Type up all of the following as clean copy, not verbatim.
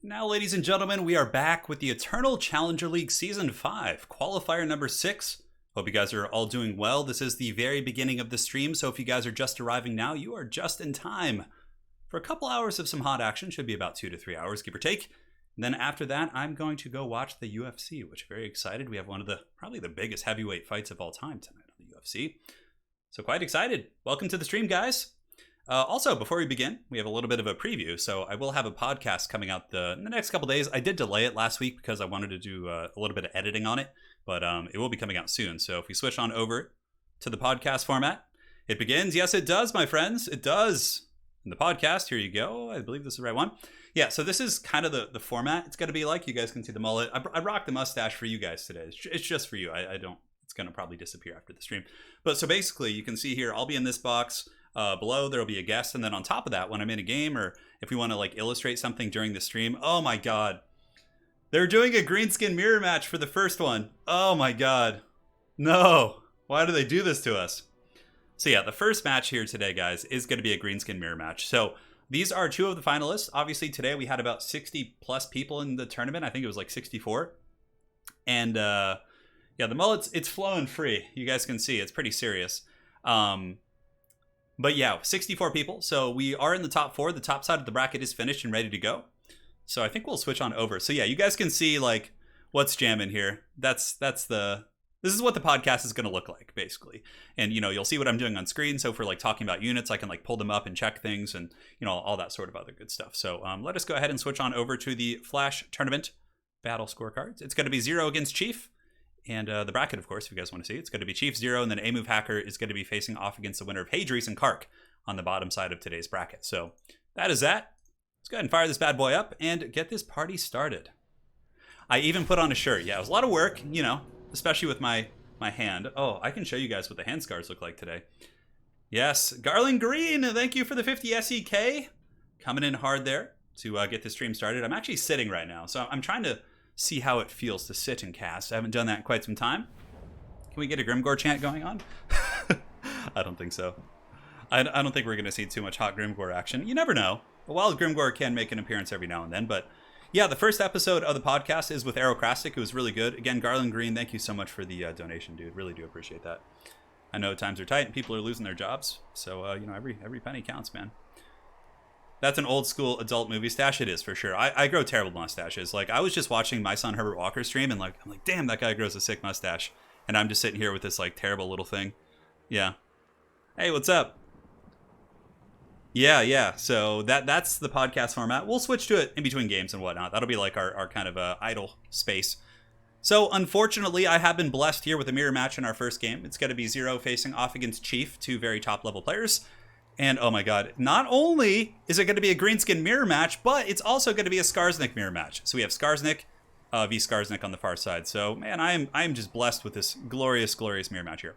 Now, ladies and gentlemen, we are back with the Eternal Challenger League Season 5, Qualifier number 6. Hope you guys are all doing well. This is the very beginning of the stream, so if you guys are just arriving now, you are just in time for a couple hours of some hot action. Should be about 2 to 3 hours, give or take. And then after that, I'm going to go watch the UFC, which I'm very excited. We have one of probably the biggest heavyweight fights of all time tonight on the UFC. So quite excited. Welcome to the stream, guys. Also, before we begin, we have a little bit of a preview. So I will have a podcast coming out in the next couple days. I did delay it last week because I wanted to do a little bit of editing on it, but it will be coming out soon. So if we switch on over to the podcast format, it begins. Yes, it does, my friends. It does. In the podcast, here you go. I believe this is the right one. Yeah, so this is kind of the format. It's going to be like, you guys can see the mullet. I rocked the mustache for you guys today. It's just for you. I don't, it's going to probably disappear after the stream. But so basically, you can see here, I'll be in this box. Below there will be a guest, and then on top of that, when I'm in a game or if we want to like illustrate something during the stream, oh my god, they're doing a greenskin mirror match for the first one. Oh my god, no, why do they do this to us? So yeah, the first match here today, guys, is going to be a greenskin mirror match. So these are two of the finalists. Obviously today we had about 60 plus people in the tournament. I think it was like 64, and yeah, the mullets, it's flowing free. You guys can see it's pretty serious. But yeah, 64 people. So we are in the top 4. The top side of the bracket is finished and ready to go. So I think we'll switch on over. So yeah, you guys can see like what's jamming here. This is what the podcast is going to look like, basically. And you know, you'll see what I'm doing on screen. So for like talking about units, I can like pull them up and check things and you know, all that sort of other good stuff. So let us go ahead and switch on over to the Flash Tournament battle scorecards. It's going to be 0 against Chief. And the bracket, of course, if you guys want to see, it's going to be Chief 0, and then A-Move Hacker is going to be facing off against the winner of Hadris and Kark on the bottom side of today's bracket. So that is that. Let's go ahead and fire this bad boy up and get this party started. I even put on a shirt. Yeah, it was a lot of work, you know, especially with my hand. Oh, I can show you guys what the hand scars look like today. Yes, Garland Green, thank you for the 50 SEK. Coming in hard there to get this stream started. I'm actually sitting right now, so I'm trying to see how it feels to sit and cast. I haven't done that in quite some time. Can we get a Grimgore chant going on? I don't think so. I don't think we're going to see too much hot Grimgore action. You never know. A wild Grimgore can make an appearance every now and then. But yeah, the first episode of the podcast is with Aerocrastic. It was really good. Again, Garland Green, thank you so much for the donation, dude. Really do appreciate that. I know times are tight and people are losing their jobs. So, you know, every penny counts, man. That's an old school adult movie stash. It is for sure. I grow terrible mustaches. Like I was just watching my son Herbert Walker stream and like I'm like, damn, that guy grows a sick mustache. And I'm just sitting here with this like terrible little thing. Yeah. Hey, what's up? Yeah. So that's the podcast format. We'll switch to it in between games and whatnot. That'll be like our kind of idle space. So unfortunately, I have been blessed here with a mirror match in our first game. It's going to be 0 facing off against Chief, 2 very top level players. And oh my god, not only is it going to be a greenskin mirror match, but it's also going to be a Skarsnik mirror match. So we have Skarsnik v Skarsnik on the far side. So man, I am just blessed with this glorious mirror match here.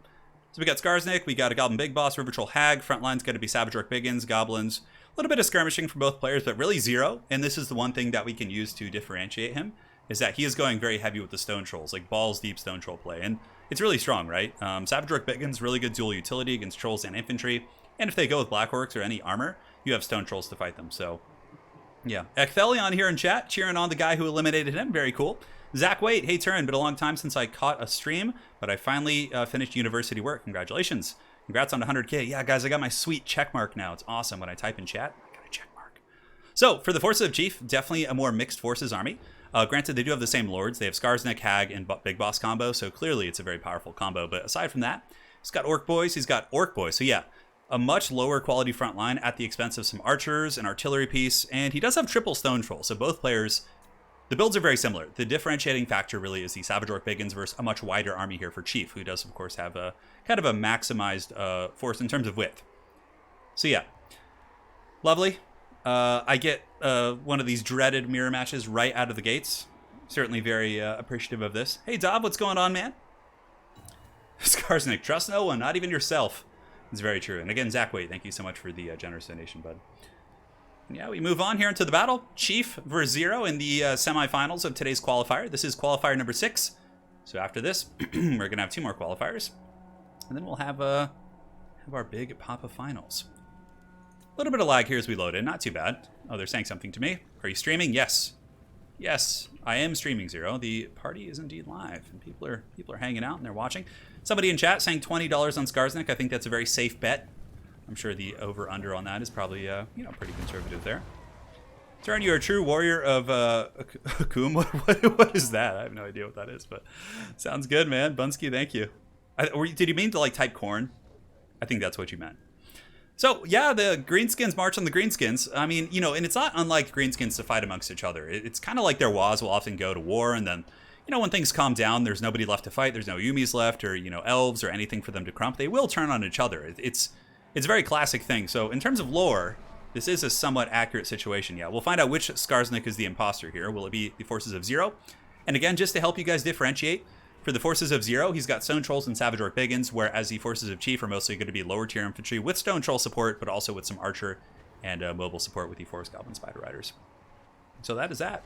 So we got Skarsnik, we got a Goblin Big Boss, River Troll Hag. Front line's going to be Savage Orc Biggins, Goblins. A little bit of skirmishing from both players, but really 0. And this is the one thing that we can use to differentiate him, is that he is going very heavy with the Stone Trolls, like balls deep Stone Troll play. And it's really strong, right? Savage Orc Biggins, really good dual utility against Trolls and Infantry. And if they go with Black Orcs or any armor, you have Stone Trolls to fight them. So, yeah. Ecthelion here in chat, cheering on the guy who eliminated him. Very cool. Zach Waite, hey Turin, been a long time since I caught a stream, but I finally finished university work. Congratulations. Congrats on 100K. Yeah, guys, I got my sweet check mark now. It's awesome. When I type in chat, I got a check mark. So, for the Forces of Chief, definitely a more mixed forces army. Granted, they do have the same lords. They have Skarsnik, Hag, and Big Boss combo, so clearly it's a very powerful combo. But aside from that, he's got Orc Boys, he's got Orc Boys. So yeah, a much lower quality front line at the expense of some archers, an artillery piece, and he does have triple Stone Troll. So both players, the builds are very similar. The differentiating factor really is the Savage Orc Biggins versus a much wider army here for Chief, who does, of course, have a kind of a maximized force in terms of width. So yeah, lovely. I get one of these dreaded mirror matches right out of the gates. Certainly very appreciative of this. Hey, Dob, what's going on, man? Skarsnik, trust no one, not even yourself. It's very true. And again, Zach Waite, thank you so much for the generous donation, bud. And yeah, we move on here into the battle. Chief versus 0 in the semifinals of today's qualifier. This is qualifier number 6. So after this, we're going to have 2 more qualifiers. And then we'll have our big Papa finals. A little bit of lag here as we load in. Not too bad. Oh, they're saying something to me. Are you streaming? Yes. Yes, I am streaming Zero. The party is indeed live, and people are hanging out and they're watching. Somebody in chat saying $20 on Skarsnik. I think that's a very safe bet. I'm sure the over/under on that is probably pretty conservative there. Turin, you're a true warrior of Akum. What is that? I have no idea what that is, but sounds good, man. Bunsky, thank you. Did you mean to like type corn? I think that's what you meant. So, yeah, the Greenskins march on the Greenskins. I mean, and it's not unlike Greenskins to fight amongst each other. It's kind of like their Waz will often go to war, and then, when things calm down, there's nobody left to fight. There's no Yumis left, or, elves, or anything for them to crump. They will turn on each other. It's a very classic thing. So, in terms of lore, this is a somewhat accurate situation. Yeah, we'll find out which Skarsnik is the imposter here. Will it be the forces of Zero? And again, just to help you guys differentiate, for the forces of Zero, he's got Stone Trolls and Savage Orc Biggins, whereas the forces of Chief are mostly going to be lower tier infantry with Stone Troll support, but also with some Archer and mobile support with the Forest Goblin Spider Riders. So that is that.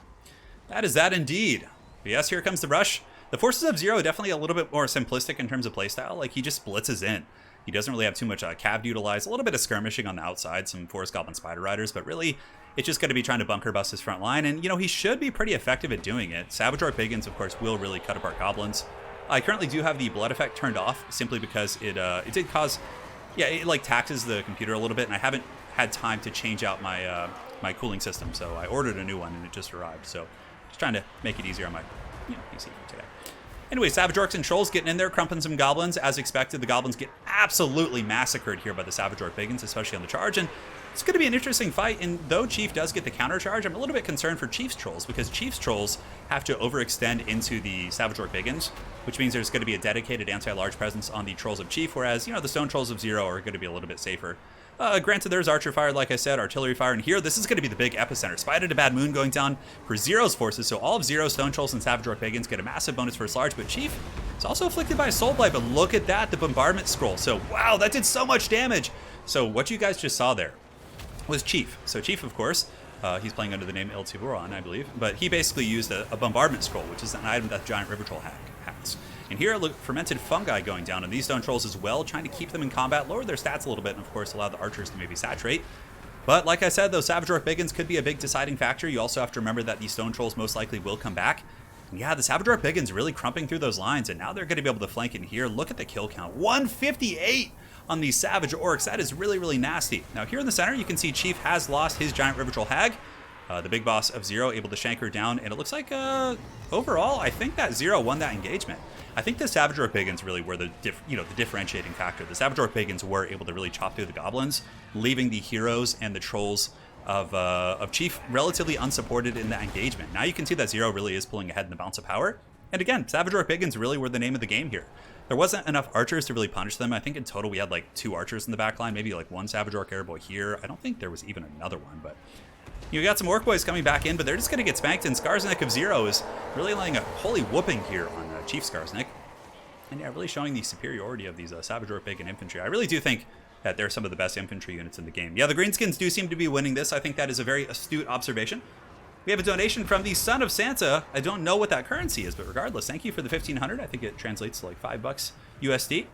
That is that indeed. But yes, here comes the rush. The forces of Zero are definitely a little bit more simplistic in terms of playstyle. Like, he just blitzes in. He doesn't really have too much cav to utilize. A little bit of skirmishing on the outside, some Forest Goblin Spider Riders, but really, it's just going to be trying to bunker bust his front line. And, he should be pretty effective at doing it. Savage Orc Biggins, of course, will really cut apart goblins. I currently do have the blood effect turned off simply because it did cause, it taxes the computer a little bit, and I haven't had time to change out my my cooling system. So I ordered a new one and it just arrived. So just trying to make it easier on my PC for today. Anyway, Savage Orcs and Trolls getting in there, crumping some Goblins. As expected, the Goblins get absolutely massacred here by the Savage Orc Biggins, especially on the charge. And it's going to be an interesting fight. And though Chief does get the counter charge, I'm a little bit concerned for Chief's Trolls, because Chief's Trolls have to overextend into the Savage Orc Biggins, which means there's going to be a dedicated anti-large presence on the Trolls of Chief, whereas, the Stone Trolls of Zero are going to be a little bit safer. Granted, there's Archer Fire, like I said, Artillery Fire, and here, this is going to be the big epicenter. Spider to Bad Moon going down for Zero's forces, so all of Zero's Stone Trolls and Savage Orc Biggins get a massive bonus for his large, but Chief is also afflicted by a Soul Blight, but look at that, the Bombardment Scroll. So, wow, that did so much damage. So, what you guys just saw there was Chief. So, Chief, of course, he's playing under the name El Tiburon, I believe, but he basically used a Bombardment Scroll, which is an item that Giant River Troll has. And here, look, Fermented Fungi going down, and these Stone Trolls as well, trying to keep them in combat, lower their stats a little bit, and of course allow the Archers to maybe saturate. But like I said, those Savage Orc Biggins could be a big deciding factor. You also have to remember that these Stone Trolls most likely will come back. And yeah, the Savage Orc Biggins really crumping through those lines, and now they're going to be able to flank in here. Look at the kill count, 158 on these Savage Orcs. That is really, really nasty. Now here in the center, you can see Chief has lost his Giant River Troll Hag. The big boss of Zero able to shank her down, and it looks like overall, I think that Zero won that engagement. I think the Savage Orc Biggins really were the differentiating factor. The Savage Orc Biggins were able to really chop through the Goblins, leaving the heroes and the Trolls of Chief relatively unsupported in that engagement. Now you can see that Zero really is pulling ahead in the balance of power. And again, Savage Orc Biggins really were the name of the game here. There wasn't enough Archers to really punish them. I think in total we had like 2 Archers in the back line, maybe like 1 Savage Orc Airboy here. I don't think there was even another one, but you got some Orc Boys coming back in, but they're just going to get spanked, and Skarsnik of Zero is really laying a holy whooping here on Chief Skarsnik. And yeah, really showing the superiority of these Savage Orc Biggin infantry. I really do think that they're some of the best infantry units in the game. Yeah, the Greenskins do seem to be winning this. I think that is a very astute observation. We have a donation from the Son of Santa. I don't know what that currency is, but regardless, thank you for the 1,500. I think it translates to like $5 USD.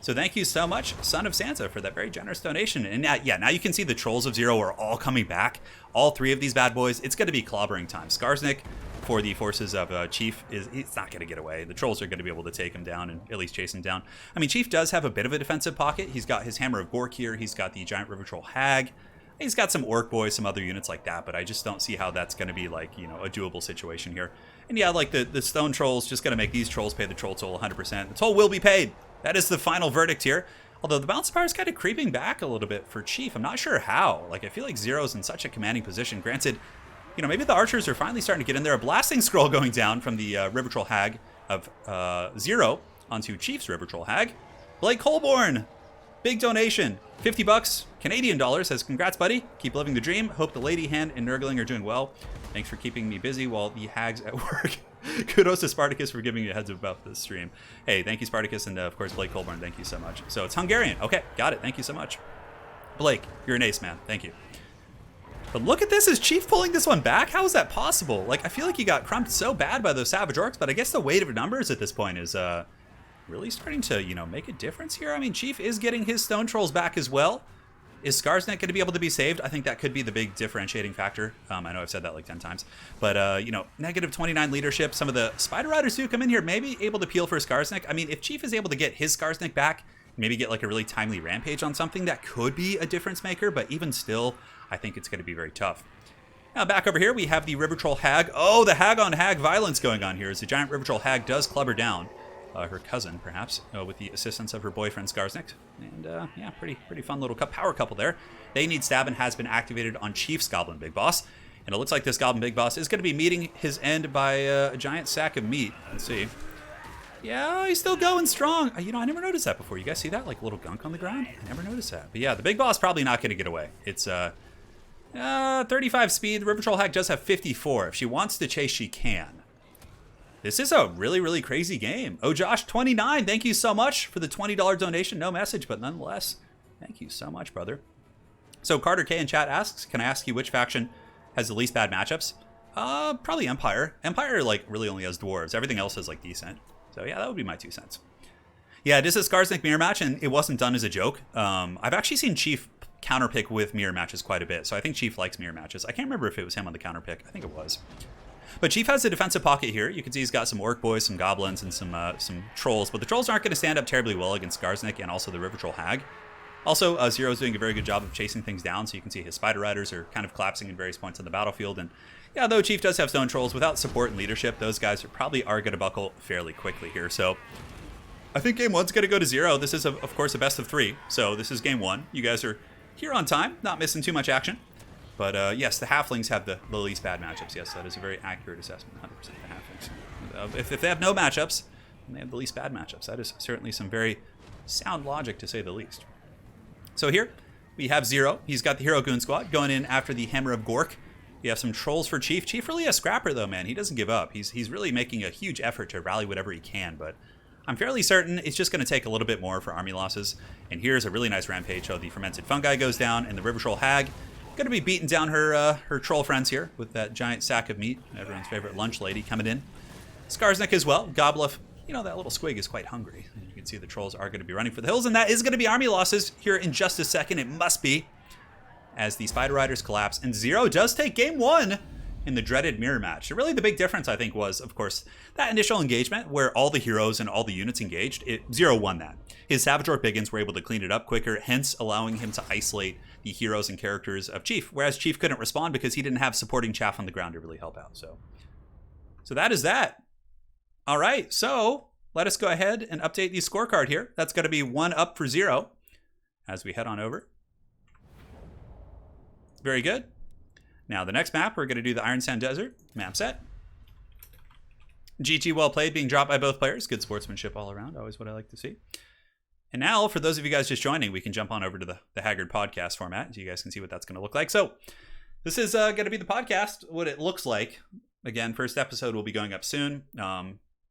So thank you so much, Son of Santa, for that very generous donation. And yeah, now you can see the Trolls of Zero are all coming back. All 3 of these bad boys. It's going to be clobbering time. Skarsnik, for the forces of Chief, he's not going to get away. The Trolls are going to be able to take him down and at least chase him down. I mean, Chief does have a bit of a defensive pocket. He's got his Hammer of Gork here. He's got the Giant River Troll Hag. He's got some Orc Boys, some other units like that, but I just don't see how that's going to be like, a doable situation here. And yeah, like the Stone Trolls just going to make these Trolls pay the Troll Toll 100%. The toll will be paid. That is the final verdict here. Although the bounce power is kind of creeping back a little bit for Chief. I'm not sure how. Like, I feel like Zero's in such a commanding position. Granted, maybe the Archers are finally starting to get in there. A Blasting Scroll going down from the River Troll Hag of Zero onto Chief's River Troll Hag. Blake Colborn, big donation. $50 Canadian dollars, says, congrats, buddy. Keep living the dream. Hope the Lady Hand and Nurgling are doing well. Thanks for keeping me busy while the Hags at work. Kudos to Spartacus for giving me a heads up about this stream. Hey, thank you, Spartacus, and of course, Blake Colborn, thank you so much. So it's Hungarian. Okay, got it. Thank you so much. Blake, you're an ace, man. Thank you. But look at this. Is Chief pulling this one back? How is that possible? Like, I feel like he got crumped so bad by those Savage Orcs, but I guess the weight of numbers at this point is really starting to, make a difference here. I mean, Chief is getting his Stone Trolls back as well. Is Skarsnik going to be able to be saved? I think that could be the big differentiating factor. I know I've said that like 10 times. But, you know, negative 29 leadership. Some of the Spider Riders who come in here maybe able to peel for Skarsnik. I mean, if Chief is able to get his Skarsnik back, maybe get like a really timely rampage on something, that could be a difference maker. But even still, I think it's going to be very tough. Now back over here, we have the River Troll Hag. Oh, the Hag on Hag violence going on here as the giant River Troll Hag does club her down. Her cousin, perhaps, with the assistance of her boyfriend, Skarsnik. And, yeah, pretty fun little power couple there. They Need Stabbin' has been activated on Chief's Goblin Big Boss. And it looks like this Goblin Big Boss is going to be meeting his end by a giant sack of meat. Let's see. Yeah, he's still going strong. You know, I never noticed that before. You guys see that? Like a little gunk on the ground? I never noticed that. But yeah, the Big Boss probably not going to get away. It's 35 speed. The River Troll Hag does have 54. If she wants to chase, she can. This is a really crazy game. Oh, Josh, 29. Thank you so much for the $20 donation. No message, but nonetheless, thank you so much, brother. So Carter K in chat asks, can I ask you which faction has the least bad matchups? Probably Empire. Empire, like, really only has dwarves. Everything else is, like, decent. So, yeah, that would be my 2 cents. Yeah, this is Skarsnik mirror match, and it wasn't done as a joke. I've actually seen Chief counterpick with mirror matches quite a bit, so I think Chief likes mirror matches. I can't remember if it was him on the counterpick. I think it was. But Chief has a defensive pocket here. You can see he's got some Orc Boys, some Goblins, and some Trolls. But the Trolls aren't going to stand up terribly well against Skarsnik and also the River Troll Hag. Also, Zero's doing a very good job of chasing things down, so you can see his Spider Riders are kind of collapsing in various points on the battlefield. And yeah, though Chief does have Stone Trolls, without support and leadership, those guys probably are going to buckle fairly quickly here. So I think game 1's going to go to Zero. This is, of course, a best of 3. So this is game 1. You guys are here on time, not missing too much action. But yes, the Halflings have the least bad matchups. Yes, that is a very accurate assessment, 100% the Halflings. If they have no matchups, then they have the least bad matchups. That is certainly some very sound logic, to say the least. So here, we have Zero. He's got the Hero Goon Squad going in after the Hammer of Gork. You have some Trolls for Chief. Chief really a scrapper, though, man. He doesn't give up. He's really making a huge effort to rally whatever he can, but I'm fairly certain it's just going to take a little bit more for army losses. And here's a really nice rampage. So the Fermented Fungi goes down, and the River Troll Hag going to be beating down her troll friends here with that giant sack of meat. Everyone's favorite lunch lady coming in. Skarsnik as well. Goblin, you know, that little squig is quite hungry. And you can see the trolls are going to be running for the hills, and that is going to be army losses here in just a second. It must be, as the Spider Riders collapse. And Zero does take game 1 in the dreaded mirror match. Really the big difference, I think, was, of course, that initial engagement where all the heroes and all the units engaged. Zero won that. His Savage Orc Biggins were able to clean it up quicker, hence allowing him to isolate the heroes and characters of Chief, whereas Chief couldn't respond because he didn't have supporting chaff on the ground to really help out. So that is that. All right, so let us go ahead and update the scorecard here. That's going to be 1 up for Zero as we head on over. Very good. Now the next map, we're going to do the Iron Sand Desert map set. GG, well played, being dropped by both players. Good sportsmanship all around, always what I like to see. And now, for those of you guys just joining, we can jump on over to the Haggard podcast format, so you guys can see what that's going to look like. So this is going to be the podcast, what it looks like. Again, first episode will be going up soon.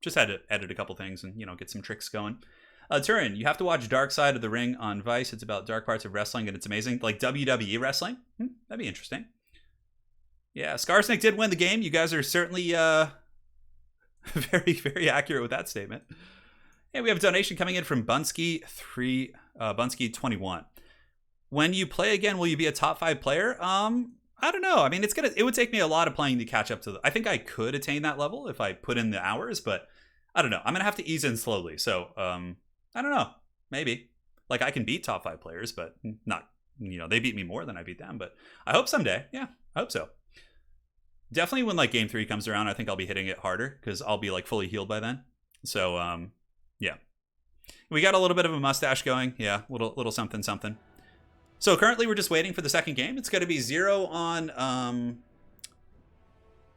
Just had to edit a couple things and, you know, get some tricks going. Turin, you have to watch Dark Side of the Ring on Vice. It's about dark parts of wrestling, and it's amazing. Like WWE wrestling? That'd be interesting. Yeah, Skarsnik did win the game. You guys are certainly very accurate with that statement. And we have a donation coming in from Bunsky21. When you play again, will you be a top 5 player? I don't know. I mean, it would take me a lot of playing to catch up to I think I could attain that level if I put in the hours, but I don't know. I'm going to have to ease in slowly. So, I don't know. Maybe. Like, I can beat top 5 players, but not, you know, they beat me more than I beat them, but I hope someday. Yeah, I hope so. Definitely when, like, game 3 comes around, I think I'll be hitting it harder because I'll be, like, fully healed by then. So, yeah. We got a little bit of a mustache going. Yeah, little something. So currently we're just waiting for the second game. It's going to be Zero on,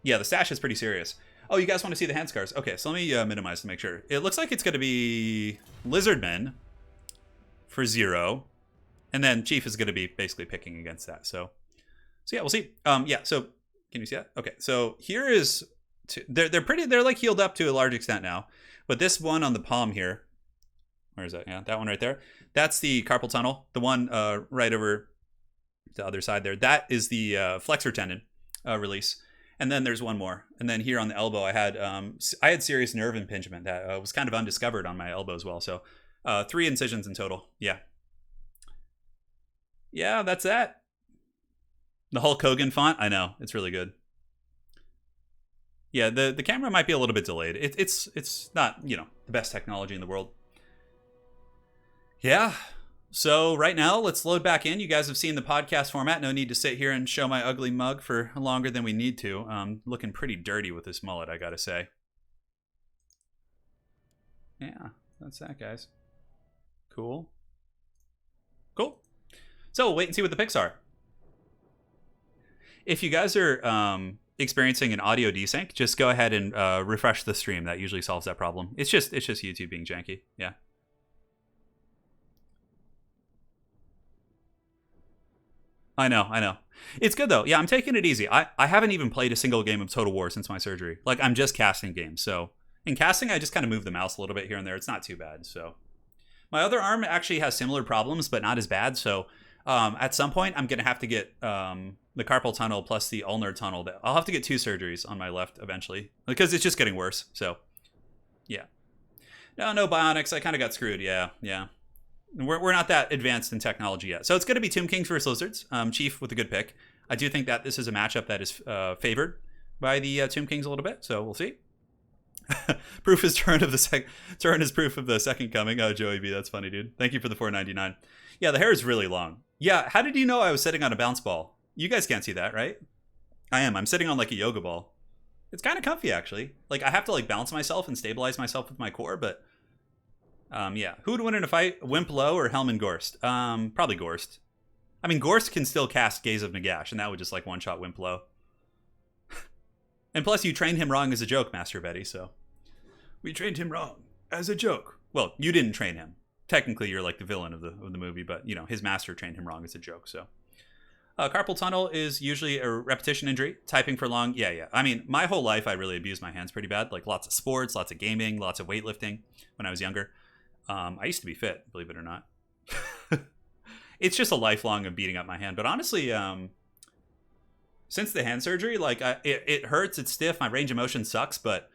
yeah, the stash is pretty serious. Oh, you guys want to see the hand scars? Okay, so let me minimize to make sure. It looks like it's going to be Lizardmen for Zero, and then Chief is going to be basically picking against that. So yeah, we'll see. Yeah, so can you see that? Okay, so here is, they're like healed up to a large extent now, but this one on the palm here, where is that? Yeah, that one right there. That's the carpal tunnel. The one right over the other side there. That is the flexor tendon release. And then there's one more. And then here on the elbow, I had serious nerve impingement that was kind of undiscovered on my elbow as well. So 3 incisions in total. Yeah. Yeah, that's that. The Hulk Hogan font, I know, it's really good. Yeah, the camera might be a little bit delayed. It's not, you know, the best technology in the world. Yeah. So right now, let's load back in. You guys have seen the podcast format. No need to sit here and show my ugly mug for longer than we need to. Looking pretty dirty with this mullet, I gotta say. Yeah, that's that, guys. Cool. Cool. So we'll wait and see what the picks are. If you guys are experiencing an audio desync, just go ahead and refresh the stream. That usually solves that problem. It's just YouTube being janky. Yeah. I know. It's good though. Yeah, I'm taking it easy. I haven't even played a single game of Total War since my surgery. Like, I'm just casting games. So in casting, I just kind of move the mouse a little bit here and there. It's not too bad. So my other arm actually has similar problems, but not as bad. So at some point, I'm going to have to get the carpal tunnel plus the ulnar tunnel. I'll have to get 2 surgeries on my left eventually because it's just getting worse. So yeah. No bionics. I kind of got screwed. Yeah. We're not that advanced in technology yet. So it's going to be Tomb Kings versus Lizards. Chief with a good pick. I do think that this is a matchup that is favored by the Tomb Kings a little bit. So we'll see. Proof is Turin is proof of the second coming. Oh, Joey B, that's funny, dude. Thank you for the $4.99. Yeah, the hair is really long. Yeah, how did you know I was sitting on a bounce ball? You guys can't see that, right? I am. I'm sitting on like a yoga ball. It's kind of comfy, actually. Like, I have to like bounce myself and stabilize myself with my core, but yeah. Who would win in a fight? Wimp Low or Helm and Gorst? Probably Gorst. I mean, Gorst can still cast Gaze of Nagash, and that would just like one-shot Wimp Low. And plus, you trained him wrong as a joke, Master Betty, so. We trained him wrong as a joke. Well, you didn't train him. Technically, you're like the villain of the movie, but, you know, his master trained him wrong as a joke, so. Carpal tunnel is usually a repetition injury. Typing for long, yeah. I mean, my whole life, I really abused my hands pretty bad. Like, lots of sports, lots of gaming, lots of weightlifting when I was younger. I used to be fit, believe it or not. It's just a lifelong of beating up my hand. But honestly, since the hand surgery, like, it hurts, it's stiff, my range of motion sucks, but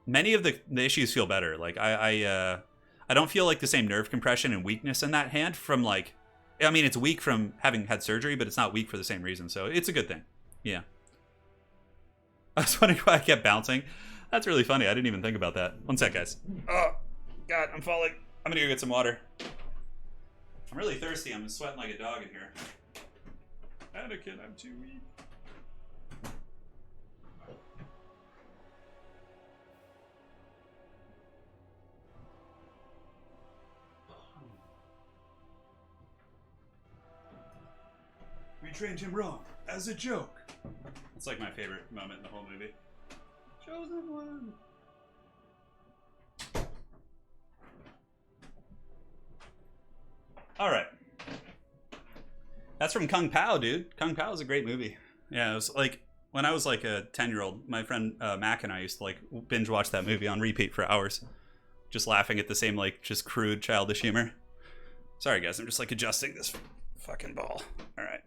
many of the issues feel better. Like, I don't feel like the same nerve compression and weakness in that hand from, like, I mean, it's weak from having had surgery, but it's not weak for the same reason. So it's a good thing. Yeah. I was wondering why I kept bouncing. That's really funny. I didn't even think about that. One sec, guys. Oh, God, I'm falling. I'm going to go get some water. I'm really thirsty. I'm sweating like a dog in here. Anakin, I'm too weak. We trained him wrong as a joke. It's like my favorite moment in the whole movie. Chosen one. All right. That's from Kung Pao, dude. Kung Pao is a great movie. Yeah, it was like when I was like a 10-year-old, my friend Mac and I used to like binge watch that movie on repeat for hours, just laughing at the same like just crude childish humor. Sorry guys, I'm just like adjusting this fucking ball. All right.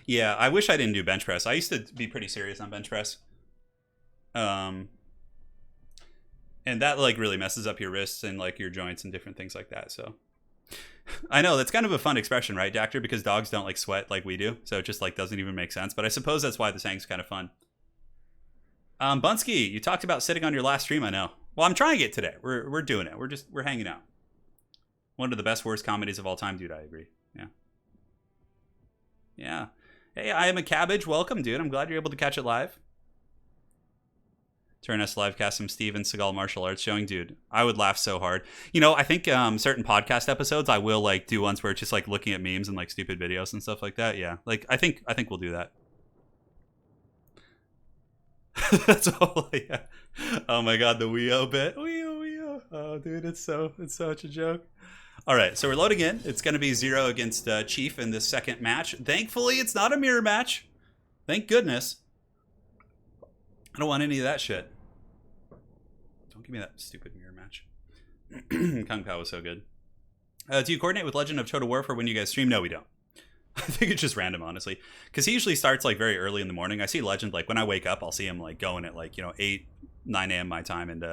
Yeah, I wish I didn't do bench press. I used to be pretty serious on bench press. And that like really messes up your wrists and like your joints and different things like that. So I know that's kind of a fun expression, right, Doctor? Because dogs don't like sweat like we do. So it just like doesn't even make sense. But I suppose that's why the saying's kind of fun. Bunsky, you talked about sitting on your last stream, I know. Well, I'm trying it today. We're doing it. We're hanging out. One of the best worst comedies of all time, dude. I agree. Yeah. Yeah. Hey, I am a cabbage. Welcome, dude. I'm glad you're able to catch it live. Turn us live cast some Steven Seagal martial arts showing, dude. I would laugh so hard. You know, I think certain podcast episodes I will like do ones where it's just like looking at memes and like stupid videos and stuff like that. Yeah, like I think we'll do that. That's all. Yeah. Oh my god, the Wii-O bit. Wii-O. Oh, dude, it's such a joke. All right, so we're loading in. It's going to be 0 against Chief in this second match. Thankfully, it's not a mirror match. Thank goodness. I don't want any of that shit. Don't give me that stupid mirror match. Kung Pao was so good. Do you coordinate with Legend of Total War for when you guys stream? No, we don't. I think it's just random, honestly. Because he usually starts like very early in the morning. I see Legend, like when I wake up, I'll see him like going at like, 8, 9 a.m. my time. And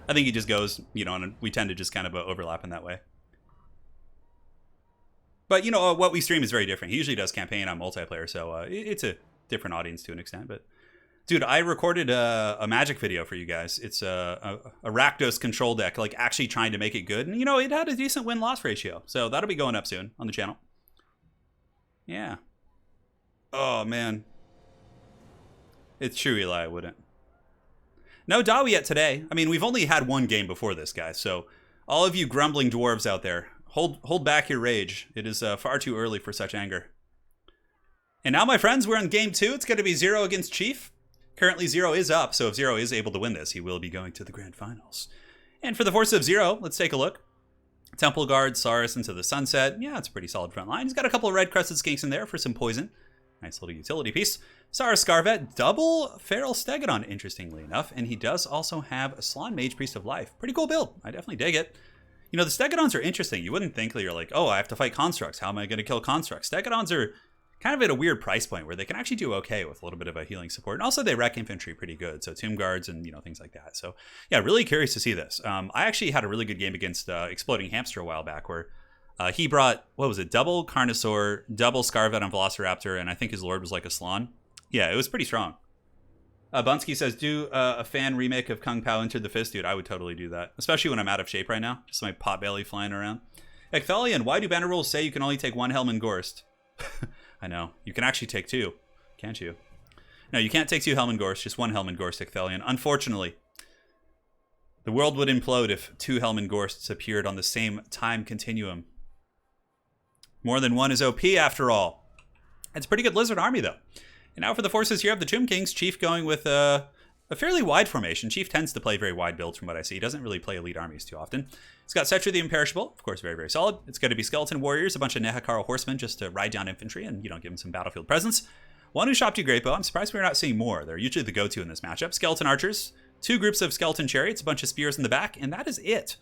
I think he just goes, you know, and we tend to just kind of overlap in that way. But, you know, what we stream is very different. He usually does campaign on multiplayer, so it's a different audience to an extent. But, dude, I recorded a Magic video for you guys. It's a Rakdos control deck, like actually trying to make it good. And, you know, it had a decent win-loss ratio. So that'll be going up soon on the channel. Yeah. Oh, man. It's true, Eli, I wouldn't. No Dawi yet today. I mean, we've only had one game before this, guys. So all of you grumbling dwarves out there, hold back your rage. It is far too early for such anger. And now, my friends, we're in game 2. It's going to be 0 against Chief. Currently, 0 is up, so if 0 is able to win this, he will be going to the grand finals. And for the force of 0, let's take a look. Temple Guard, Saurus into the Sunset. Yeah, it's a pretty solid front line. He's got a couple of red crested skinks in there for some poison. Nice little utility piece. Saurus Scarvet, double Feral Stegodon, interestingly enough. And he does also have a Slann Mage Priest of Life. Pretty cool build. I definitely dig it. You know, the Stegodons are interesting. You wouldn't think that you're like, oh, I have to fight Constructs. How am I going to kill Constructs? Stegodons are kind of at a weird price point where they can actually do okay with a little bit of a healing support. And also they wreck infantry pretty good. So Tomb Guards and, you know, things like that. So yeah, really curious to see this. I actually had a really good game against Exploding Hamster a while back where he brought, what was it? Double Carnosaur, double Scarvet on Velociraptor. And I think his Lord was like a Slann. Yeah, it was pretty strong. Bunsky says, do a fan remake of Kung Pao Entered the Fist. Dude, I would totally do that. Especially when I'm out of shape right now. Just my pot belly flying around. Ecthelion, why do banner rules say you can only take 1 Helm and Gorst? I know. You can actually take 2, can't you? No, you can't take 2 Helm and Gorst, just 1 Helm and Gorst, Ecthelion. Unfortunately, the world would implode if 2 Helm and Gorsts appeared on the same time continuum. More than 1 is OP, after all. It's a pretty good Lizard army, though. And now for the forces here of the Tomb Kings, Chief going with a fairly wide formation. Chief tends to play very wide builds from what I see. He doesn't really play elite armies too often. He's got Cetra the Imperishable, of course, very, very solid. It's going to be Skeleton Warriors, a bunch of Nehekara Horsemen just to ride down infantry and, you know, give him some battlefield presence. 1 Ushapti Great Bow. I'm surprised we're not seeing more. They're usually the go-to in this matchup. Skeleton Archers, 2 groups of Skeleton Chariots, a bunch of Spears in the back, and that is it.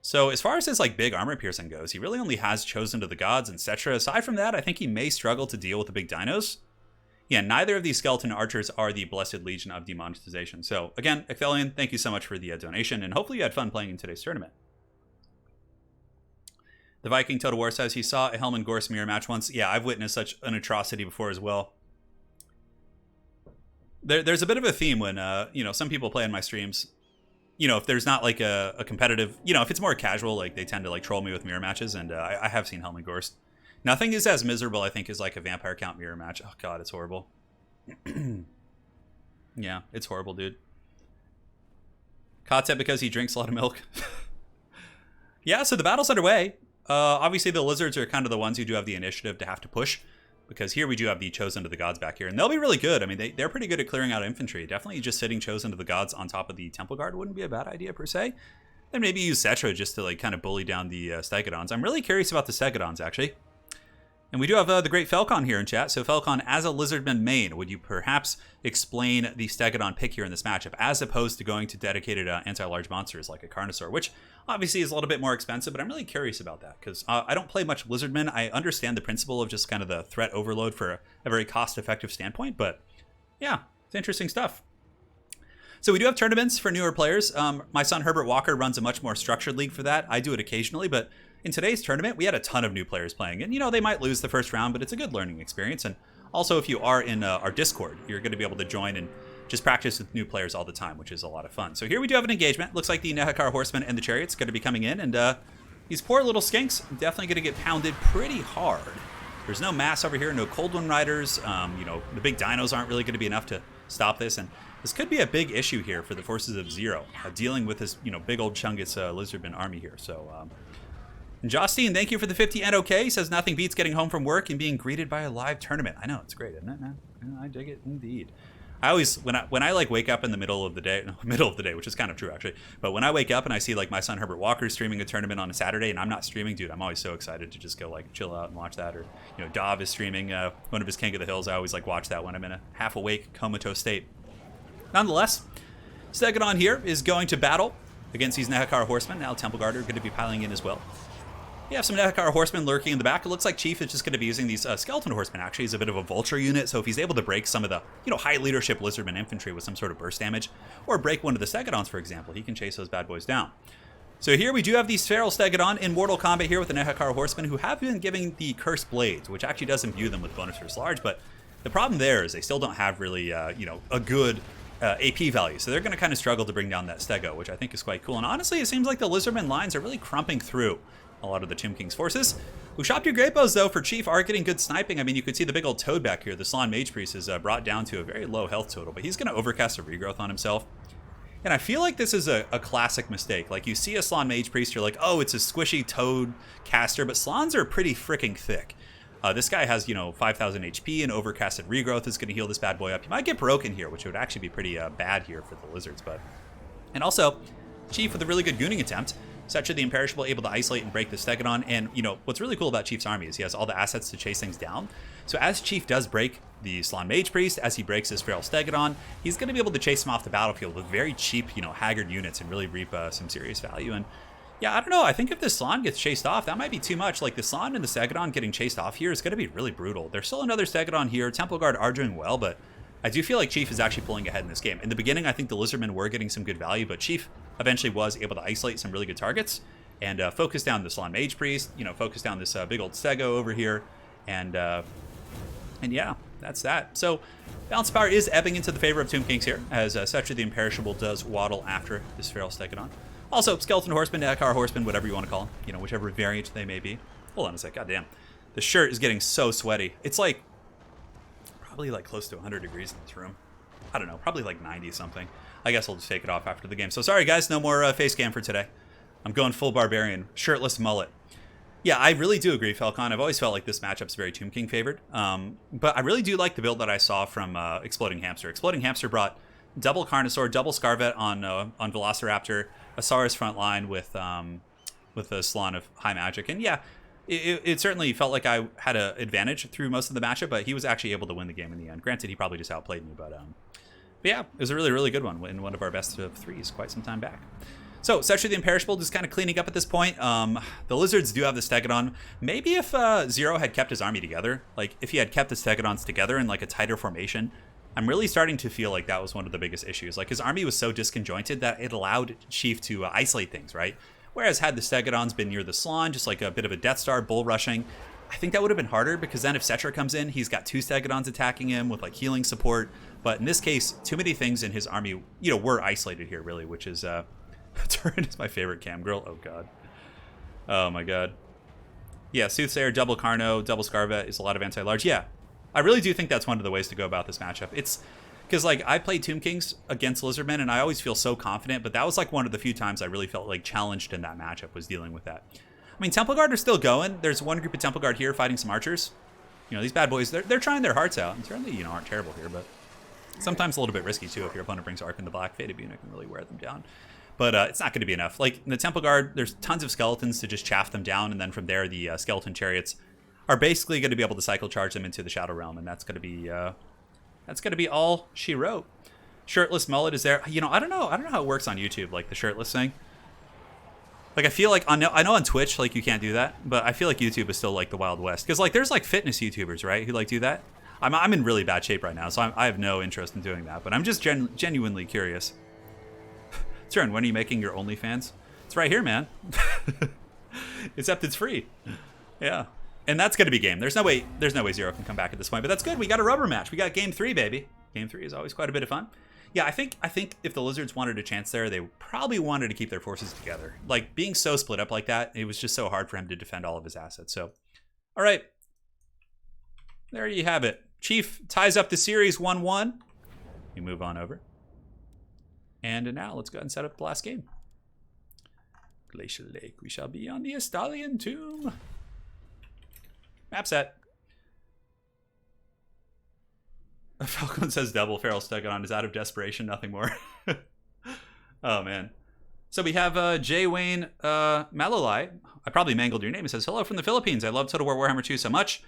So as far as his like big armor piercing goes, he really only has Chosen to the Gods and Cetra. Aside from that, I think he may struggle to deal with the big dinos. Yeah, neither of these Skeleton Archers are the Blessed Legion of Demonetization. So, again, Ecthelion, thank you so much for the donation, and hopefully you had fun playing in today's tournament. The Viking Total War says he saw a Helm and Gorst mirror match once. Yeah, I've witnessed such an atrocity before as well. There's a bit of a theme when, you know, some people play in my streams. You know, if there's not like a competitive, you know, if it's more casual, like they tend to like troll me with mirror matches, and I have seen Helm and Gorst. Nothing is as miserable, I think, as like a Vampire Count mirror match. Oh, God, it's horrible. Yeah, it's horrible, dude. Caught it because he drinks a lot of milk. Yeah, so the battle's underway. Obviously, the Lizards are kind of the ones who do have the initiative to have to push, because here we do have the Chosen to the Gods back here, and they'll be really good. I mean, they're pretty good at clearing out infantry. Definitely just sitting Chosen to the Gods on top of the Temple Guard wouldn't be a bad idea, per se. Then maybe use Cetra just to like kind of bully down the Stegodons. I'm really curious about the Stegodons, actually. And we do have the great Falcon here in chat. So Falcon, as a Lizardman main, would you perhaps explain the Stegodon pick here in this matchup, as opposed to going to dedicated anti-large monsters like a Carnosaur, which obviously is a little bit more expensive, but I'm really curious about that, because I don't play much Lizardman. I understand the principle of just kind of the threat overload for a very cost-effective standpoint, but yeah, it's interesting stuff. So we do have tournaments for newer players. My son Herbert Walker runs a much more structured league for that. I do it occasionally, but in today's tournament, we had a ton of new players playing. And, you know, they might lose the first round, but it's a good learning experience. And also, if you are in our Discord, you're going to be able to join and just practice with new players all the time, which is a lot of fun. So here we do have an engagement. Looks like the Nehekar Horsemen and the Chariots going to be coming in. And these poor little skinks definitely going to get pounded pretty hard. There's no mass over here, no Cold One Riders. You know, the big dinos aren't really going to be enough to stop this. And this could be a big issue here for the forces of Zero, dealing with this, you know, big old Chungus Lizardman army here. So, Justine, thank you for the 50 NOK. He says nothing beats getting home from work and being greeted by a live tournament. I know, it's great, isn't it, man? I dig it indeed. I always, when I like wake up in the middle of the day, which is kind of true actually, but when I wake up and I see like my son Herbert Walker streaming a tournament on a Saturday and I'm not streaming, dude, I'm always so excited to just go like chill out and watch that. Or, you know, Dav is streaming one of his King of the Hills. I always like watch that when I'm in a half awake comatose state. Nonetheless, Stegodon here is going to battle against these Nehekar Horsemen. Now Temple Guard are going to be piling in as well. We have some Nekar horsemen lurking in the back. It looks like Chief is just going to be using these skeleton horsemen. Actually, he's a bit of a vulture unit, so if he's able to break some of the, high leadership lizardman infantry with some sort of burst damage, or break one of the stegodons, for example, he can chase those bad boys down. So here we do have these feral stegodon in mortal combat here with the Nekar horsemen, who have been giving the cursed blades, which actually does imbue them with bonus versus large, but the problem there is they still don't have really, a good AP value, so they're going to kind of struggle to bring down that stego, which I think is quite cool. And honestly, it seems like the lizardman lines are really crumping through a lot of the Tomb King's forces. Ushaptir Great Bows, though, for Chief are getting good sniping. I mean, you could see the big old toad back here. The Slann Mage Priest is brought down to a very low health total, but he's going to overcast a regrowth on himself. And I feel like this is a classic mistake. Like, you see a Slann Mage Priest, you're like, oh, it's a squishy toad caster, but Slans are pretty freaking thick. This guy has, 5,000 HP, and overcasted regrowth is going to heal this bad boy up. He might get broken here, which would actually be pretty bad here for the lizards, but... And also, Chief with a really good gooning attempt. Setcher the Imperishable able to isolate and break the Stegodon, and what's really cool about Chief's army is he has all the assets to chase things down. So as Chief does break the Slann Mage Priest, as he breaks his Feral Stegodon, he's going to be able to chase him off the battlefield with very cheap, haggard units and really reap some serious value. And yeah, I don't know, I think if this Slann gets chased off, that might be too much. Like, the Slann and the Stegodon getting chased off here is going to be really brutal. There's still another Stegodon here. Temple Guard are doing well, but I do feel like Chief is actually pulling ahead in this game. In the beginning, I think the Lizardmen were getting some good value, but Chief eventually was able to isolate some really good targets and focus down the Slann Mage Priest, focus down this big old Stego over here, and yeah, that's that. So, balance of power is ebbing into the favor of Tomb Kings here, as Setcher the Imperishable does waddle after this Feral Stegodon. Also, Skeleton Horseman, Nekar Horseman, whatever you want to call them, whichever variant they may be. Hold on a sec, goddamn. The shirt is getting so sweaty. It's like, probably like close to 100 degrees in this room. I don't know, probably like 90 something. I guess I'll just take it off after the game. So sorry guys, no more face cam for today. I'm going full barbarian, shirtless mullet. Yeah, I really do agree, Falcon. I've always felt like this matchup's very Tomb King favored. But I really do like the build that I saw from Exploding Hamster. Exploding Hamster brought double Carnosaur, double Scarvet on Velociraptor, a Saurus front line with a Slann of high magic. And yeah, it certainly felt like I had an advantage through most of the matchup, but he was actually able to win the game in the end. Granted, he probably just outplayed me, but yeah, it was a really, really good one in one of our best of threes quite some time back. So, Setcher the Imperishable just kind of cleaning up at this point. The Lizards do have the Stegodon. Maybe if Zero had kept his army together, like if he had kept the Stegodons together in like a tighter formation, I'm really starting to feel like that was one of the biggest issues. Like, his army was so disconjointed that it allowed Chief to isolate things, right? Whereas had the Stegodons been near the Slann, just like a bit of a Death Star bull rushing, I think that would have been harder, because then if Setcher comes in, he's got two Stegodons attacking him with like healing support. But in this case, too many things in his army, were isolated here, really, which is... Turin is my favorite cam girl. Oh god. Oh my god. Yeah, Soothsayer, double Carno, double Scarvet is a lot of anti-large. Yeah, I really do think that's one of the ways to go about this matchup. It's because, like, I played Tomb Kings against Lizardmen, and I always feel so confident, but that was like one of the few times I really felt like challenged in that matchup, was dealing with that. I mean, Temple Guard are still going. There's one group of Temple Guard here fighting some archers. These bad boys, they're trying their hearts out, and certainly, aren't terrible here, but sometimes a little bit risky too if your opponent brings Arc in the Black. Fate Abuna can really wear them down. But it's not going to be enough. Like, in the Temple Guard, there's tons of skeletons to just chaff them down, and then from there, the skeleton chariots are basically going to be able to cycle charge them into the Shadow Realm, and that's going to be all she wrote. Shirtless mullet is there. I don't know how it works on YouTube, like the shirtless thing. Like, I feel like I know on Twitch, like, you can't do that, but I feel like YouTube is still like the Wild West, because like there's like fitness YouTubers, right, who like do that. I'm in really bad shape right now, so I have no interest in doing that, but I'm just genuinely curious. Turin, when are you making your OnlyFans? It's right here, man. Except it's free. Yeah. And that's going to be game. There's no way Zero can come back at this point, but that's good. We got a rubber match. We got game 3, baby. Game 3 is always quite a bit of fun. Yeah, I think if the Lizards wanted a chance there, they probably wanted to keep their forces together. Like, being so split up like that, it was just so hard for him to defend all of his assets. So, all right. There you have it. Chief ties up the series 1-1. We move on over. And now let's go ahead and set up the last game. Glacial Lake. We shall be on the Estalian Tomb. Map set. Falcon says double Feral Stegodon is out of desperation, nothing more. Oh, man. So we have J. Wayne Malalai. I probably mangled your name. It says, hello from the Philippines. I love Total War Warhammer 2 so much.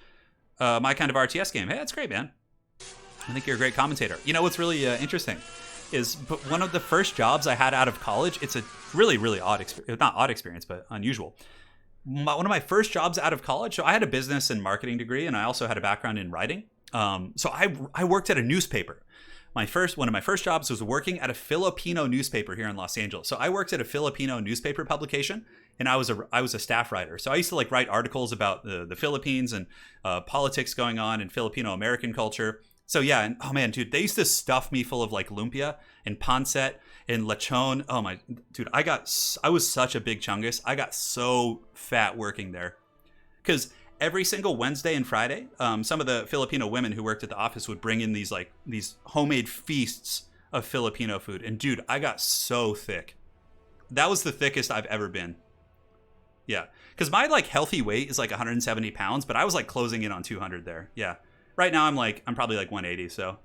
My kind of RTS game. Hey, that's great, man. I think you're a great commentator. What's really interesting is one of the first jobs I had out of college. It's a really, really odd experience, not odd experience, but unusual. one of my first jobs out of college. So I had a business and marketing degree, and I also had a background in writing. So I worked at a newspaper. One of my first jobs was working at a Filipino newspaper here in Los Angeles. So I worked at a Filipino newspaper publication, and I was a staff writer. So I used to like write articles about the Philippines and politics going on in Filipino American culture. So yeah, and oh man, dude, they used to stuff me full of like lumpia and pancit and lechon. Oh my, dude, I was such a big chungus. I got so fat working there because every single Wednesday and Friday, some of the Filipino women who worked at the office would bring in these homemade feasts of Filipino food. And dude, I got so thick. That was the thickest I've ever been. Yeah. Because my like healthy weight is like 170 pounds, but I was like closing in on 200 there. Yeah. Right now I'm probably like 180, so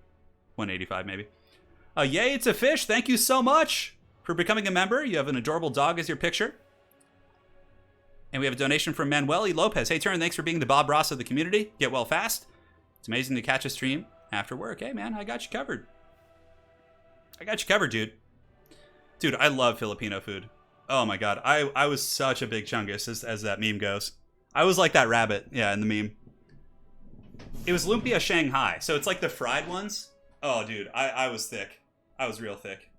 185 maybe. Yay, it's a fish. Thank you so much for becoming a member. You have an adorable dog as your picture. And we have a donation from Manuel Lopez. Hey, Turin, thanks for being the Bob Ross of the community. Get well fast. It's amazing to catch a stream after work. Hey, man, I got you covered. Dude. Dude, I love Filipino food. Oh, my God. I was such a big chungus, as that meme goes. I was like that rabbit, yeah, in the meme. It was lumpia Shanghai. So it's like the fried ones. Oh, dude, I was thick. I was real thick.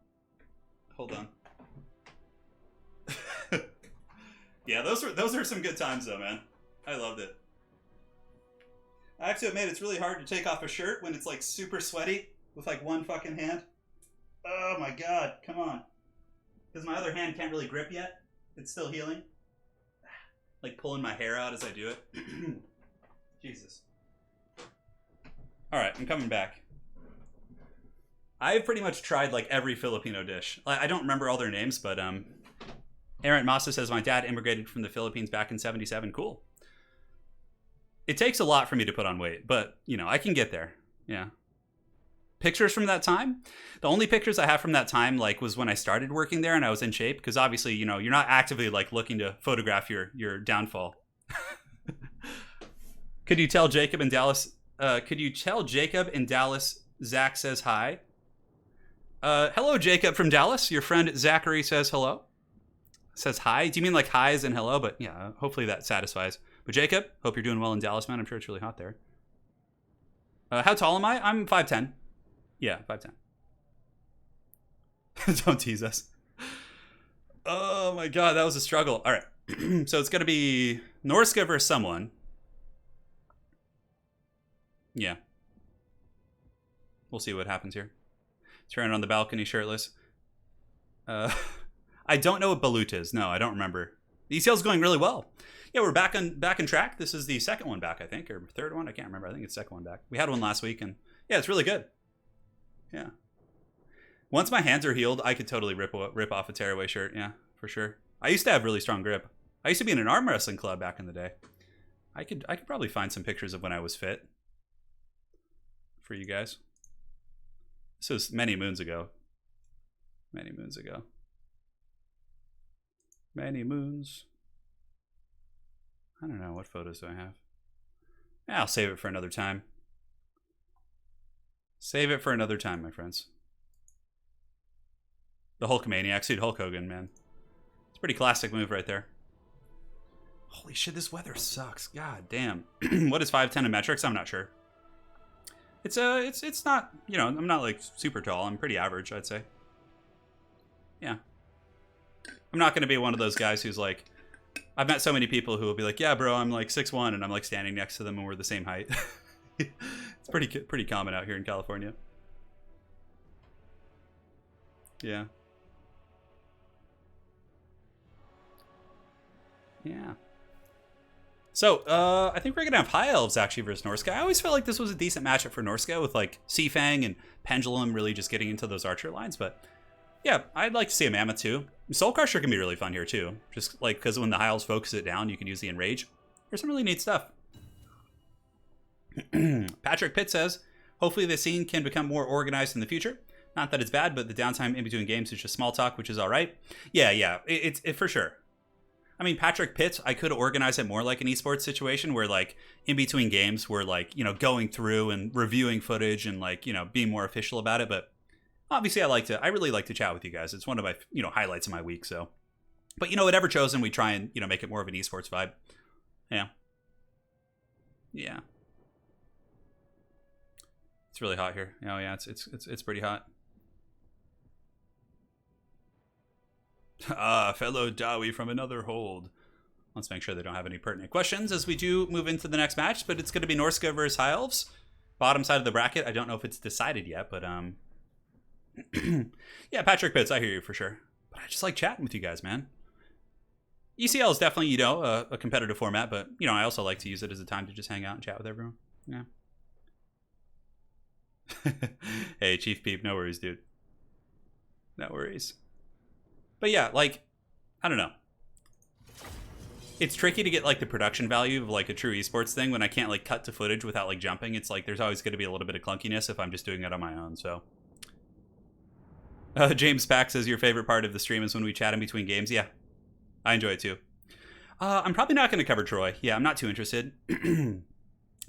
Hold on. Yeah, those are some good times though, man. I loved it. I have to admit, it's really hard to take off a shirt when it's like super sweaty with like one fucking hand. Oh my God, come on. Because my other hand can't really grip yet. It's still healing. Like pulling my hair out as I do it. Jesus. All right, I'm coming back. I've pretty much tried like every Filipino dish. I don't remember all their names, but Aaron Massa says, my dad immigrated from the Philippines back in 77. Cool. It takes a lot for me to put on weight, but, you know, I can get there. Yeah. Pictures from that time? The only pictures I have from that time, like, was when I started working there and I was in shape. Because obviously, you know, you're not actively, like, looking to photograph your downfall. Could you tell Jacob in Dallas Zach says hi? Hello, Jacob from Dallas. Your friend Zachary says hello. Says hi. Do you mean like hi as in hello? But yeah, hopefully that satisfies. But Jacob, hope you're doing well in Dallas, man. I'm sure it's really hot there. How tall am I? I'm 5'10". Yeah, 5'10". Don't tease us. Oh my God, that was a struggle. All right. So it's going to be Norska versus someone. Yeah. We'll see what happens here. Turn on the balcony shirtless. I don't know what Balut is. No, I don't remember. The ECL's going really well. Yeah, we're back on track. This is the second one back, I think, or third one. I can't remember. I think it's second one back. We had one last week, and yeah, it's really good. Yeah. Once my hands are healed, I could totally rip off a tearaway shirt. Yeah, for sure. I used to have really strong grip. I used to be in an arm wrestling club back in the day. I could probably find some pictures of when I was fit for you guys. This was many moons ago. Many moons. I don't know. What photos do I have? Yeah, I'll save it for another time. Save it for another time, my friends. The Hulkamaniacs. Dude, Hulk Hogan, man. It's a pretty classic move right there. Holy shit, this weather sucks. God damn. What is 5'10" in metrics? I'm not sure. It's not, you know, I'm not like super tall. I'm pretty average, I'd say. Yeah. I'm not going to be one of those guys who's like, I've met so many people who will be like, yeah, bro, I'm like 6'1", and I'm like standing next to them and we're the same height. It's pretty common out here in California. Yeah. Yeah. So, I think we're going to have High Elves actually versus Norska. I always felt like this was a decent matchup for Norska with like Seafang and Pendulum really just getting into those archer lines. But yeah, I'd like to see a Mammoth too. Soul Crusher can be really fun here too. Just like because when the High Elves focus it down, you can use the Enrage. There's some really neat stuff. Patrick Pitt says, hopefully the scene can become more organized in the future. Not that it's bad, but the downtime in between games is just small talk, which is all right. Yeah, it's for sure. I mean, Patrick Pitt, I could organize it more like an esports situation where like in between games we're like, you know, going through and reviewing footage and like, you know, being more official about it. But obviously I really like to chat with you guys. It's one of my, you know, highlights of my week. So But, you know, whatever chosen, we try and, you know, make it more of an esports vibe. Yeah. Yeah. It's really hot here. Oh, yeah, it's pretty hot. Fellow Dowie from another hold. Let's make sure they don't have any pertinent questions as we do move into the next match, but it's going to be Norska versus High Elves. Bottom side of the bracket. I don't know if it's decided yet, but yeah, Patrick Pitts, I hear you for sure. But I just like chatting with you guys, man. ECL is definitely, you know, a competitive format, but, you know, I also like to use it as a time to just hang out and chat with everyone. Yeah. Hey, Chief Peep, no worries, dude. No worries. But yeah, like, I don't know. It's tricky to get, like, the production value of, like, a true esports thing when I can't, like, cut to footage without, like, jumping. It's like there's always going to be a little bit of clunkiness if I'm just doing it on my own, so. James Pack says your favorite part of the stream is when we chat in between games. Yeah, I enjoy it too. I'm probably not going to cover Troy. Yeah, I'm not too interested.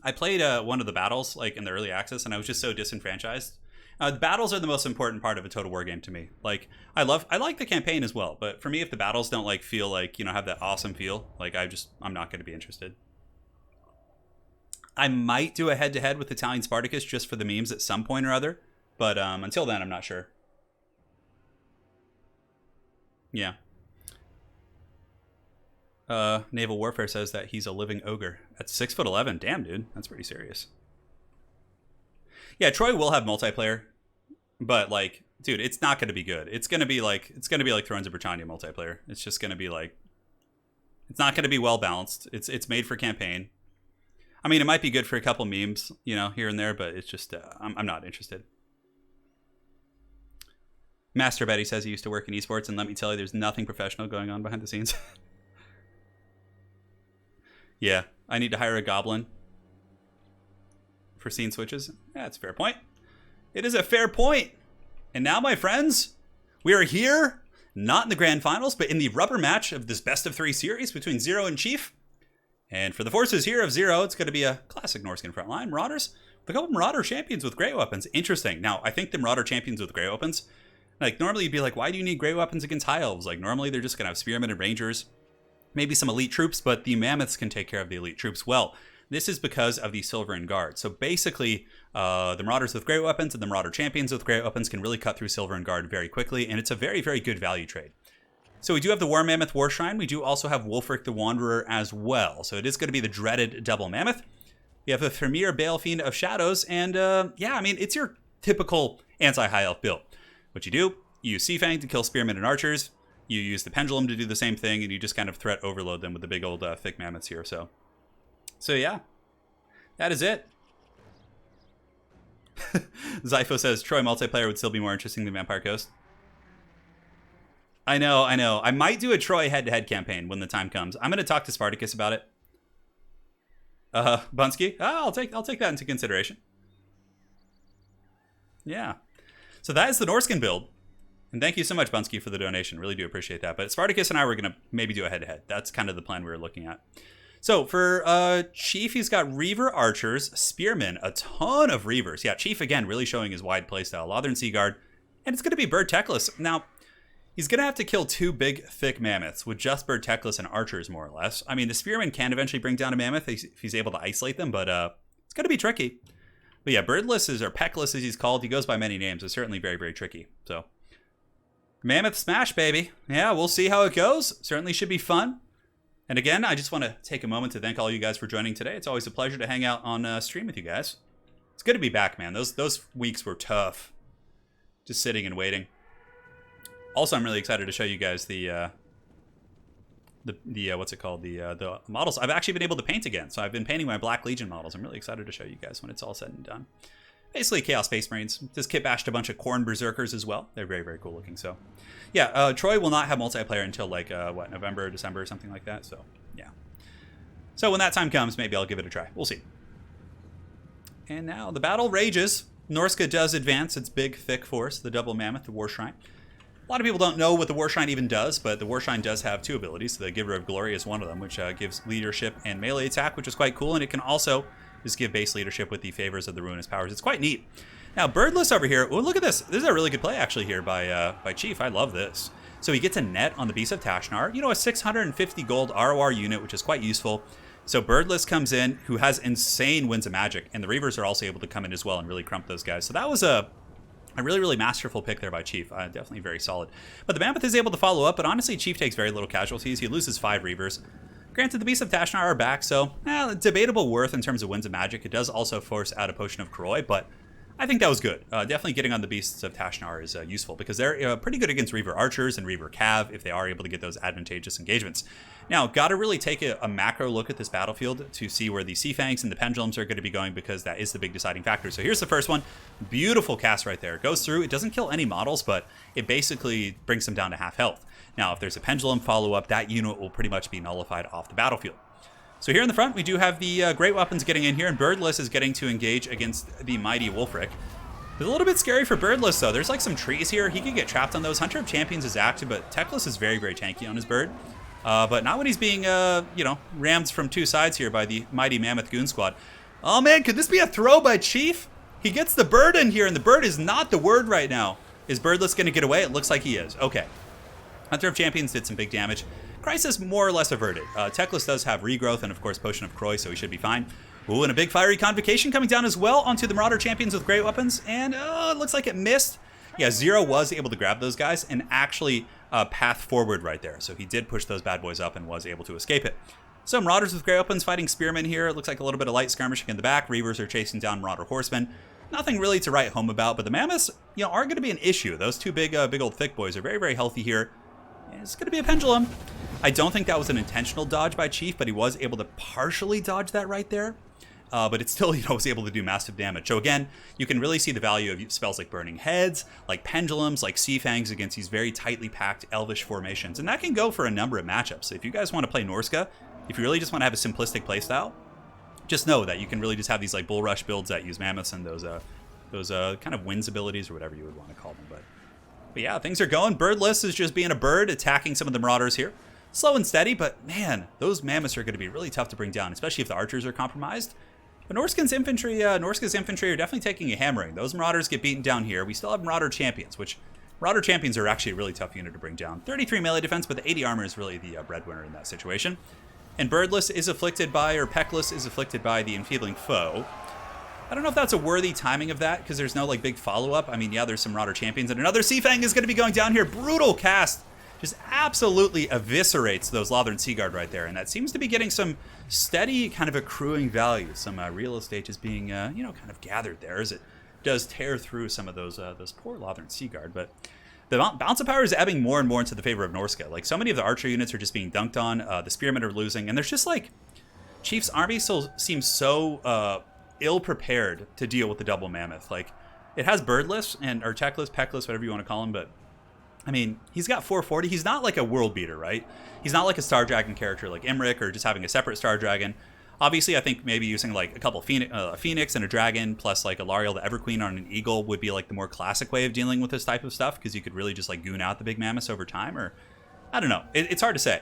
I played one of the battles, like, in the early access, and I was just so disenfranchised. The battles are the most important part of a Total War game to me. Like, I like the campaign as well, but for me, if the battles don't, like, feel like, you know, have that awesome feel, like, I'm not going to be interested. I might do a head-to-head with Italian Spartacus just for the memes at some point or other, but until then, I'm not sure. Yeah. Naval Warfare says that he's a living ogre at 6'11". Damn, dude, that's pretty serious. Yeah, Troy will have multiplayer, but, like, dude, it's not going to be good. It's going to be like Thrones of Britannia multiplayer. It's just going to be like, it's not going to be well balanced. It's made for campaign. I mean, it might be good for a couple memes, you know, here and there, but it's just I'm not interested. Master Betty says he used to work in esports, and let me tell you, there's nothing professional going on behind the scenes. Yeah, I need to hire a goblin for scene switches. Yeah, that's a fair point. It is a fair point. And now, my friends, we are here, not in the grand finals, but in the rubber match of this best of 3 series between Zero and Chief. And for the forces here of Zero, it's going to be a classic Norscan frontline. Marauders, with a couple Marauder champions with great weapons. Interesting. Now, I think the Marauder champions with great weapons, like, normally you'd be like, why do you need great weapons against High Elves? Like, normally they're just going to have Spearmen and Rangers, maybe some elite troops, but the Mammoths can take care of the elite troops. Well, this is because of the Silverin Guard. So basically, the Marauders with great weapons and the Marauder champions with great weapons can really cut through Silverin Guard very quickly, and it's a very, very good value trade. So we do have the War Mammoth War Shrine. We do also have Wulfric the Wanderer as well. So it is going to be the dreaded double Mammoth. We have a Thrymir Balefiend of Shadows, and yeah, I mean, it's your typical anti-high elf build. What you do, you use Seafang to kill Spearmen and Archers. You use the Pendulum to do the same thing, and you just kind of threat overload them with the big old thick mammoths here. So yeah, that is it. Zypho says Troy multiplayer would still be more interesting than Vampire Coast. I know. I might do a Troy head-to-head campaign when the time comes. I'm going to talk to Spartacus about it. Bunsky? I'll take that into consideration. Yeah. So that is the Norscan build. And thank you so much, Bunsky, for the donation. Really do appreciate that. But Spartacus and I were going to maybe do a head-to-head. That's kind of the plan we were looking at. So for Chief, he's got Reaver Archers, Spearmen, a ton of Reavers. Yeah, Chief, again, really showing his wide playstyle. Lothern Seaguard. And it's going to be Bird Teclis. Now, he's going to have to kill 2 big, thick mammoths with just Bird Teclis and Archers, more or less. I mean, the Spearmen can eventually bring down a mammoth if he's able to isolate them, but it's going to be tricky. But yeah, Birdless or Peckless, as he's called, he goes by many names. It's certainly very, very tricky. So, Mammoth Smash, baby. Yeah, we'll see how it goes. Certainly should be fun. And again, I just want to take a moment to thank all you guys for joining today. It's always a pleasure to hang out on stream with you guys. It's good to be back, man. Those weeks were tough. Just sitting and waiting. Also, I'm really excited to show you guys the what's it called? The models. I've actually been able to paint again. So I've been painting my Black Legion models. I'm really excited to show you guys when it's all said and done. Basically, Chaos Space Marines. Just kit bashed a bunch of Khorne Berserkers as well. They're very, very cool looking. So, yeah, Troy will not have multiplayer until like November or December or something like that. So, yeah. So when that time comes, maybe I'll give it a try. We'll see. And now the battle rages. Norska does advance its big, thick force, the Double Mammoth, the War Shrine. A lot of people don't know what the War Shrine even does, but the War Shrine does have 2 abilities. The Giver of Glory is one of them, which gives leadership and melee attack, which is quite cool, and it can also just give base leadership with the favors of the Ruinous Powers. It's quite neat. Now, Birdless over here, oh, look at this. This is a really good play, actually, here by Chief. I love this. So he gets a net on the Beast of Tashnar, you know, a 650 gold ROR unit, which is quite useful. So Birdless comes in, who has insane Winds of Magic, and the Reavers are also able to come in as well and really crump those guys. So that was a really, really masterful pick there by Chief. Definitely very solid. But the Mammoth is able to follow up, but honestly, Chief takes very little casualties. He loses 5 Reavers. Granted, the Beasts of Tashnar are back, so debatable worth in terms of Winds of Magic. It does also force out a Potion of Koroi, but I think that was good. Definitely getting on the Beasts of Tashnar is useful because they're pretty good against Reaver Archers and Reaver Cav if they are able to get those advantageous engagements. Now, gotta really take a macro look at this battlefield to see where the Sea Fangs and the Pendulums are going to be going because that is the big deciding factor. So here's the first one. Beautiful cast right there. It goes through. It doesn't kill any models, but it basically brings them down to half health. Now, if there's a Pendulum follow-up, that unit will pretty much be nullified off the battlefield. So here in the front, we do have the Great Weapons getting in here, and Birdless is getting to engage against the Mighty Wolfric. It's a little bit scary for Birdless, though. There's like some trees here. He could get trapped on those. Hunter of Champions is active, but Teclis is very, very tanky on his bird. But not when he's being, rammed from 2 sides here by the Mighty Mammoth Goon Squad. Oh, man, could this be a throw by Chief? He gets the bird in here, and the bird is not the word right now. Is Birdless going to get away? It looks like he is. Okay. Hunter of Champions did some big damage. Crisis more or less averted. Teclis does have Regrowth and, of course, Potion of Koroi, so he should be fine. Ooh, and a big Fiery Convocation coming down as well onto the Marauder Champions with Great Weapons. And, it looks like it missed. Yeah, Zero was able to grab those guys and actually path forward right there. So he did push those bad boys up and was able to escape it. So Marauders with Great Weapons fighting Spearmen here. It looks like a little bit of light skirmishing in the back. Reavers are chasing down Marauder Horsemen. Nothing really to write home about, but the Mammoths, are going to be an issue. Those 2 big old thick boys are very, very healthy here. It's going to be a Pendulum. I don't think that was an intentional dodge by Chief, but he was able to partially dodge that right there. But it still, was able to do massive damage. So again, you can really see the value of spells like Burning Heads, like Pendulums, like Sea Fangs against these very tightly packed Elvish formations. And that can go for a number of matchups. So if you guys want to play Norska, if you really just want to have a simplistic playstyle, just know that you can really just have these like Bull Rush builds that use Mammoths and those kind of Winds abilities or whatever you would want to call them. But yeah, things are going. Birdless is just being a bird, attacking some of the Marauders here. Slow and steady, but man, those Mammoths are going to be really tough to bring down, especially if the Archers are compromised. But Norska's infantry are definitely taking a hammering. Those Marauders get beaten down here. We still have Marauder Champions, which Marauder Champions are actually a really tough unit to bring down. 33 melee defense, but the 80 armor is really the breadwinner in that situation. And Birdless is afflicted by, or Peckless is afflicted by the Enfeebling Foe. I don't know if that's a worthy timing of that, because there's no like big follow-up. I mean, yeah, there's some Marauder Champions, and another Sea Fang is going to be going down here. Brutal cast. Just absolutely eviscerates those Lothern Seaguard right there. And that seems to be getting some steady kind of accruing value. Some real estate is being, kind of gathered there as it does tear through some of those poor Lothern Seaguard. But the balance of power is ebbing more and more into the favor of Norska. Like, so many of the archer units are just being dunked on. The Spearmen are losing. And there's just, like, Chief's army still seems so ill-prepared to deal with the double Mammoth. Like, it has Birdless, or Techless, Peckless, whatever you want to call him, but I mean, he's got 440. He's not like a world beater, right? He's not like a Star Dragon character like Imric or just having a separate Star Dragon. Obviously, I think maybe using like a couple Phoenix and a Dragon plus like a Lariel the Everqueen on an Eagle would be like the more classic way of dealing with this type of stuff because you could really just like goon out the big Mammoths over time, or I don't know. It's hard to say.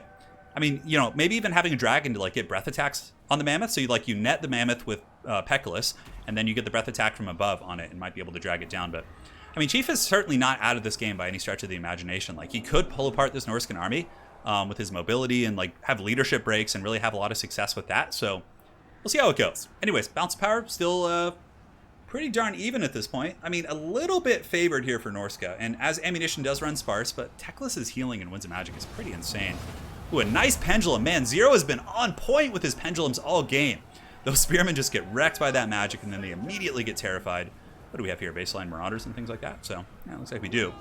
I mean, maybe even having a Dragon to like get breath attacks on the Mammoth. So you net the Mammoth with Peckless, and then you get the breath attack from above on it and might be able to drag it down. But I mean, Chief is certainly not out of this game by any stretch of the imagination. Like, he could pull apart this Norscan army with his mobility and, like, have leadership breaks and really have a lot of success with that. So, we'll see how it goes. Anyways, balance of power still pretty darn even at this point. I mean, a little bit favored here for Norska. And as ammunition does run sparse, but Teclis's healing and Winds of Magic is pretty insane. Ooh, a nice Pendulum. Man, Zero has been on point with his Pendulums all game. Those Spearmen just get wrecked by that magic, and then they immediately get terrified. What do we have here? Baseline Marauders and things like that. So, yeah, looks like we do.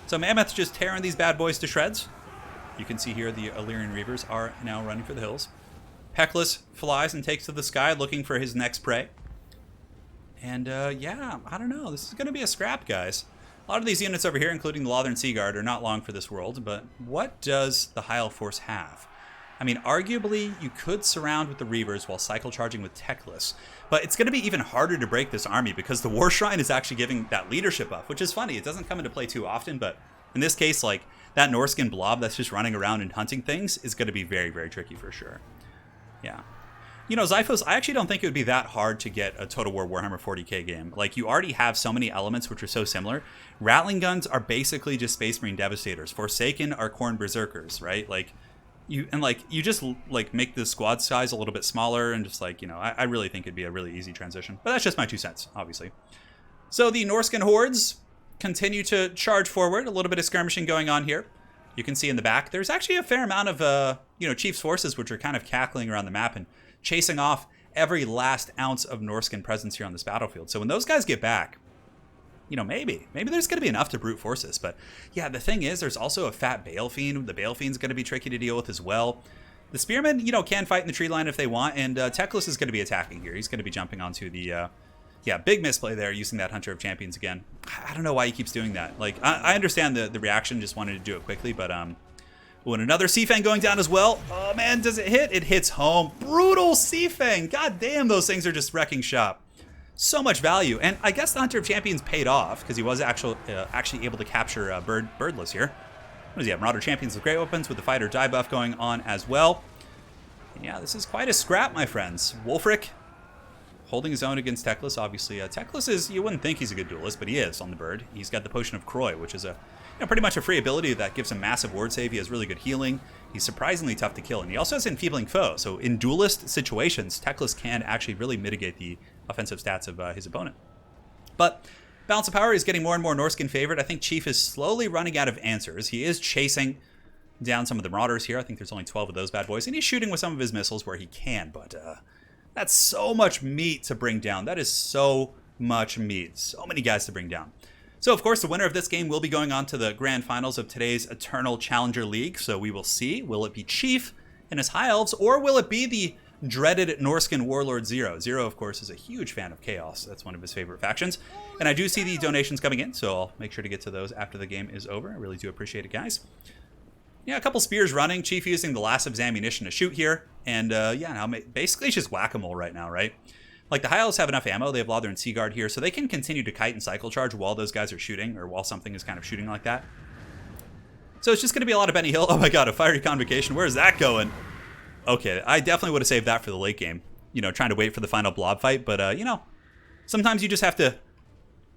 So Mammoth's just tearing these bad boys to shreds. You can see here the Illyrian Reavers are now running for the hills. Peckless flies and takes to the sky looking for his next prey. And, yeah, I don't know. This is going to be a scrap, guys. A lot of these units over here, including the Lothern Seaguard, are not long for this world. But what does the High Elf Force have? I mean, arguably, you could surround with the Reavers while cycle charging with Teclis. But it's going to be even harder to break this army because the War Shrine is actually giving that leadership buff, which is funny. It doesn't come into play too often, but in this case, like, that Norscan blob that's just running around and hunting things is going to be very, very tricky for sure. Yeah. You know, Zyphos, I actually don't think it would be that hard to get a Total War Warhammer 40k game. Like, you already have so many elements which are so similar. Rattling guns are basically just Space Marine Devastators. Forsaken are Khorne Berserkers, right? Like, you just like make the squad size a little bit smaller and just like, you know, I really think it'd be a really easy transition. But that's just my 2 cents, obviously. So the Norscan hordes continue to charge forward. A little bit of skirmishing going on here. You can see in the back, there's actually a fair amount of, you know, Chief's forces which are kind of cackling around the map and chasing off every last ounce of Norscan presence here on this battlefield. So when those guys get back, you know, maybe there's going to be enough to brute force this. But yeah, the thing is, there's also a fat Bale Fiend. The Bale Fiend's going to be tricky to deal with as well. The Spearmen, you know, can fight in the tree line if they want, and Teclis is going to be attacking here. He's going to be jumping onto the, yeah, big misplay there, using that Hunter of Champions again. I don't know why he keeps doing that. Like, I understand the reaction, just wanted to do it quickly, but, when another Seafang going down as well. Oh man, does it hit? It hits home. Brutal Seafang. God damn, those things are just wrecking shop. So much value. And I guess the Hunter of Champions paid off because he was actually able to capture Birdless here. What does he have? Marauder Champions with great weapons with the fighter die buff going on as well. And yeah, this is quite a scrap, my friends. Wulfric holding his own against Teclis. Obviously, Teclis is, you wouldn't think he's a good duelist, but he is on the bird. He's got the Potion of Croy, which is a, you know, pretty much a free ability that gives him massive ward save. He has really good healing. He's surprisingly tough to kill, and he also has Enfeebling Foe. So in duelist situations, Teclis can actually really mitigate the offensive stats of his opponent. But balance of power is getting more and more Norscan favored. I think Chief is slowly running out of answers. He is chasing down some of the Marauders here. I think there's only 12 of those bad boys, and he's shooting with some of his missiles where he can, but that's so much meat to bring down. That is so much meat. So many guys to bring down. So, of course, the winner of this game will be going on to the grand finals of today's Eternal Challenger League. So we will see. Will it be Chief and his High Elves, or will it be the dreaded Norscan Warlord Zero? Zero, of course, is a huge fan of Chaos. That's one of his favorite factions. And I do see the donations coming in, so I'll make sure to get to those after the game is over. I really do appreciate it, guys. Yeah, a couple spears running. Chief using the last of his ammunition to shoot here. And, yeah, now basically it's just whack-a-mole right now, right? Like, the High Elves have enough ammo. They have Lather and Seaguard here, so they can continue to kite and cycle charge while those guys are shooting, or while something is kind of shooting like that. So it's just going to be a lot of Benny Hill. Oh my god, a Fiery Convocation. Where is that going? Okay, I definitely would have saved that for the late game. You know, trying to wait for the final blob fight. But, you know, sometimes you just have to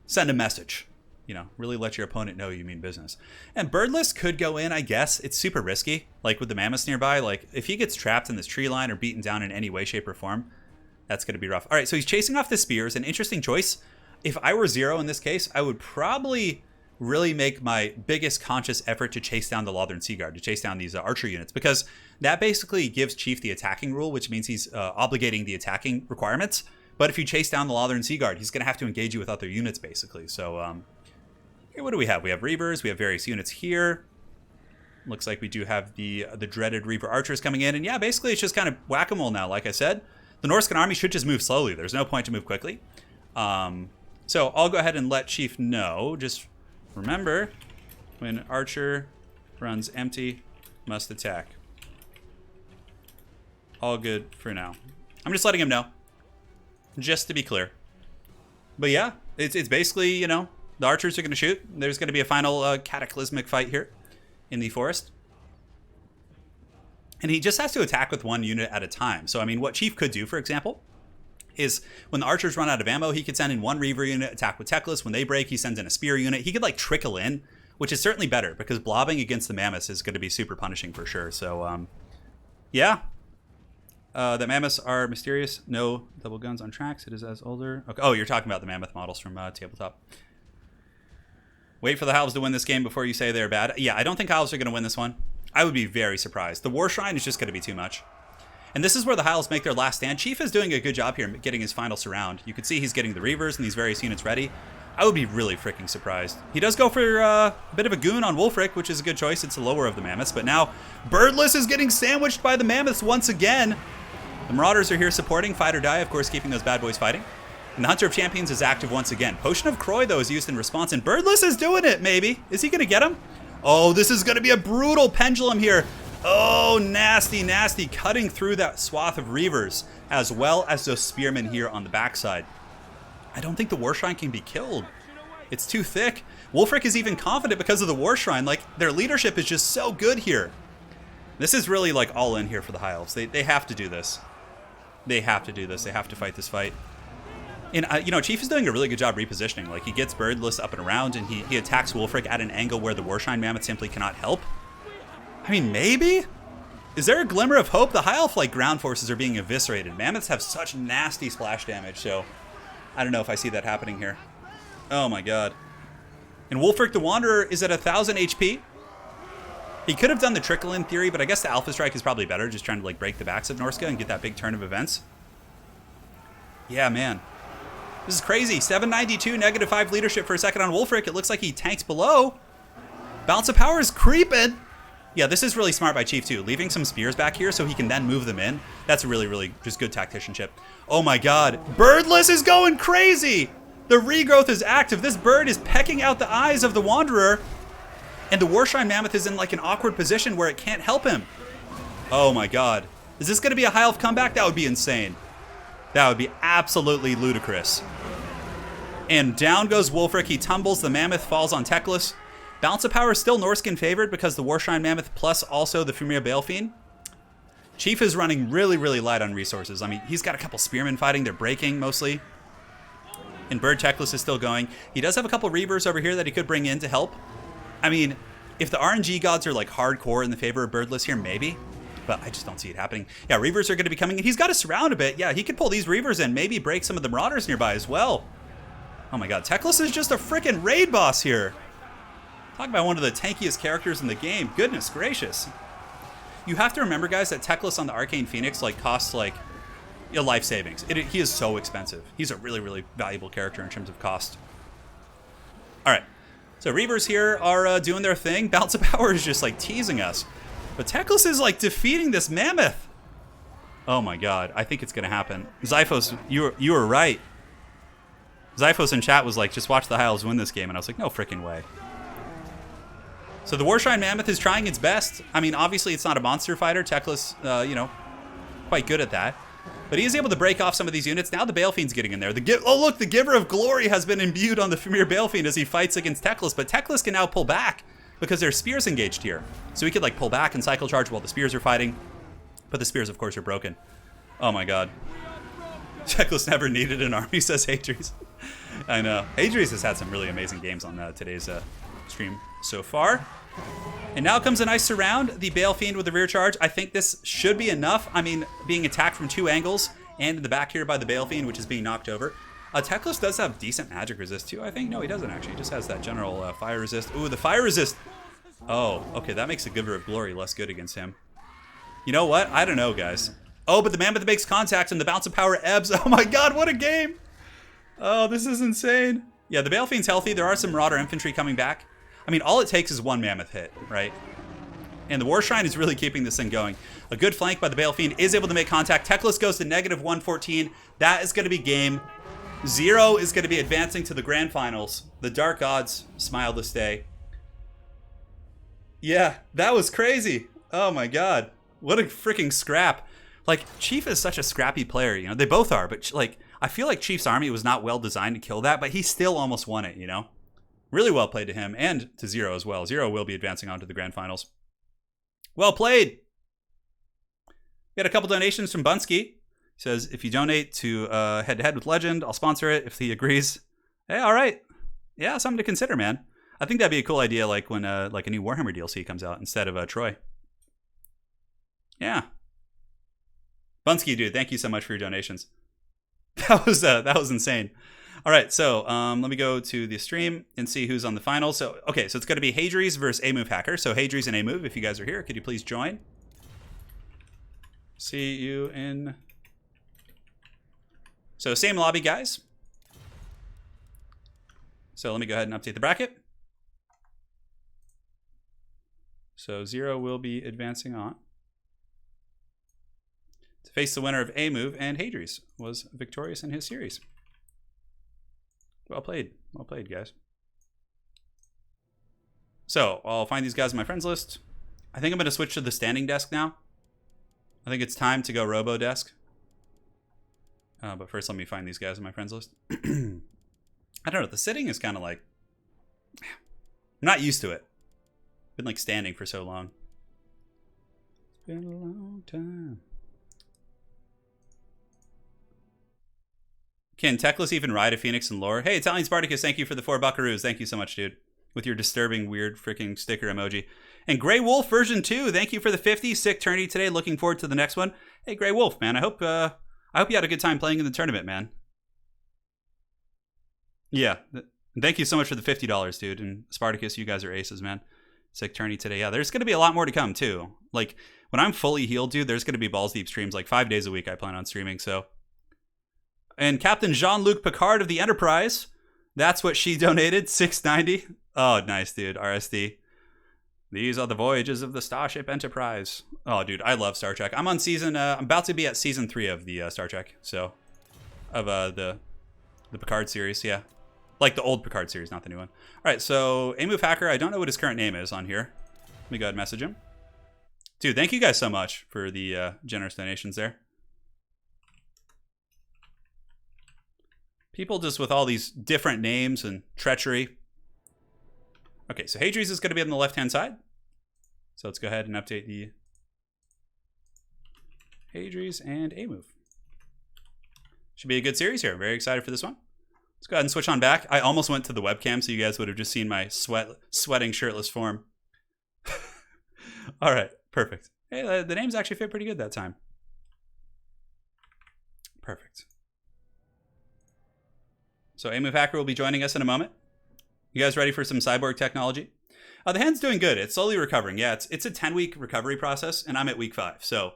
send a message. You know, really let your opponent know you mean business. And Birdless could go in, I guess. It's super risky. Like, with the Mammoths nearby, like, if he gets trapped in this tree line or beaten down in any way, shape, or form, that's going to be rough. All right, so he's chasing off the spears. An interesting choice. If I were Zero in this case, I would probably really make my biggest conscious effort to chase down the Lothern Seaguard, to chase down these archer units, because that basically gives Chief the attacking rule, which means he's obligating the attacking requirements. But if you chase down the Lothern Seaguard, he's going to have to engage you with other units, basically. So here, what do we have? We have Reavers. We have various units here. Looks like we do have the dreaded Reaver archers coming in. And yeah, basically it's just kind of whack-a-mole now, like I said. The Norscan army should just move slowly. There's no point to move quickly. So I'll go ahead and let Chief know. Just remember, when Archer runs empty, must attack. All good for now. I'm just letting him know, just to be clear. But yeah, it's basically, you know, the archers are going to shoot. There's going to be a final cataclysmic fight here in the forest. And he just has to attack with one unit at a time. So, I mean, what Chief could do, for example, is when the archers run out of ammo, he could send in one Reaver unit, attack with Teclis. When they break, he sends in a Spear unit. He could, like, trickle in, which is certainly better, because blobbing against the Mammoths is going to be super punishing for sure. So, yeah. The Mammoths are mysterious. No double guns on tracks. It is as older. Okay. Oh, you're talking about the Mammoth models from Tabletop. Wait for the Halves to win this game before you say they're bad. Yeah, I don't think Halves are going to win this one. I would be very surprised. The War Shrine is just going to be too much. And this is where the Hyles make their last stand. Chief is doing a good job here getting his final surround. You can see he's getting the Reavers and these various units ready. I would be really freaking surprised. He does go for a bit of a goon on Wulfric, which is a good choice. It's the lower of the Mammoths. But now Birdless is getting sandwiched by the Mammoths once again. The Marauders are here supporting. Fight or die, of course, keeping those bad boys fighting. And the Hunter of Champions is active once again. Potion of Croy, though, is used in response. And Birdless is doing it, maybe. Is he going to get him? Oh, this is going to be a brutal pendulum here. Oh, nasty, nasty. Cutting through that swath of Reavers, as well as those Spearmen here on the backside. I don't think the War Shrine can be killed. It's too thick. Wulfric is even confident because of the War Shrine. Like, their leadership is just so good here. This is really, like, all in here for the High Elves. They have to do this. They have to do this. They have to fight this fight. And, you know, Chief is doing a really good job repositioning. Like, he gets Birdless up and around, and he attacks Wulfric at an angle where the Warshine Mammoth simply cannot help. I mean, maybe? Is there a glimmer of hope? The High Elf, like, ground forces are being eviscerated. Mammoths have such nasty splash damage, so I don't know if I see that happening here. Oh, my God. And Wulfric the Wanderer is at 1,000 HP. He could have done the trickle in theory, but I guess the Alpha Strike is probably better, just trying to, like, break the backs of Norska and get that big turn of events. Yeah, man. This is crazy. 792, -5 leadership for a second on Wulfric. It looks like he tanks below. Balance of power is creeping. Yeah, this is really smart by Chief, too. Leaving some spears back here so he can then move them in. That's really, really just good tacticianship. Oh, my God. Birdless is going crazy. The regrowth is active. This bird is pecking out the eyes of the Wanderer. And the Warshine Mammoth is in, like, an awkward position where it can't help him. Oh, my God. Is this going to be a High Elf comeback? That would be insane. That would be absolutely ludicrous. And down goes Wulfric. He tumbles. The Mammoth falls on Teclis. Balance of power is still Norskin favored because the Warshine Mammoth plus also the Fimir Balefiend. Chief is running really, really light on resources. I mean, he's got a couple Spearmen fighting. They're breaking mostly. And Bird Teclis is still going. He does have a couple Reavers over here that he could bring in to help. I mean, if the RNG gods are like hardcore in the favor of Birdless here, maybe. But I just don't see it happening. Yeah, Reavers are going to be coming in. He's got to surround a bit. Yeah, he could pull these Reavers in. Maybe break some of the Marauders nearby as well. Oh my God, Teclis is just a freaking raid boss here. Talk about one of the tankiest characters in the game. Goodness gracious. You have to remember, guys, that Teclis on the Arcane Phoenix like costs like life savings. He is so expensive. He's a really, really valuable character in terms of cost. All right. So Reavers here are doing their thing. Balance of power is just like teasing us. But Teclis is like defeating this Mammoth. Oh my God. I think it's going to happen. Zyphos, you were right. Zyphos in chat was like, just watch the High Elves win this game. And I was like, no freaking way. So the Warshine Mammoth is trying its best. I mean, obviously it's not a monster fighter. Teclis, you know, quite good at that. But he is able to break off some of these units. Now the Balefiend's getting in there. Oh, look, the Giver of Glory has been imbued on the Fimir Balefiend as he fights against Teclis. But Teclis can now pull back because there's spears engaged here. So he could, like, pull back and cycle charge while the spears are fighting. But the spears, of course, are broken. Oh, my God. Teclis never needed an army, says Hadries. I know. Hadries has had some really amazing games on today's stream so far. And now comes a nice surround. The Balefiend with the rear charge. I think this should be enough. I mean, being attacked from two angles and in the back here by the Balefiend, which is being knocked over. Teclis does have decent magic resist too, I think. No, he doesn't actually. He just has that general fire resist. Ooh, the fire resist. Oh, okay. That makes the Giver of Glory less good against him. You know what? I don't know, guys. Oh, but the Mammoth makes contact and the Bounce of Power ebbs. Oh my God, what a game. Oh, this is insane. Yeah, the Balefiend's healthy. There are some Marauder infantry coming back. I mean, all it takes is one Mammoth hit, right? And the Warshrine is really keeping this thing going. A good flank by the Balefiend is able to make contact. Teclis goes to -114. That is going to be game. 0 is going to be advancing to the grand finals. The Dark Gods smile this day. Yeah, that was crazy. Oh my God. What a freaking scrap. Like, Chief is such a scrappy player, you know? They both are, but like, I feel like Chief's army was not well designed to kill that, but he still almost won it, you know? Really well played to him and to Zero as well. Zero will be advancing on to the grand finals. Well played. We got a couple donations from Bunsky. He says, if you donate to head-to-head with Legend, I'll sponsor it if he agrees. Hey, all right. Yeah, something to consider, man. I think that'd be a cool idea, like when like a new Warhammer DLC comes out instead of Troy. Yeah. Bunsky, dude, thank you so much for your donations. That was insane. All right, so let me go to the stream and see who's on the final. So, okay, so it's going to be Hadries versus A-Move Hacker. So Hadries and A-Move, if you guys are here, could you please join? See you in... So same lobby, guys. So let me go ahead and update the bracket. So Zero will be advancing on to face the winner of A-Move, and Hadries was victorious in his series. Well played, guys. So I'll find these guys on my friends list. I think I'm going to switch to the standing desk now. I think it's time to go Robo Desk. But first, let me find these guys on my friends list. I don't know. The sitting is kind of like... I'm not used to it. Been like standing for so long. It's been a long time. Can Teclis even ride a Phoenix in lore? Hey, Italian Spartacus, thank you for the 4 buckaroos. Thank you so much, dude. With your disturbing, weird, freaking sticker emoji. And Grey Wolf version 2, thank you for the 50. Sick tourney today. Looking forward to the next one. Hey, Grey Wolf, man. I hope you had a good time playing in the tournament, man. Yeah. Thank you so much for the $50, dude. And Spartacus, you guys are aces, man. Sick tourney today. Yeah, there's going to be a lot more to come, too. Like, when I'm fully healed, dude, there's going to be balls deep streams like 5 days a week I plan on streaming, so. And Captain Jean-Luc Picard of the Enterprise, that's what she donated, $6.90. Oh, nice, dude. RSD. These are the voyages of the Starship Enterprise. Oh, dude, I love Star Trek. I'm on season, I'm about to be at season 3 of the Star Trek, so. Of the Picard series, yeah. Like the old Picard series, not the new one. All right, so Amove Hacker, I don't know what his current name is on here. Let me go ahead and message him. Dude, thank you guys so much for the generous donations there. People just with all these different names and treachery. Okay, so Hadri's is going to be on the left-hand side. So let's go ahead and update the Hadri's and Amove. Should be a good series here. Very excited for this one. Let's go ahead and switch on back. I almost went to the webcam, so you guys would have just seen my sweating shirtless form. All right, perfect. Hey, the names actually fit pretty good that time. Perfect. So Amove Hacker will be joining us in a moment. You guys ready for some cyborg technology? The hand's doing good. It's slowly recovering. Yeah, it's a 10-week recovery process, and I'm at week 5. So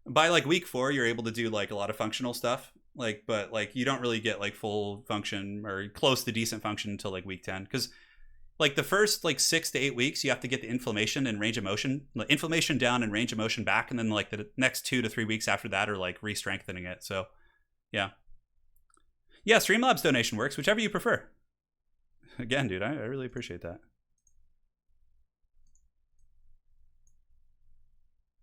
by like week 4, you're able to do like a lot of functional stuff. Like, but like you don't really get like full function or close to decent function until like week 10, because like the first like 6 to 8 weeks you have to get the inflammation and range of motion, like inflammation down and range of motion back, and then like the next 2 to 3 weeks after that are like re-strengthening it. So yeah, Streamlabs donation works, whichever you prefer. Again, dude, I really appreciate that.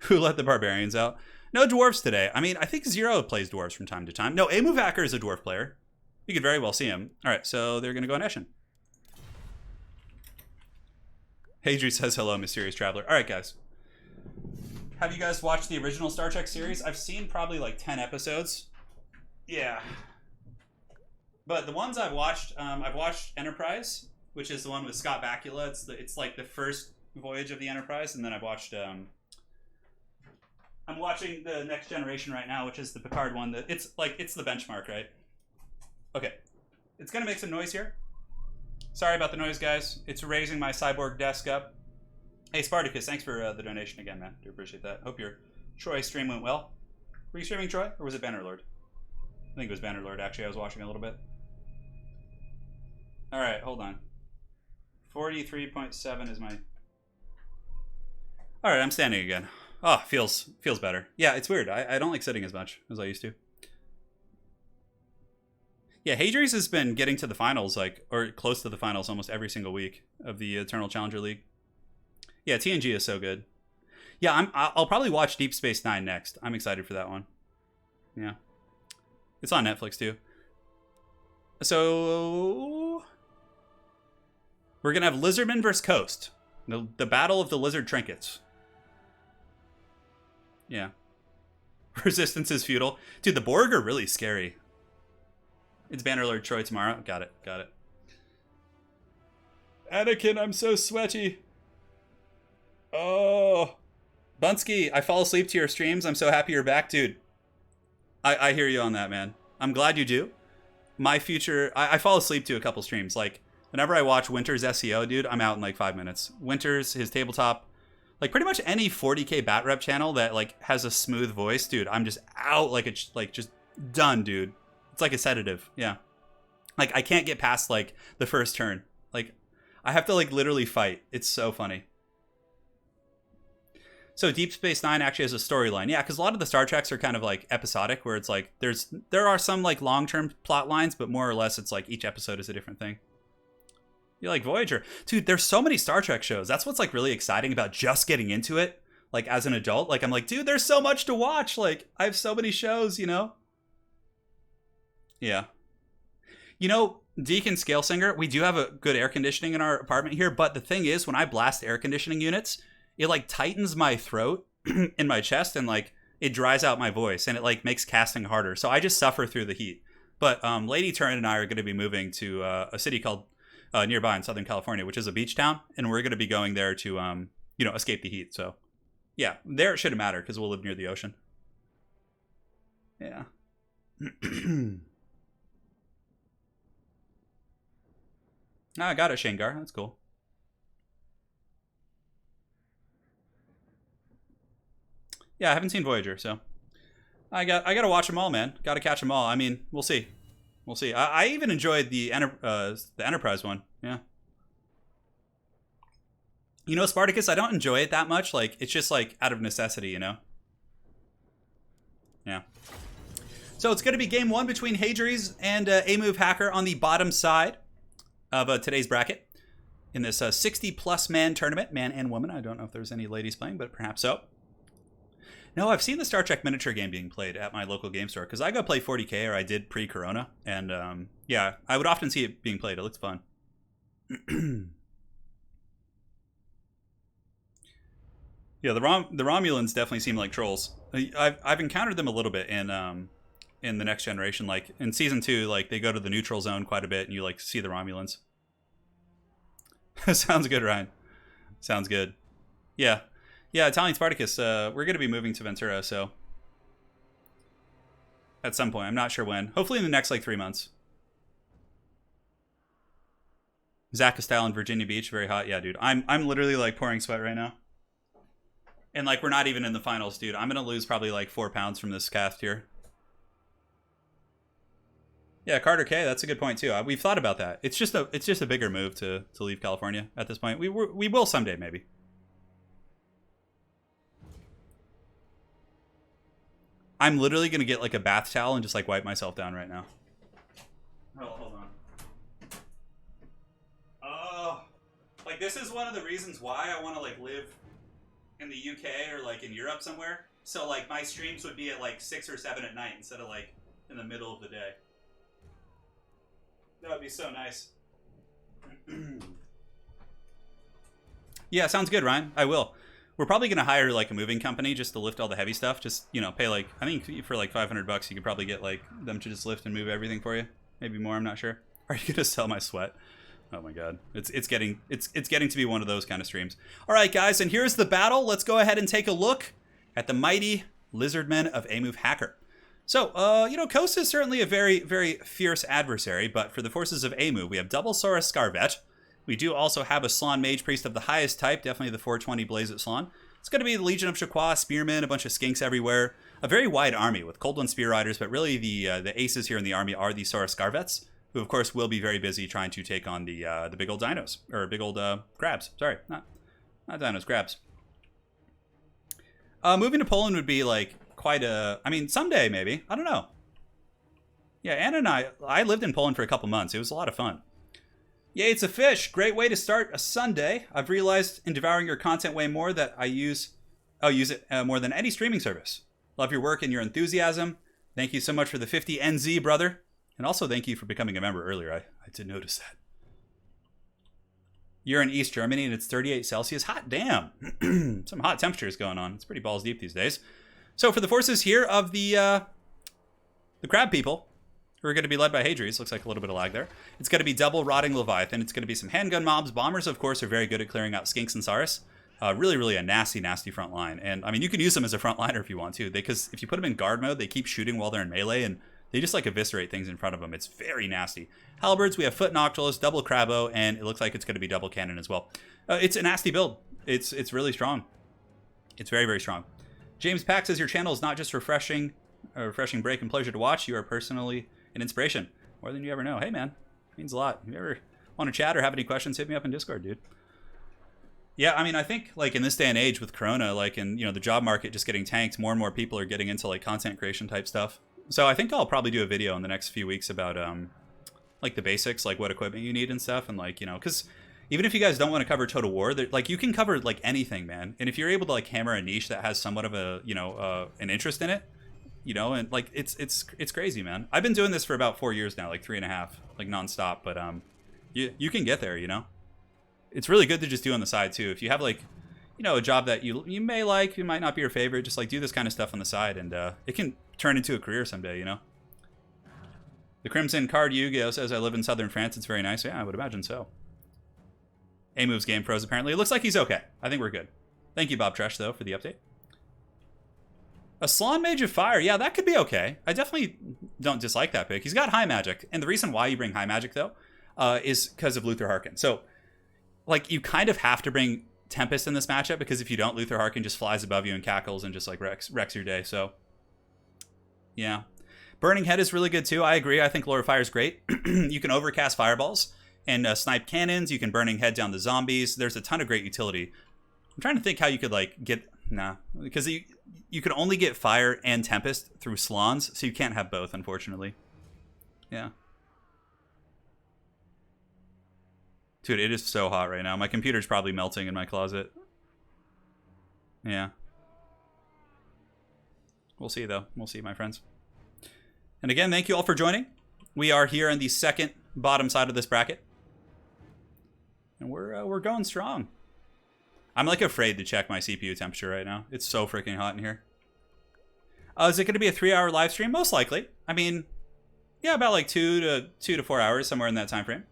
Who let the barbarians out? No dwarves today. I mean, I think Zero plays dwarves from time to time. No, Amove Hacker is a dwarf player. You could very well see him. All right, so they're going to go on Eshin. Hadri says hello, mysterious traveler. All right, guys. Have you guys watched the original Star Trek series? I've seen probably like 10 episodes. Yeah. But the ones I've watched Enterprise, which is the one with Scott Bakula. It's like the first voyage of the Enterprise, and then I've watched... I'm watching the Next Generation right now, which is the Picard one. It's the benchmark, right? Okay. It's going to make some noise here. Sorry about the noise, guys. It's raising my cyborg desk up. Hey, Spartacus, thanks for the donation again, man. Do appreciate that. Hope your Troy stream went well. Were you streaming Troy, or was it Bannerlord? I think it was Bannerlord, actually. I was watching a little bit. All right, hold on. 43.7 is my... All right, I'm standing again. Oh, feels better. Yeah, it's weird. I don't like sitting as much as I used to. Yeah, Hadri's has been getting to the finals, like, or close to the finals almost every single week of the Eternal Challenger League. Yeah, TNG is so good. Yeah, I'll probably watch Deep Space Nine next. I'm excited for that one. Yeah. It's on Netflix, too. So... we're going to have Lizardman versus Coast. The Battle of the Lizard Trinkets. Yeah. Resistance is futile. Dude, the Borg are really scary. It's Bannerlord Troy tomorrow. Got it. Anakin, I'm so sweaty. Oh. Bunsky, I fall asleep to your streams. I'm so happy you're back, dude. I hear you on that, man. I'm glad you do. My future... I fall asleep to a couple streams. Like, whenever I watch Winter's SEO, dude, I'm out in like 5 minutes. Winter's, his tabletop... like pretty much any 40k bat rep channel that like has a smooth voice, dude, I'm just out like it's like just done, dude. It's like a sedative. Yeah. Like I can't get past like the first turn. Like I have to like literally fight. It's so funny. So Deep Space Nine actually has a storyline. Yeah, because a lot of the Star Treks are kind of like episodic where it's like there are some like long-term plot lines, but more or less it's like each episode is a different thing. You like Voyager? Dude, there's so many Star Trek shows. That's what's like really exciting about just getting into it. Like as an adult, like I'm like, dude, there's so much to watch. Like I have so many shows, you know? Yeah. You know, Deacon Scale Singer, we do have a good air conditioning in our apartment here. But the thing is, when I blast air conditioning units, it like tightens my throat in my chest and like it dries out my voice and it like makes casting harder. So I just suffer through the heat. But Lady Turin and I are going to be moving to a city called nearby in Southern California, which is a beach town, and we're going to be going there to escape the heat. So yeah, there it shouldn't matter because we'll live near the ocean. Yeah. I got it, Shangar. That's cool. Yeah, I haven't seen Voyager, so I got to watch them all, man. Got to catch them all. I mean, we'll see. We'll see. I even enjoyed the Enterprise one. Yeah. You know, Spartacus, I don't enjoy it that much. Like, it's just like out of necessity, you know? Yeah. So it's going to be game one between Hadries and A-Move Hacker on the bottom side of today's bracket in this 60-plus man tournament, man and woman. I don't know if there's any ladies playing, but perhaps so. No, I've seen the Star Trek miniature game being played at my local game store because I go play 40K, or I did pre-Corona, and yeah, I would often see it being played. It looks fun. Yeah, the Romulans definitely seem like trolls. I've encountered them a little bit in the Next Generation. Like in season 2, like they go to the neutral zone quite a bit, and you like see the Romulans. Sounds good, Ryan. Sounds good. Yeah, Italian Spartacus. We're gonna be moving to Ventura, so at some point, I'm not sure when. Hopefully in the next like 3 months. Zach Castell in Virginia Beach, very hot. Yeah, dude, I'm literally like pouring sweat right now. And like we're not even in the finals, dude. I'm gonna lose probably like 4 pounds from this cast here. Yeah, Carter K. That's a good point too. We've thought about that. It's just a bigger move to leave California at this point. We will someday maybe. I'm literally gonna get like a bath towel and just like wipe myself down right now. Hold on. Oh, like this is one of the reasons why I want to like live in the UK or like in Europe somewhere. So like my streams would be at like 6 or 7 at night instead of like in the middle of the day. That would be so nice. Yeah, sounds good, Ryan. I will. We're probably going to hire like a moving company just to lift all the heavy stuff. Just, you know, pay like, I think for like $500 you could probably get like them to just lift and move everything for you. Maybe more, I'm not sure. Are you going to sell my sweat? Oh my god. It's getting to be one of those kind of streams. All right, guys, and here's the battle. Let's go ahead and take a look at the mighty Lizardmen of A-Move Hacker. So, you know, Coast is certainly a very, very fierce adversary, but for the forces of A-Move, we have double Saurus Scarvet. We do also have a Slan Mage Priest of the highest type, definitely the 420 Blaze at Slan. It's going to be the Legion of Chaqua, Spearmen, a bunch of skinks everywhere. A very wide army with Cold One Spear Riders, but really the aces here in the army are the Saurus Scarvets, who of course will be very busy trying to take on the big old dinos, or big old crabs. Sorry, not dinos, crabs. Moving to Poland would be like quite a, I mean, someday maybe, I don't know. Yeah, Anna and I lived in Poland for a couple months. It was a lot of fun. Yay, it's a fish. Great way to start a Sunday. I've realized in devouring your content way more that I'll use it more than any streaming service. Love your work and your enthusiasm. Thank you so much for the 50 NZ, brother. And also thank you for becoming a member earlier. I did notice that. You're in East Germany and it's 38 Celsius. Hot damn. Some hot temperatures going on. It's pretty balls deep these days. So for the forces here of the crab people, who are going to be led by Hadries, looks like a little bit of lag there. It's going to be double Rotting Leviathan. It's going to be some handgun mobs. Bombers, of course, are very good at clearing out skinks and Saurus. Really, really a nasty, nasty front line. And I mean, you can use them as a front liner if you want to, because if you put them in guard mode, they keep shooting while they're in melee, and they just like eviscerate things in front of them. It's very nasty. Halberds, we have Foot Noctilus, double Crabbo, and it looks like it's going to be double cannon as well. It's a nasty build. It's really strong. It's very, very strong. James Pack says your channel is not just a refreshing break and pleasure to watch. You are personally an inspiration. More than you ever know. Hey, man. Means a lot. If you ever want to chat or have any questions, hit me up in Discord, dude. Yeah, I mean, I think, like, in this day and age with Corona, like, and, you know, the job market just getting tanked, more and more people are getting into, like, content creation type stuff. So I think I'll probably do a video in the next few weeks about, like, the basics, like, what equipment you need and stuff. And, like, you know, because even if you guys don't want to cover Total War, like, you can cover, like, anything, man. And if you're able to, like, hammer a niche that has somewhat of a, you know, an interest in it, you know, and, like, it's crazy, man. I've been doing this for about 4 years now, like 3.5, like, nonstop. But, you can get there, you know. It's really good to just do on the side, too. If you have, like, you know, a job that you may like, it might not be your favorite, just, like, do this kind of stuff on the side, and it can turn into a career someday, you know? The Crimson Card Yu-Gi-Oh! Says, I live in southern France. It's very nice. Yeah, I would imagine so. A-Move's game froze, apparently. It looks like he's okay. I think we're good. Thank you, Bob Tresh, though, for the update. A Slann Mage of Fire. Yeah, that could be okay. I definitely don't dislike that pick. He's got high magic. And the reason why you bring high magic, though, is because of Luther Harkin. So, like, you kind of have to bring Tempest in this matchup, because if you don't, Luther Harkin just flies above you and cackles and just, like, wrecks your day. So, yeah. Burning Head is really good, too. I agree. I think Lord of Fire is great. You can overcast fireballs and snipe cannons. You can Burning Head down the zombies. There's a ton of great utility. I'm trying to think how you could, like, get... Nah. Because you can only get Fire and Tempest through Slans, so you can't have both, unfortunately. Yeah. Dude, it is so hot right now. My computer's probably melting in my closet. Yeah. We'll see, though. We'll see, my friends. And again, thank you all for joining. We are here on the second bottom side of this bracket. And we're going strong. I'm, like, afraid to check my CPU temperature right now. It's so freaking hot in here. Is it going to be a 3-hour live stream? Most likely. I mean, yeah, about, like, 2 to 4 hours, somewhere in that time frame.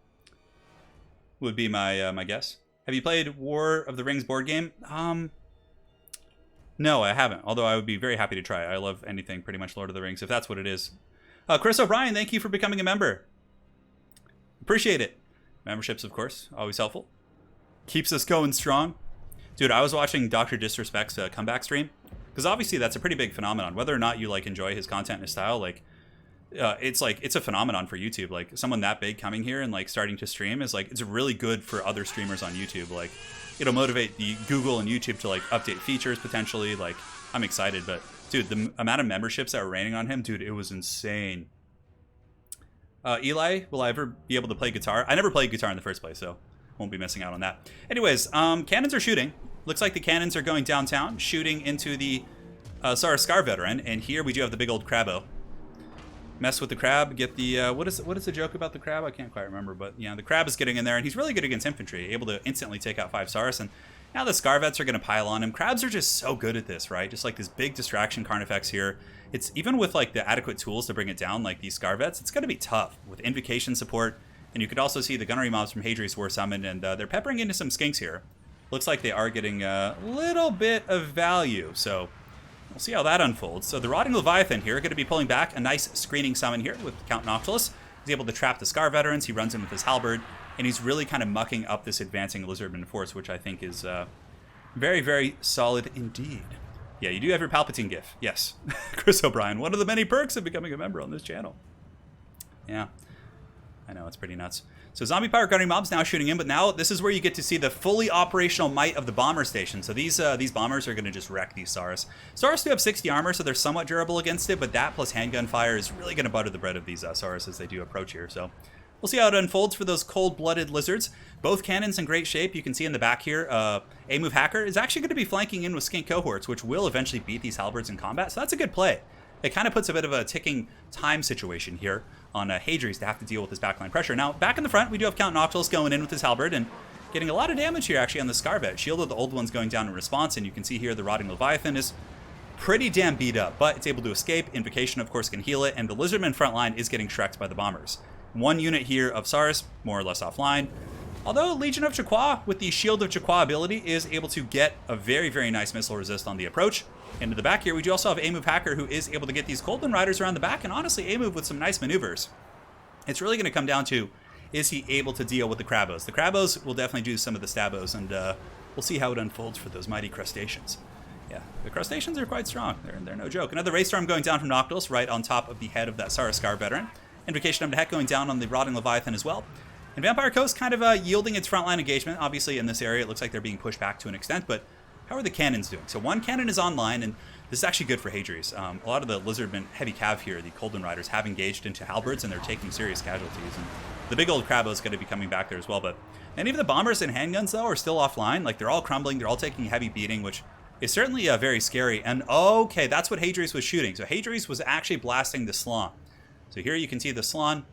Would be my guess. Have you played War of the Rings board game? No, I haven't. Although I would be very happy to try it. I love anything pretty much Lord of the Rings, if that's what it is. Chris O'Brien, thank you for becoming a member. Appreciate it. Memberships, of course, always helpful. Keeps us going strong. Dude, I was watching Dr. Disrespect's comeback stream, because obviously that's a pretty big phenomenon. Whether or not you, like, enjoy his content and his style, like, it's a phenomenon for YouTube. Like, someone that big coming here and, like, starting to stream is, like, it's really good for other streamers on YouTube. Like, it'll motivate the Google and YouTube to, like, update features potentially. Like, I'm excited, but dude, the amount of memberships that were raining on him, dude, it was insane. Eli, will I ever be able to play guitar? I never played guitar in the first place, so won't be missing out on that. Anyways, cannons are shooting. Looks like the cannons are going downtown, shooting into the Sara Scar veteran. And here we do have the big old Crabbo. Mess with the crab, get the, what is the joke about the crab? I can't quite remember, but yeah, the crab is getting in there, and he's really good against infantry, able to instantly take out 5 Saurus, and now the Scar vets are going to pile on him. Crabs are just so good at this, right? Just like this big distraction Carnifex here. It's even with, like, the adequate tools to bring it down, like these Scar vets, it's going to be tough with invocation support. And you could also see the gunnery mobs from Hadri's were summoned, and they're peppering into some skinks here. Looks like they are getting a little bit of value, so we'll see how that unfolds. So the Rotting Leviathan here going to be pulling back a nice screening summon here with Count Noctilus. He's able to trap the Scar veterans. He runs in with his halberd, and he's really kind of mucking up this advancing Lizardman force, which I think is very, very solid indeed. Yeah, you do have your Palpatine gif. Yes. Chris O'Brien, one of the many perks of becoming a member on this channel. Yeah. I know, it's pretty nuts. So Zombie Pirate Gunnery Mob's now shooting in, but now this is where you get to see the fully operational might of the bomber station. So these bombers are going to just wreck these Saurus. Saurus do have 60 armor, so they're somewhat durable against it, but that plus handgun fire is really going to butter the bread of these Saurus as they do approach here. So we'll see how it unfolds for those cold-blooded lizards. Both cannons in great shape. You can see in the back here, A-Move Hacker is actually going to be flanking in with Skink cohorts, which will eventually beat these halberds in combat. So that's a good play. It kind of puts a bit of a ticking time situation here on Hadri's to have to deal with this backline pressure. Now, back in the front, we do have Count Noctilus going in with his halberd and getting a lot of damage here, actually, on the Scarvet. Shield of the old one's going down in response, and you can see here the Rotting Leviathan is pretty damn beat up, but it's able to escape. Invocation, of course, can heal it, and the Lizardman front line is getting shreked by the bombers. One unit here of Saurus, more or less offline. Although Legion of Chaqua, with the Shield of Chaqua ability, is able to get a very, very nice missile resist on the approach. Into the back here, we do also have A-Move Hacker, who is able to get these Coldman Riders around the back, and honestly, A-Move with some nice maneuvers. It's really going to come down to, is he able to deal with the Crabos? The Crabos will definitely do some of the Stabos, and we'll see how it unfolds for those mighty crustaceans. Yeah, the crustaceans are quite strong. They're no joke. Another Ray Storm going down from Noctilus, right on top of the head of that Sara Scar veteran. Invocation of the Heck going down on the Rotting Leviathan as well. And Vampire Coast kind of yielding its frontline engagement. Obviously, in this area, it looks like they're being pushed back to an extent, but how are the cannons doing? So one cannon is online, and this is actually good for Hadri's. A lot of the Lizardman heavy cav here, the Coldman Riders, have engaged into halberds, and they're taking serious casualties. And the big old Crabbo is going to be coming back there as well. But many of the bombers and handguns, though, are still offline. Like, they're all crumbling. They're all taking heavy beating, which is certainly very scary. And, okay, that's what Hadri's was shooting. So Hadri's was actually blasting the Slann. So here you can see the Slann.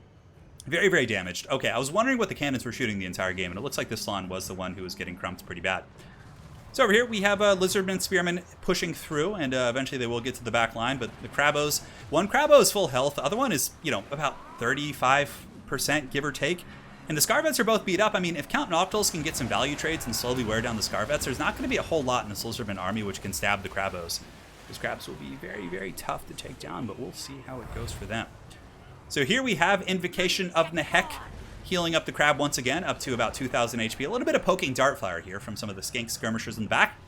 Very, very damaged. Okay, I was wondering what the cannons were shooting the entire game, and it looks like the Slann was the one who was getting crumped pretty bad. So over here we have Lizardman Spearman pushing through, and eventually they will get to the back line. But the Crabos, one Crabo is full health, the other one is, you know, about 35%, give or take. And the Scarvets are both beat up. I mean, if Count Noctiles can get some value trades and slowly wear down the Scarvets, there's not going to be a whole lot in this Lizardman army which can stab the Crabos. Those Crabs will be very, very tough to take down, but we'll see how it goes for them. So here we have Invocation of Nehek, healing up the Crab once again, up to about 2,000 HP. A little bit of poking Dartfire here from some of the Skink skirmishers in the back.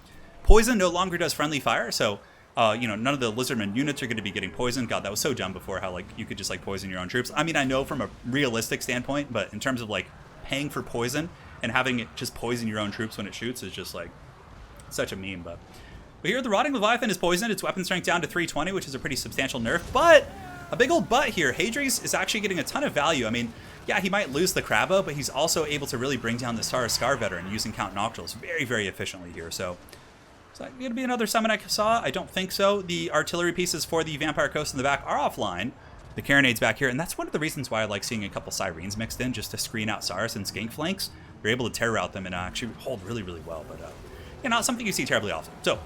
Poison no longer does friendly fire, so you know, none of the Lizardman units are going to be getting poisoned. God, that was so dumb before, how like you could just like poison your own troops. I mean, I know from a realistic standpoint, but in terms of like paying for poison and having it just poison your own troops when it shoots is just like such a meme. But here the Rotting Leviathan is poisoned. Its weapon strength down to 320, which is a pretty substantial nerf. But a big old but here. Hadri's is actually getting a ton of value. I mean, yeah, he might lose the Crabo, but he's also able to really bring down the Sara Scar veteran using Count Noctiles very, very efficiently here. So is that going to be another summon I saw? I don't think so. The artillery pieces for the Vampire Coast in the back are offline. The Carronades back here, and that's one of the reasons why I like seeing a couple Syrenes mixed in, just to screen out Saras and Skink flanks. You're able to terror out them and actually hold really, really well. But yeah, not something you see terribly often. So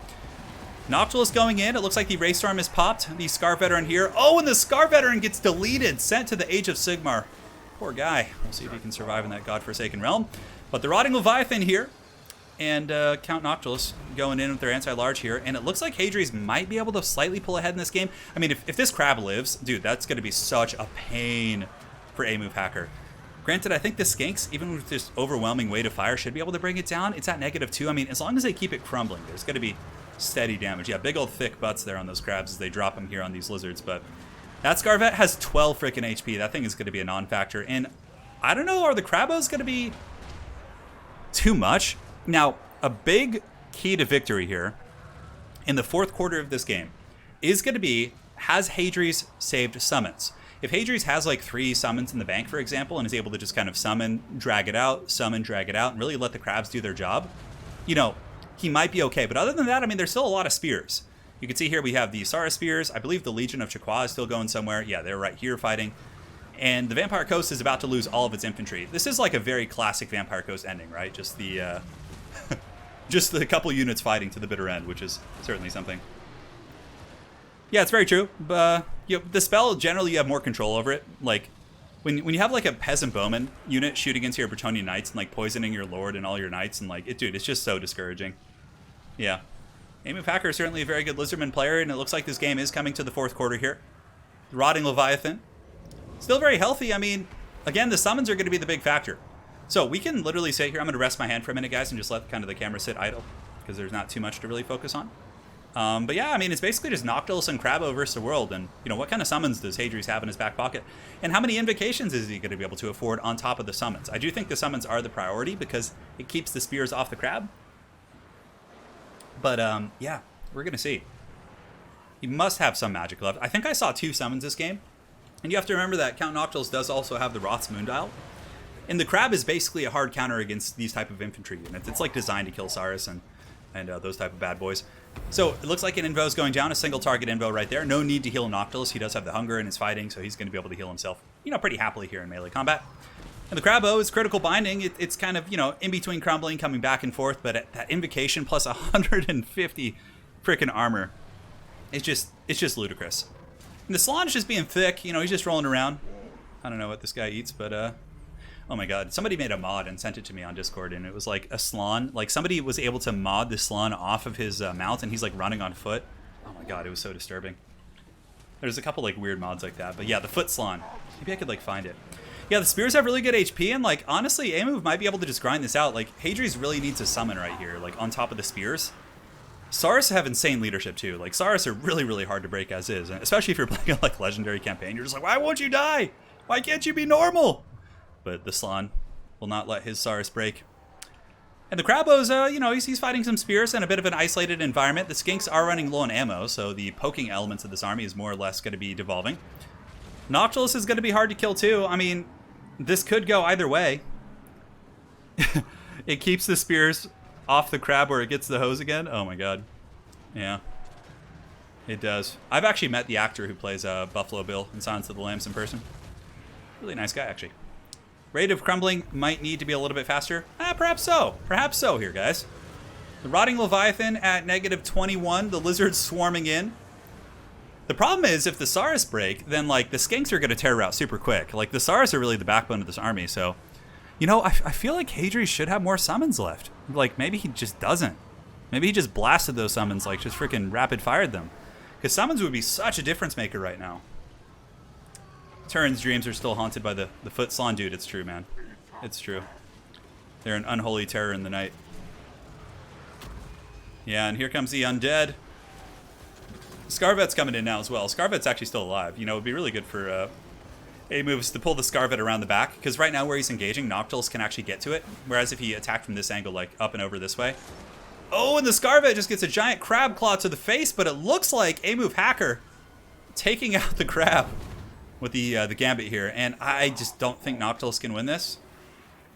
Noctiles going in. It looks like the Raystorm is popped. The Scar veteran here. Oh, and the Scar veteran gets deleted, sent to the Age of Sigmar. Poor guy. We'll see if he can survive in that godforsaken realm. But the Rotting Leviathan here, and Count Noctiles going in with their anti-large here. And it looks like Hadri's might be able to slightly pull ahead in this game. I mean, if this Crab lives, dude, that's going to be such a pain for A-Move Hacker. Granted, I think the Skinks, even with this overwhelming weight of fire, should be able to bring it down. It's at -2. I mean, as long as they keep it crumbling, there's going to be steady damage. Yeah, big old thick butts there on those Crabs as they drop them here on these Lizards. But that Scarvet has 12 freaking HP. That thing is going to be a non-factor. And I don't know, are the Crabos going to be too much? Now, a big key to victory here in the fourth quarter of this game is going to be, has Hadri's saved summons? If Hadri's has like 3 summons in the bank, for example, and is able to just kind of summon, drag it out, summon, drag it out, and really let the Crabs do their job, you know, he might be okay. But other than that, I mean, there's still a lot of spears. You can see here we have the Sara spears. I believe the Legion of Chaqua is still going somewhere. Yeah, they're right here fighting. And the Vampire Coast is about to lose all of its infantry. This is like a very classic Vampire Coast ending, right? Just the just the couple units fighting to the bitter end, which is certainly something. Yeah, it's very true. But you know, the spell, generally you have more control over it. Like when you have like a peasant bowman unit shooting into your Bretonnian knights and like poisoning your lord and all your knights, and like dude, it's just so discouraging. Yeah. A-Move Hacker is certainly a very good Lizardman player, and it looks like this game is coming to the fourth quarter here. The Rotting Leviathan, still very healthy. I mean, again, the summons are going to be the big factor. So we can literally sit here. I'm going to rest my hand for a minute, guys, and just let kind of the camera sit idle, because there's not too much to really focus on. But yeah, I mean, it's basically just Noctiles and Crabo versus the world. And, you know, what kind of summons does Hadri's have in his back pocket? And how many invocations is he going to be able to afford on top of the summons? I do think the summons are the priority, because it keeps the spears off the Crab. But, yeah, we're going to see. He must have some magic left. I think I saw 2 summons this game. And you have to remember that Count Noctiles does also have the Roth's Moondial. And the Crab is basically a hard counter against these type of infantry units. It's like designed to kill Saras and those type of bad boys. So it looks like an Invo is going down, a single target Invo right there. No need to heal Noctiles. He does have the hunger and is fighting, so he's going to be able to heal himself, you know, pretty happily here in melee combat. And the Crabo is critical binding. It's kind of, you know, in between crumbling, coming back and forth, but at that invocation plus 150 freaking armor, it's just ludicrous. And the Slann is just being thick, you know, he's just rolling around. I don't know what this guy eats, but oh my god, somebody made a mod and sent it to me on Discord, and it was like a Slann, like somebody was able to mod the Slann off of his mount, and he's like running on foot. Oh my god, it was so disturbing. There's a couple like weird mods like that, but yeah, the foot Slann. Maybe I could like find it. Yeah, the spears have really good HP, and like honestly, A-Move might be able to just grind this out. Like Hadri's really needs a summon right here, like on top of the spears. Saras have insane leadership too. Like Saras are really, really hard to break as is, and especially if you're playing a like legendary campaign. You're just like, why won't you die? Why can't you be normal? But the Slann will not let his Saras break. And the Crabos, you know, he's fighting some spears in a bit of an isolated environment. The Skinks are running low on ammo, so the poking elements of this army is more or less going to be devolving. Noctiles is going to be hard to kill too. I mean, this could go either way. It keeps the spears off the Crab where it gets the hose again. Oh my god. Yeah. It does. I've actually met the actor who plays Buffalo Bill in Silence of the Lambs in person. Really nice guy, actually. Rate of crumbling might need to be a little bit faster. Perhaps so. Perhaps so here, guys. The Rotting Leviathan at -21. The Lizards swarming in. The problem is, if the Saurus break, then, like, the Skinks are going to tear out super quick. Like, the Saurus are really the backbone of this army, so... You know, I feel like Hadri should have more summons left. Like, maybe he just doesn't. Maybe he just blasted those summons, like, just freaking rapid-fired them. Because summons would be such a difference maker right now. Turin's dreams are still haunted by the foot salon. Dude, it's true, man. It's true. They're an unholy terror in the night. Yeah, and here comes the undead. Scarvet's coming in now as well. Scarvet's actually still alive. You know, it would be really good for A-moves to pull the Scarvet around the back. Because right now where he's engaging, Noctiles can actually get to it. Whereas if he attacked from this angle, like up and over this way. Oh, and the Scarvet just gets a giant crab claw to the face. But it looks like A-move Hacker taking out the crab with the Gambit here. And I just don't think Noctiles can win this.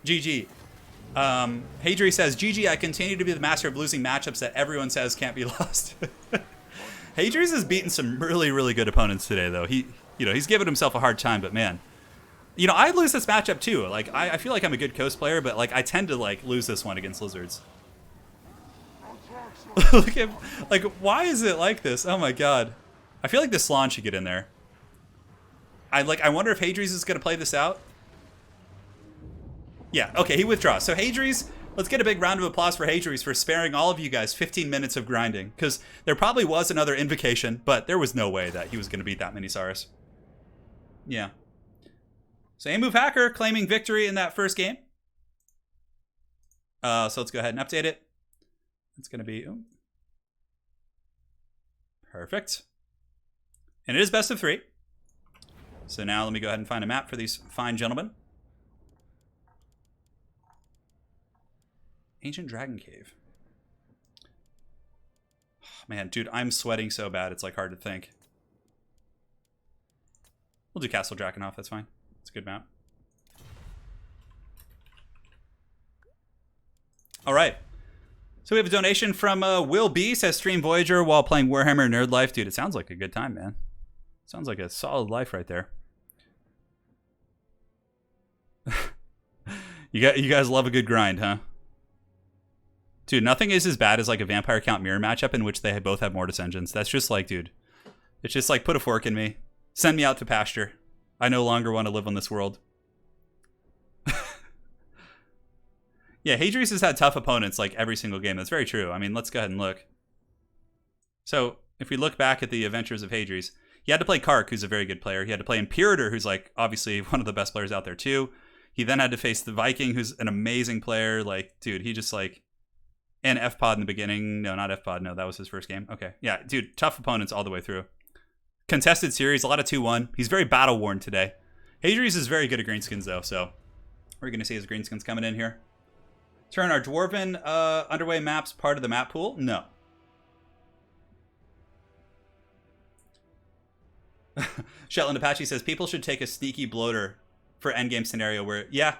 GG. Hadri says, GG, I continue to be the master of losing matchups that everyone says can't be lost. Hadri's has beaten some really, really good opponents today, though. He's given himself a hard time, but man, you know, I lose this matchup too. Like, I feel like I'm a good coast player, but like, I tend to like lose this one against Lizards. Look at, like, why is it like this? Oh my god. I feel like the Slan should get in there. I wonder if Hadri's is gonna play this out. Yeah, okay, he withdraws. So Hadri's, let's get a big round of applause for Hadri's for sparing all of you guys 15 minutes of grinding. Because there probably was another invocation, but there was no way that he was going to beat that many Saurus. Yeah. So A-move Hacker claiming victory in that first game. So let's go ahead and update it. It's going to be... Oh. Perfect. And it is best of 3. So now let me go ahead and find a map for these fine gentlemen. Ancient Dragon Cave. Oh, man, dude, I'm sweating so bad, it's like hard to think. We'll do Castle Drakenhof, that's fine. It's a good map. All right. So we have a donation from Will B. Says, stream Voyager while playing Warhammer Nerd Life. Dude, it sounds like a good time, man. Sounds like a solid life right there. You guys love a good grind, huh? Dude, nothing is as bad as like a Vampire Count Mirror matchup in which they both have Mortis engines. That's just like, dude, it's just like, put a fork in me. Send me out to pasture. I no longer want to live on this world. Yeah, Hadri's has had tough opponents like every single game. That's very true. I mean, let's go ahead and look. So if we look back at the adventures of Hadri's, he had to play Kark, who's a very good player. He had to play Imperator, who's like obviously one of the best players out there too. He then had to face the Viking, who's an amazing player. Like, dude, he just like... And F-Pod in the beginning. No, not F-Pod. No, that was his first game. Okay. Yeah, dude, tough opponents all the way through. Contested series, a lot of 2-1. He's very battle-worn today. Hadri's is very good at greenskins, though, so we're going to see his greenskins coming in here. Turn our Dwarven underway maps part of the map pool? No. Shetland Apache says, people should take a sneaky bloater for endgame scenario where, yeah,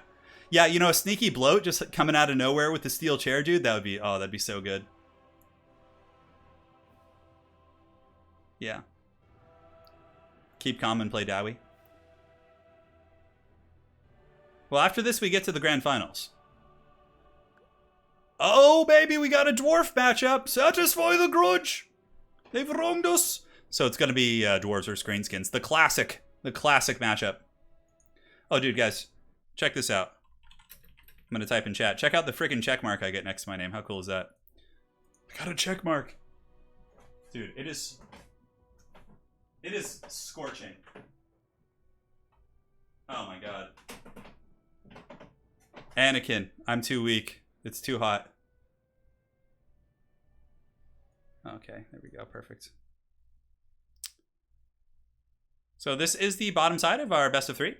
you know, a sneaky bloat just coming out of nowhere with the steel chair, dude, that would be, oh, that'd be so good. Yeah. Keep calm and play Dowie. Well, after this, we get to the grand finals. Oh, baby, we got a dwarf matchup. Satisfy the grudge. They've wronged us. So it's going to be dwarves versus greenskins. The classic matchup. Oh, dude, guys, check this out. I'm going to type in chat. Check out the freaking check mark I get next to my name. How cool is that? I got a check mark. Dude, it is scorching. Oh my god. Anakin, I'm too weak. It's too hot. Okay, there we go. Perfect. So this is the bottom side of our best of 3.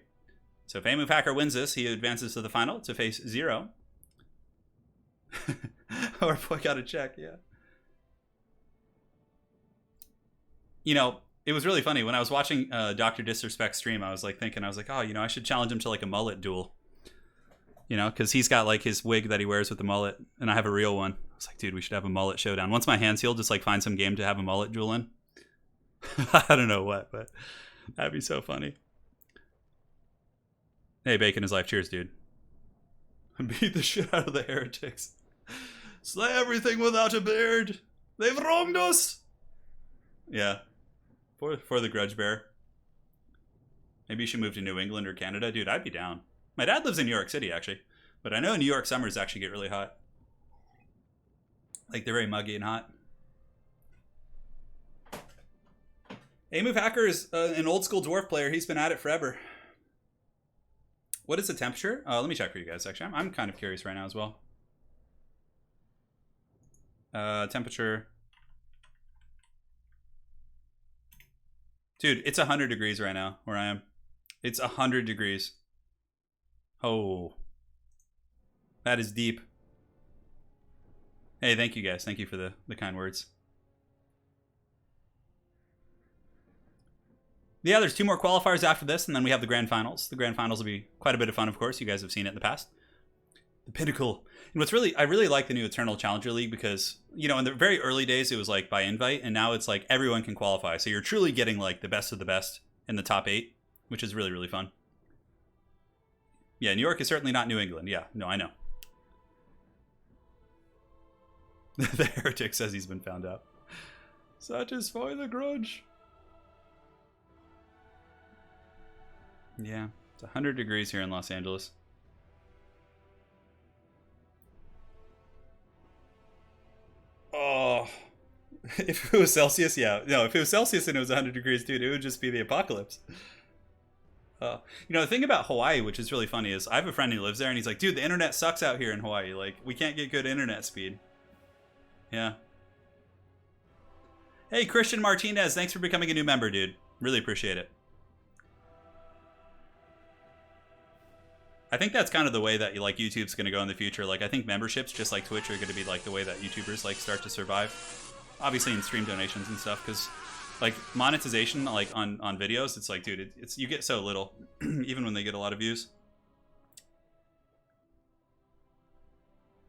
So if A-Move Hacker wins this, he advances to the final to face 0. Our boy got a check, yeah. You know, it was really funny. When I was watching Dr. Disrespect stream, I was like thinking, oh, you know, I should challenge him to like a mullet duel. You know, because he's got like his wig that he wears with the mullet, and I have a real one. I was like, dude, we should have a mullet showdown. Once my hands heal, just like find some game to have a mullet duel in. I don't know what, but that'd be so funny. Hey, Bacon is life. Cheers, dude. Beat the shit out of the heretics. Slay everything without a beard. They've wronged us. Yeah. For the grudge bear. Maybe you should move to New England or Canada. Dude, I'd be down. My dad lives in New York City, actually. But I know New York summers actually get really hot. Like, they're very muggy and hot. A-Move Hacker is an old school dwarf player. He's been at it forever. What is the temperature? Let me check for you guys, actually. I'm kind of curious right now as well. Temperature. Dude, it's 100 degrees right now where I am. It's 100 degrees. Oh. That is deep. Hey, thank you guys. Thank you for the kind words. Yeah, there's 2 more qualifiers after this, and then we have the grand finals. The grand finals will be quite a bit of fun, of course. You guys have seen it in the past. The pinnacle. And I really like the new Eternal Challenger League because, you know, in the very early days, it was like by invite, and now it's like everyone can qualify. So you're truly getting like the best of the best in the top 8, which is really, really fun. Yeah, New York is certainly not New England. Yeah, no, I know. The heretic says he's been found out. Satisfy the grudge. Yeah, it's 100 degrees here in Los Angeles. Oh, if it was Celsius, yeah. No, if it was Celsius and it was 100 degrees, dude, it would just be the apocalypse. You know, the thing about Hawaii, which is really funny, is I have a friend who lives there, and he's like, dude, the internet sucks out here in Hawaii. Like, we can't get good internet speed. Yeah. Hey, Christian Martinez, thanks for becoming a new member, dude. Really appreciate it. I think that's kind of the way that like YouTube's going to go in the future. Like, I think memberships, just like Twitch, are going to be like the way that YouTubers like start to survive. Obviously in stream donations and stuff, because like monetization, like on videos, it's like, dude, it's you get so little, even when they get a lot of views.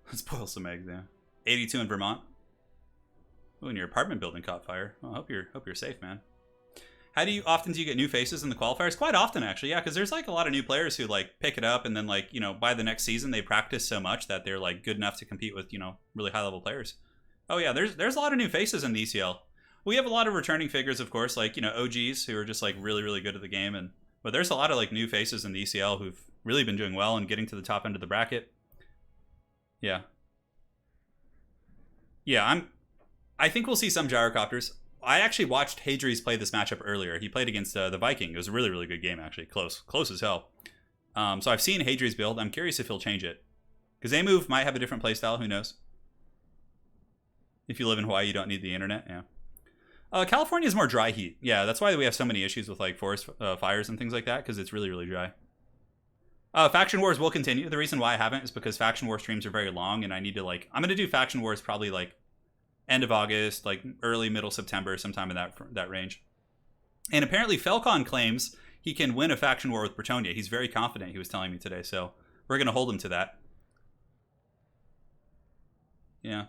Let's boil some eggs, yeah. 82 in Vermont. Oh, and your apartment building caught fire. Well, hope you're safe, man. How often do you get new faces in the qualifiers? Quite often, actually, yeah, because there's like a lot of new players who like pick it up, and then like, you know, by the next season they practice so much that they're like good enough to compete with, you know, really high level players. Oh yeah, there's a lot of new faces in the ECL. We have a lot of returning figures, of course, like, you know, OGs who are just like really, really good at the game, but there's a lot of like new faces in the ECL who've really been doing well and getting to the top end of the bracket. Yeah. Yeah, I think we'll see some gyrocopters. I actually watched Hadries play this matchup earlier. He played against the Viking. It was a really, really good game, actually. Close as hell. So I've seen Hadries build. I'm curious if he'll change it. Because A-Move might have a different playstyle. Who knows? If you live in Hawaii, you don't need the internet. Yeah. California is more dry heat. Yeah, that's why we have so many issues with like forest fires and things like that, because it's really, really dry. Faction Wars will continue. The reason why I haven't is because Faction War streams are very long, and I need to like... I'm going to do Faction Wars probably like end of August, like early, middle September, sometime in that range. And apparently Falcon claims he can win a faction war with Bretonia. He's very confident, he was telling me today, so we're going to hold him to that. Yeah.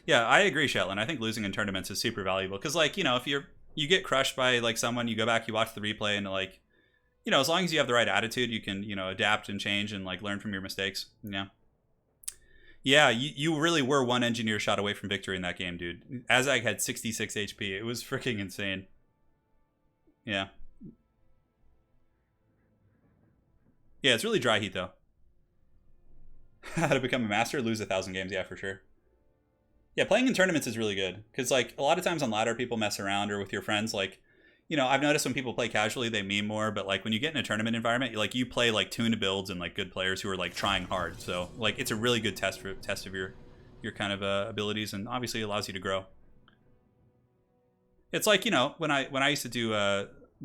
Yeah, I agree, Shetland. I think losing in tournaments is super valuable, because, like, you know, if you get crushed by, like, someone, you go back, you watch the replay, and, like, you know, as long as you have the right attitude, you can, you know, adapt and change and, like, learn from your mistakes. Yeah. Yeah, you really were one engineer shot away from victory in that game, dude. Azag had 66 HP. It was freaking insane. Yeah. Yeah, it's really dry heat, though. How to become a master? Lose 1,000 games. Yeah, for sure. Yeah, playing in tournaments is really good. Because, like, a lot of times on ladder, people mess around, or with your friends, like... You know, I've noticed when people play casually, they meme more, but like when you get in a tournament environment, like you play like tuned builds and like good players who are like trying hard. So like it's a really good test of your kind of abilities, and obviously allows you to grow. It's like, you know, when I used to do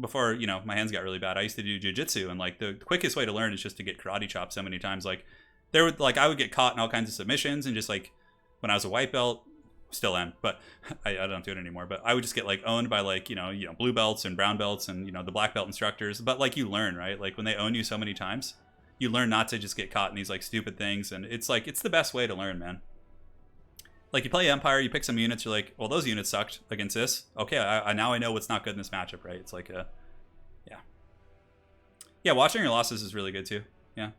before, you know, my hands got really bad, I used to do jiu-jitsu, and like the quickest way to learn is just to get karate chopped so many times. Like I would get caught in all kinds of submissions, and just like when I was a white belt, still am, but I don't do it anymore, but I would just get like owned by like, you know, blue belts and brown belts and, you know, the black belt instructors. But like you learn, right? Like when they own you so many times, you learn not to just get caught in these like stupid things. And it's like, it's the best way to learn, man. Like you play Empire, you pick some units, you're like, well, those units sucked against this. Okay, now I know what's not good in this matchup, right? It's like yeah. Yeah, watching your losses is really good too. Yeah.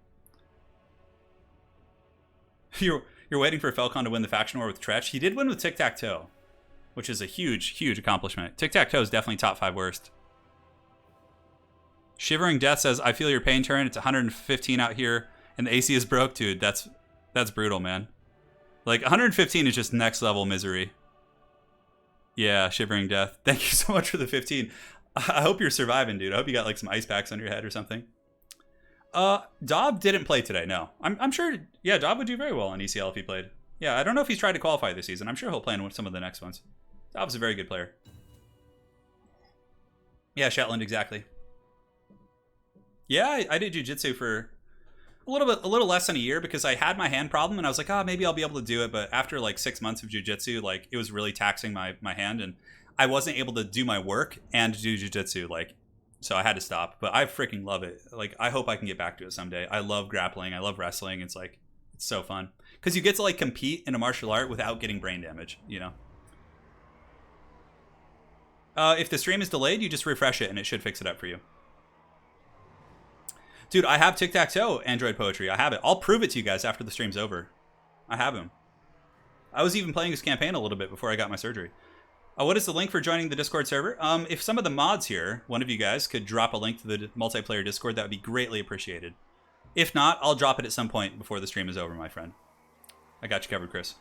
You're waiting for Falcon to win the faction war with Tretch. He did win with Tic-Tac-Toe, which is a huge, huge accomplishment. Tic-Tac-Toe is definitely top 5 worst. Shivering Death says, I feel your pain, Turin. It's 115 out here, and the AC is broke. Dude, that's brutal, man. Like, 115 is just next level misery. Yeah, Shivering Death. Thank you so much for the 15. I hope you're surviving, dude. I hope you got, like, some ice packs on your head or something. Dob didn't play today, no. I'm sure, yeah, Dob would do very well on ECL if he played. Yeah, I don't know if he's tried to qualify this season. I'm sure he'll play in some of the next ones. Dob's a very good player. Yeah, Shetland, exactly. Yeah, I did jiu-jitsu for a little less than a year because I had my hand problem and I was like, maybe I'll be able to do it. But after like 6 months of jiu-jitsu, like it was really taxing my hand and I wasn't able to do my work and do jiu-jitsu. Like, so I had to stop. But I freaking love it. Like, I hope I can get back to it someday. I love grappling. I love wrestling. It's like, it's so fun because you get to like compete in a martial art without getting brain damage, you know? If the stream is delayed, you just refresh it and it should fix it up for you. Dude, I have Tic-Tac-Toe Android Poetry. I have it. I'll prove it to you guys after the stream's over. I have him. I was even playing his campaign a little bit before I got my surgery. What is the link for joining the Discord server? If some of the mods here, one of you guys, could drop a link to the multiplayer Discord, that would be greatly appreciated. If not, I'll drop it at some point before the stream is over, my friend. I got you covered, Chris.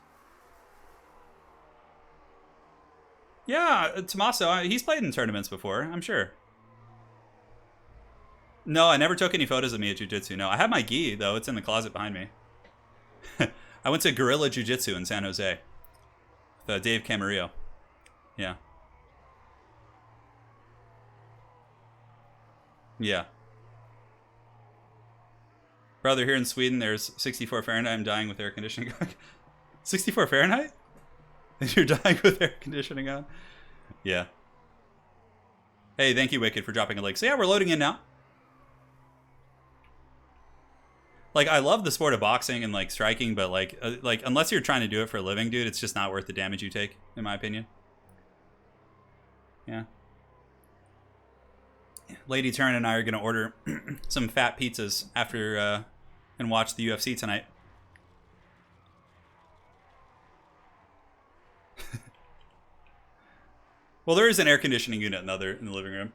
Yeah, Tommaso, he's played in tournaments before, I'm sure. No, I never took any photos of me at jiu-jitsu. No, I have my gi, though. It's in the closet behind me. I went to Guerrilla Jiu-Jitsu in San Jose. With Dave Camarillo. Yeah. Yeah. Brother, here in Sweden, there's 64 Fahrenheit. I'm dying with air conditioning on. 64 Fahrenheit? You're dying with air conditioning on? Yeah. Hey, thank you, Wicked, for dropping a link. So yeah, we're loading in now. Like, I love the sport of boxing and, like, striking, but, like, unless you're trying to do it for a living, dude, it's just not worth the damage you take, in my opinion. Yeah. Lady Turin and I are going to order some fat pizzas after, and watch the UFC tonight. Well, there is an air conditioning unit in the living room.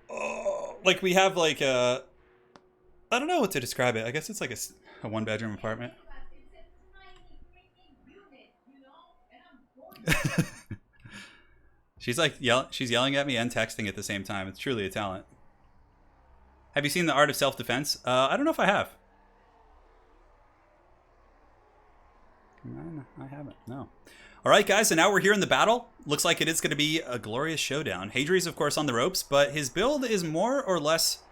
Oh, like, we have, like, I don't know what to describe it. I guess it's like a one-bedroom apartment. She's like she's yelling at me and texting at the same time. It's truly a talent. Have you seen The Art of Self-Defense? I don't know if I have. No, I haven't. No. All right, guys, and now we're here in the battle. Looks like it is going to be a glorious showdown. Hadri's, of course, on the ropes, but his build is more or less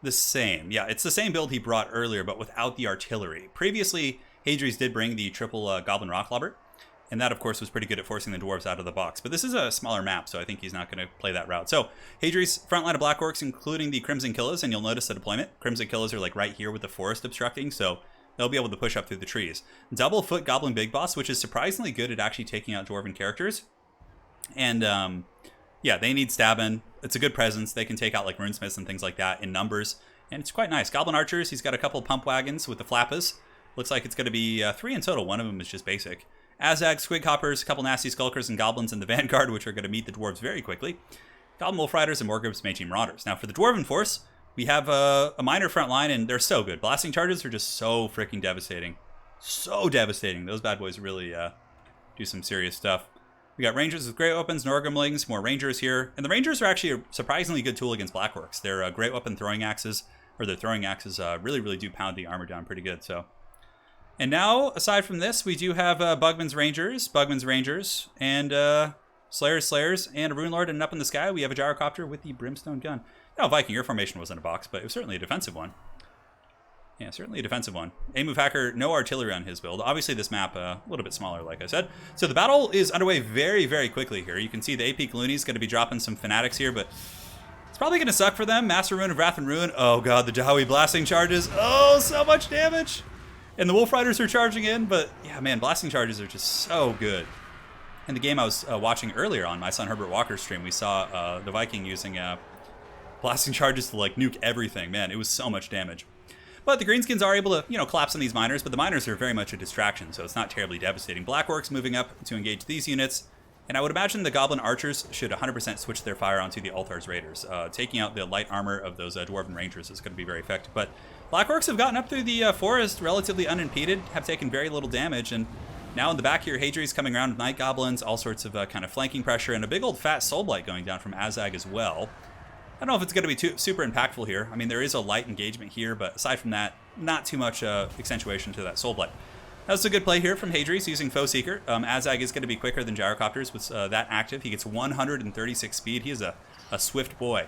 the same. Yeah, it's the same build he brought earlier, but without the artillery. Previously, Hadri's did bring the triple Goblin Rock Lobber, and that, of course, was pretty good at forcing the dwarves out of the box. But this is a smaller map, so I think he's not going to play that route. So, Hadri's front line of Black Orcs, including the Crimson Killas, and you'll notice the deployment. Crimson Killas are, like, right here with the forest obstructing, so they'll be able to push up through the trees. Double Foot Goblin Big Boss, which is surprisingly good at actually taking out dwarven characters. And, yeah, they need stabbing. It's a good presence. They can take out, like, runesmiths and things like that in numbers. And it's quite nice. Goblin Archers, he's got a couple pump wagons with the flappas. Looks like it's going to be 3 in total. One of them is just basic. Azag, Squig Hoppers, a couple nasty Skulkers and Goblins in the Vanguard, which are going to meet the Dwarves very quickly. Goblin Wolf Riders and Morgrips, Mage Marauders. Now, for the Dwarven Force, we have a minor front line, and they're so good. Blasting Charges are just so freaking devastating. So devastating. Those bad boys really do some serious stuff. We got Rangers with Great Weapons, Norgrimlings, more Rangers here. And the Rangers are actually a surprisingly good tool against Black Orcs. Their Great Weapon throwing axes, or their throwing axes, really do pound the armor down pretty good. So, and now, aside from this, we do have Bugman's Rangers, and Slayers, and a Rune Lord, and up in the sky, we have a Gyrocopter with the Brimstone Gun. Now, Viking, your formation wasn't a box, but it was certainly a defensive one. Yeah, certainly a defensive one. A-Move Hacker, no artillery on his build. Obviously, this map a little bit smaller, like I said. So the battle is underway very, very quickly here. You can see the AP Looney's going to be dropping some Fanatics here, but it's probably going to suck for them. Master Rune of Wrath and Ruin. Oh, God, the Jawi Blasting Charges. Oh, so much damage. And the Wolf Riders are charging in, but yeah, man, Blasting Charges are just so good. In the game I was watching earlier on my son Herbert Walker's stream, we saw the Viking using Blasting Charges to, like, nuke everything. Man, it was so much damage. But the Greenskins are able to, collapse on these miners, but the miners are very much a distraction, so it's not terribly devastating. Black Orcs moving up to engage these units, and I would imagine the Goblin Archers should 100% switch their fire onto the Althar's Raiders. Taking out the light armor of those Dwarven Rangers is going to be very effective. But Black Orcs have gotten up through the forest relatively unimpeded, have taken very little damage, and now in the back here, Hadri's coming around with Night Goblins, all sorts of kind of flanking pressure, and a big old fat Soul Blight going down from Azag as well. I don't know if it's going to be super impactful here. I mean, there is a light engagement here, but aside from that, not too much accentuation to that Soul Blight. That's a good play here from Hadri's using Foe Seeker. Azag is going to be quicker than Gyrocopters with that active. He gets 136 speed. He is a swift boy.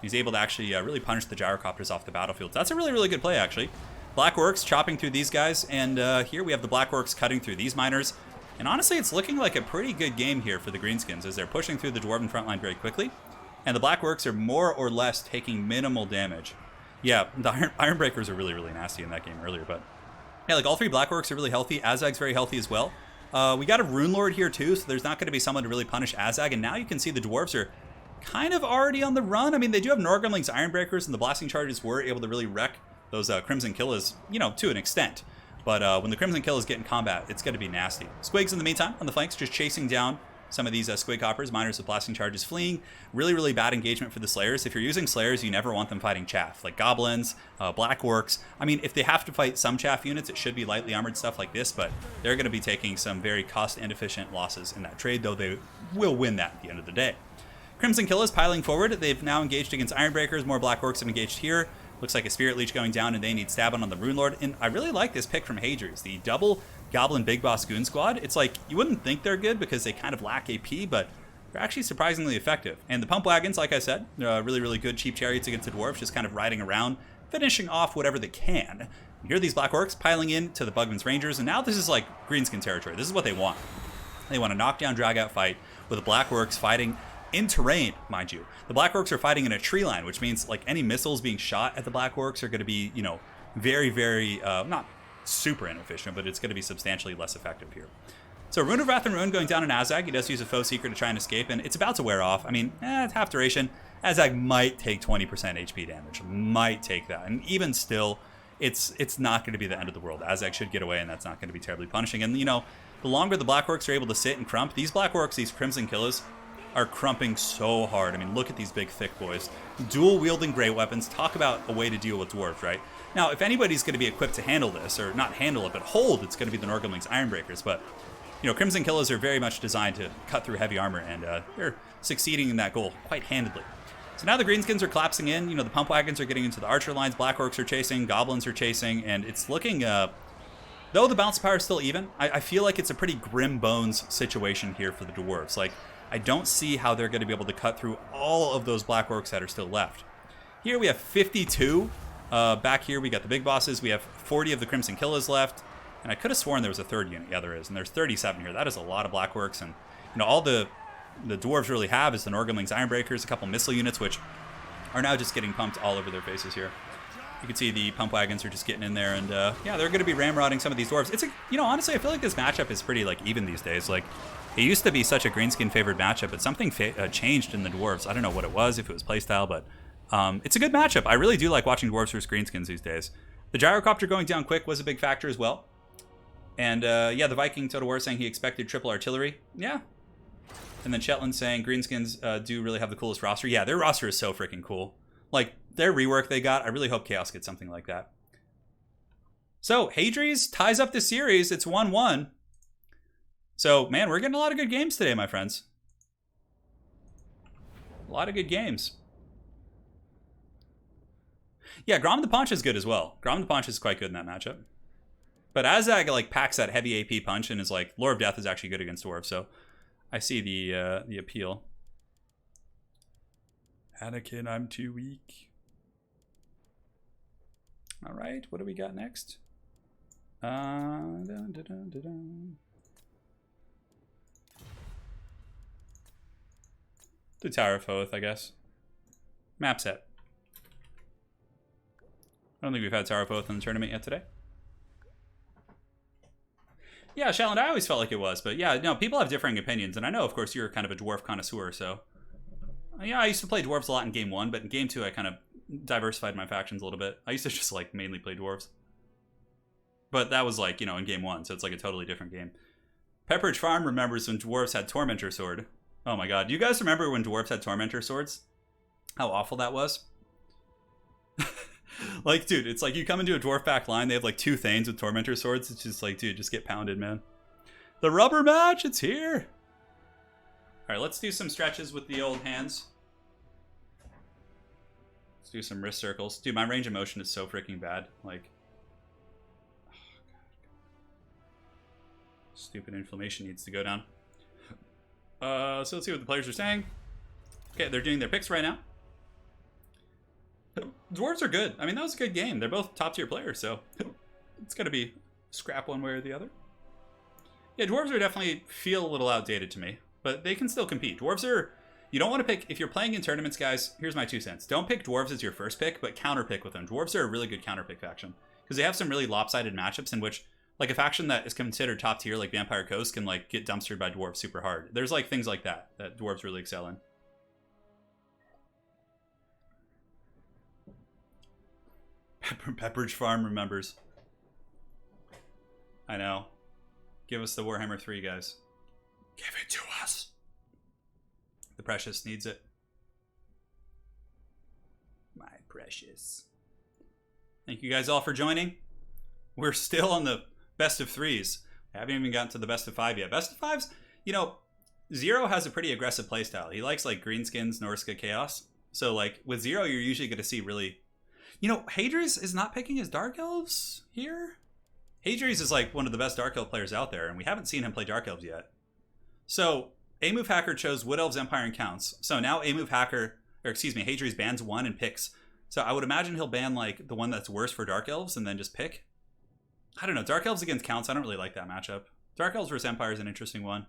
He's able to actually really punish the Gyrocopters off the battlefield. So that's a really, really good play, actually. Black Orcs chopping through these guys, and here we have the Black Orcs cutting through these miners. And honestly, it's looking like a pretty good game here for the Greenskins as they're pushing through the Dwarven front line very quickly. And the Black Orcs are more or less taking minimal damage. Yeah, the Iron Breakers are really, really nasty in that game earlier, but yeah, like all three Black Orcs are really healthy. Azag's very healthy as well. We got a Rune Lord here too, so there's not going to be someone to really punish Azag. And now you can see the Dwarves are kind of already on the run. I mean, they do have Norgrimling's Iron Breakers, and the Blasting Charges were able to really wreck those Crimson Killas, to an extent. But when the Crimson Killas get in combat, it's going to be nasty. Squigs in the meantime on the flanks, just chasing down some of these Squig Hoppers, miners with Blasting Charges fleeing. Really, really bad engagement for the Slayers. If you're using Slayers, you never want them fighting chaff, like Goblins, Black Orcs. I mean, if they have to fight some chaff units, it should be lightly armored stuff like this, but they're going to be taking some very cost-inefficient losses in that trade, though they will win that at the end of the day. Crimson Killas piling forward. They've now engaged against Iron Breakers. More Black Orcs have engaged here. Looks like a Spirit Leech going down, and they need Stabbin on the Rune Lord. And I really like this pick from Hadri's, the double Goblin Big Boss Goon Squad. It's like, you wouldn't think they're good because they kind of lack AP, but they're actually surprisingly effective. And the Pump Wagons, like I said, really, really good cheap chariots against the Dwarves, just kind of riding around, finishing off whatever they can. And here are these Black Orcs piling in to the Bugman's Rangers, and now this is like Greenskin territory. This is what they want. They want a knockdown, drag-out fight with the Black Orcs fighting in terrain, mind you. The Black Orcs are fighting in a tree line, which means like any missiles being shot at the Black Orcs are going to be, very, very, not super inefficient, but it's going to be substantially less effective here. So Rune of Wrath and Ruin going down in Azag. He does use a Foe Seeker to try and escape, and it's about to wear off. I mean, it's half duration. Azag might take 20% HP damage. Might take that. And even still, it's not going to be the end of the world. Azag should get away, and that's not going to be terribly punishing. And, the longer the Black Orcs are able to sit and crump, these Black Orcs, these Crimson Killas, are crumping so hard. I mean, look at these big, thick boys. Dual-wielding great weapons. Talk about a way to deal with dwarves, right? Now, if anybody's going to be equipped to handle this, or not handle it, but hold, it's going to be the Norgrimling's Iron Breakers. But, Crimson Killas are very much designed to cut through heavy armor, and they're succeeding in that goal quite handedly. So now the Greenskins are collapsing in. The Pump Wagons are getting into the Archer lines. Black Orcs are chasing. Goblins are chasing. And it's looking, though the bounce power is still even, I feel like it's a pretty grim bones situation here for the Dwarves. Like, I don't see how they're going to be able to cut through all of those Black Orcs that are still left. Here we have 52. Back here we got the big bosses. We have 40 of the Crimson Killas left. And I could have sworn there was a third unit. Yeah, there is. And there's 37 here. That is a lot of Black Orcs. And, all the Dwarves really have is the Norgrimling's Iron Breakers, a couple missile units, which are now just getting pumped all over their faces here. You can see the Pump Wagons are just getting in there. And, yeah, they're going to be ramrodding some of these Dwarves. It's honestly, I feel like this matchup is pretty, even these days. It used to be such a Greenskin favored matchup, but something changed in the Dwarves. I don't know what it was, if it was playstyle, but it's a good matchup. I really do like watching Dwarves versus Greenskins these days. The Gyrocopter going down quick was a big factor as well. And yeah, the Viking Total War saying he expected triple artillery. Yeah. And then Shetland saying Greenskins do really have the coolest roster. Yeah, their roster is so freaking cool. Their rework they got, I really hope Chaos gets something like that. So, Hadri's ties up the series. It's 1-1. So, man, we're getting a lot of good games today, my friends. A lot of good games. Yeah, Grom the Paunch is good as well. Grom the Paunch is quite good in that matchup. But Azag, packs that heavy AP punch and is Lord of Death is actually good against Dwarves, so I see the appeal. Anakin, I'm too weak. All right, what do we got next? Dun, dun, dun, dun, dun. The Tower of Hoth, I guess. Map set. I don't think we've had Tower of Hoth in the tournament yet today. Yeah, Shalland, I always felt like it was, but yeah, no, people have differing opinions, and I know, of course, you're kind of a dwarf connoisseur, so... Yeah, I used to play dwarves a lot in Game 1, but in Game 2, I kind of diversified my factions a little bit. I used to just like mainly play dwarves. But that was like, in game 1, so it's like a totally different game. Pepperidge Farm remembers when dwarves had Tormentor Sword. Oh my god. Do you guys remember when dwarves had Tormentor Swords? How awful that was? Like, dude, it's like you come into a dwarf back line, they have like 2 Thanes with Tormentor Swords. It's just like, dude, just get pounded, man. The rubber match, it's here. Alright, let's do some stretches with the old hands. Let's do some wrist circles. Dude, my range of motion is so freaking bad. Like, stupid inflammation needs to go down. So let's see what the players are saying. Okay, they're doing their picks right now. Dwarves are good. I mean, that was a good game. They're both top tier players, so it's going to be scrap one way or the other. Yeah, dwarves are definitely feel a little outdated to me, but they can still compete. Dwarves are... You don't want to pick... If you're playing in tournaments, guys, here's my 2 cents. Don't pick dwarves as your first pick, but counter pick with them. Dwarves are a really good counter pick faction because they have some really lopsided matchups in which, like, a faction that is considered top tier, like Vampire Coast, can like get dumpstered by dwarves super hard. There's like things like that dwarves really excel in. Pepperidge Farm remembers. I know. Give us the Warhammer 3, guys. Give it to us. The precious needs it. My precious. Thank you guys all for joining. We're still on the best of 3s. I haven't even gotten to the best of 5 yet. Best of 5s, Zero has a pretty aggressive playstyle. He likes like greenskins, Norska Chaos. So like with Zero, you're usually going to see really... Hadri's is not picking his Dark Elves here. Hadri's is like one of the best Dark Elf players out there, and we haven't seen him play Dark Elves yet. So A-Move Hacker chose Wood Elves, Empire, and Counts. So now A-Move Hacker, Hadri's bans 1 and picks. So I would imagine he'll ban like the one that's worse for Dark Elves and then just pick. I don't know. Dark Elves against Counts, I don't really like that matchup. Dark Elves versus Empire is an interesting one.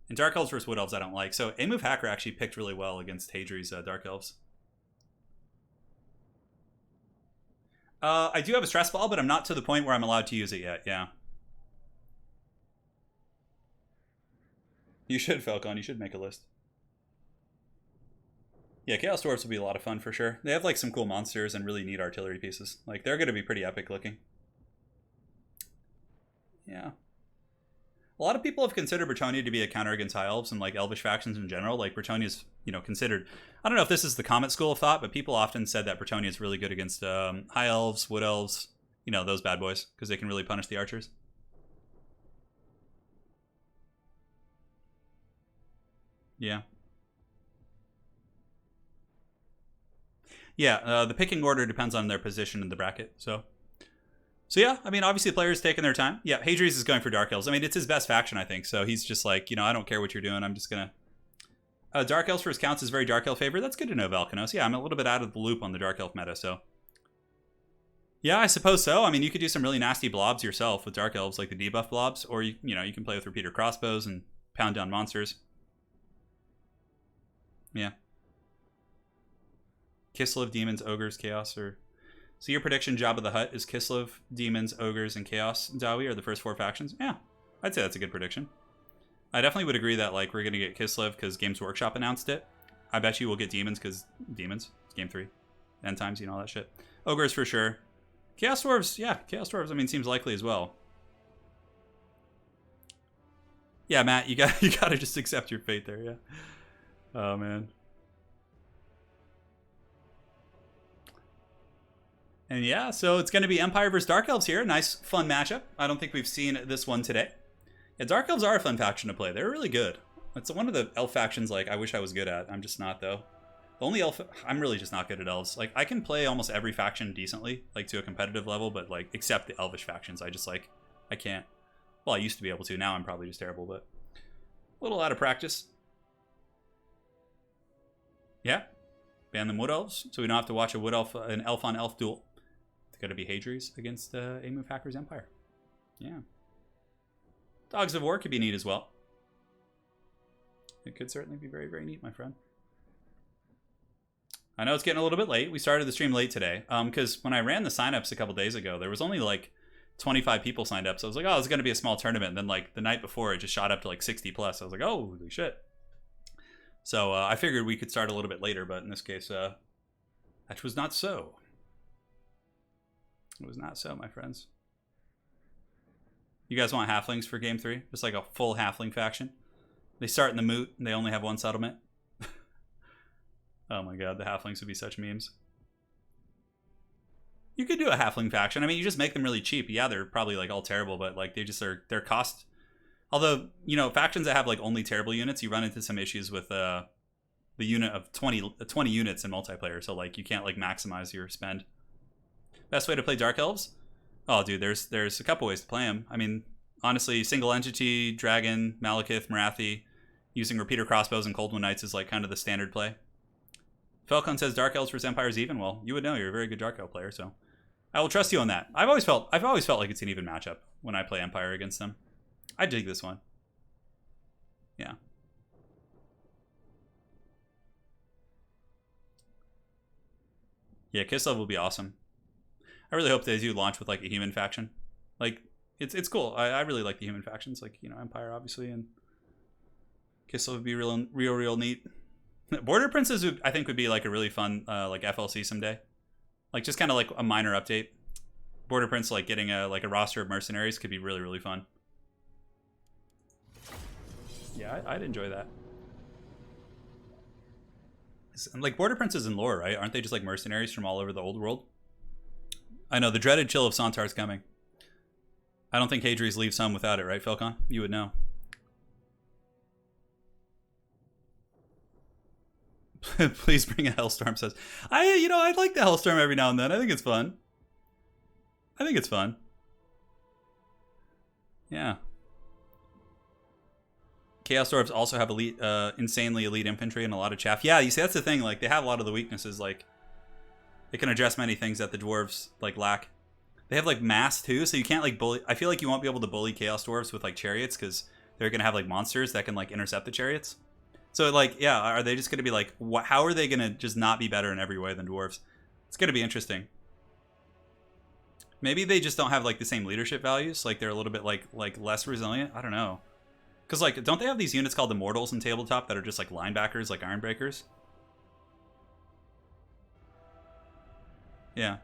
And Dark Elves versus Wood Elves I don't like. So A-Move Hacker actually picked really well against Hadri's Dark Elves. I do have a stress ball, but I'm not to the point where I'm allowed to use it yet, yeah. You should, Falcon. You should make a list. Yeah, Chaos Dwarves will be a lot of fun for sure. They have like some cool monsters and really neat artillery pieces. Like, they're going to be pretty epic looking. Yeah. A lot of people have considered Bretonnia to be a counter against High Elves and like Elvish factions in general. Like Bretonnia's, considered... I don't know if this is the Comet school of thought, but people often said that Bretonnia is really good against High Elves, Wood Elves, those bad boys, because they can really punish the archers. Yeah. Yeah, the picking order depends on their position in the bracket, so yeah, I mean, obviously the player's taking their time. Yeah, Hadri's is going for Dark Elves. I mean, it's his best faction, I think, so he's just like, I don't care what you're doing, I'm just gonna... Dark Elves versus Counts is very Dark Elf favorite. That's good to know, Valkanos. Yeah, I'm a little bit out of the loop on the Dark Elf meta, so... Yeah, I suppose so. I mean, you could do some really nasty blobs yourself with Dark Elves, like the debuff blobs, or, you can play with repeater crossbows and pound down monsters. Yeah. Kislev, Demons, Ogres, Chaos, or... So your prediction, Jabba the Hutt, is Kislev, Demons, Ogres, and Chaos Dawi are the first 4 factions? Yeah, I'd say that's a good prediction. I definitely would agree that like we're going to get Kislev because Games Workshop announced it. I bet you we'll get Demons because Demons. It's Game 3. End times, all that shit. Ogres for sure. Chaos Dwarves, yeah, Chaos Dwarves, I mean, seems likely as well. Yeah, Matt, you gotta just accept your fate there, yeah. Oh, man. And yeah, so it's going to be Empire versus Dark Elves here. Nice, fun matchup. I don't think we've seen this one today. Yeah, Dark Elves are a fun faction to play. They're really good. It's one of the elf factions like I wish I was good at. I'm just not, though. The only elf... I'm really just not good at elves. Like, I can play almost every faction decently, like, to a competitive level, but, like, except the elvish factions. I just, like, I can't. Well, I used to be able to. Now I'm probably just terrible, but... A little out of practice. Yeah. Ban them Wood Elves, so we don't have to watch an elf-on-elf duel. It's got to be Hadri's against A-Move Hacker's Empire. Yeah. Dogs of War could be neat as well. It could certainly be very, very neat, my friend. I know it's getting a little bit late. We started the stream late today because when I ran the signups a couple days ago, there was only like 25 people signed up. So I was like, oh, it's going to be a small tournament. And then like the night before, it just shot up to like 60 plus. I was like, oh, holy shit. So I figured we could start a little bit later, but in this case, That was not so. It was not so, my friends. You guys want halflings for game 3? Just like a full halfling faction. They start in the moot and they only have one settlement. Oh my god, the halflings would be such memes. You could do a halfling faction. I mean, you just make them really cheap. Yeah, they're probably like all terrible, but like they just are, their cost. Although, you know, factions that have like only terrible units, you run into some issues with the unit of 20 units in multiplayer. So like you can't like maximize your spend. Best way to play Dark Elves? Oh, dude, there's a couple ways to play them. I mean, honestly, single entity, Dragon, Malekith, Marathi, using repeater crossbows and Cold Wind Knights is like kind of the standard play. Falcon says Dark Elves versus Empires even. Well, you would know, you're a very good Dark Elf player, so I will trust you on that. I've always felt like it's an even matchup when I play Empire against them. I dig this one. Yeah. Yeah, Kislev will be awesome. I really hope they do launch with like a human faction. Like it's cool. I really like the human factions, like, you know, Empire obviously, and Kislev would be real neat. Border Princes I think would be like a really fun like FLC someday. Like just kind of like a minor update. Border Prince like getting a roster of mercenaries could be really fun. Yeah, I'd enjoy that. And like Border Princes in lore, right? Aren't they just like mercenaries from all over the old world? I know, the dreaded chill of Sontar's coming. I don't think Hadri's leaves home without it, right, Falcon? You would know. Please bring a Hellstorm, says. I like the Hellstorm every now and then. I think it's fun. Yeah. Chaos Dwarves also have elite, insanely elite infantry and a lot of chaff. Yeah, you see, that's the thing. Like, they have a lot of the weaknesses. Like, they can address many things that the dwarves like lack. They have like mass too, so you can't like bully. I feel like you won't be able to bully Chaos Dwarves with like chariots because they're gonna have like monsters that can like intercept the chariots. So like, yeah, are they just gonna be like, how are they gonna just not be better in every way than dwarves? It's gonna be interesting. Maybe they just don't have like the same leadership values. Like they're a little bit like less resilient. I don't know. Because like, don't they have these units called Immortals in tabletop that are just like linebackers, like Ironbreakers? Yeah.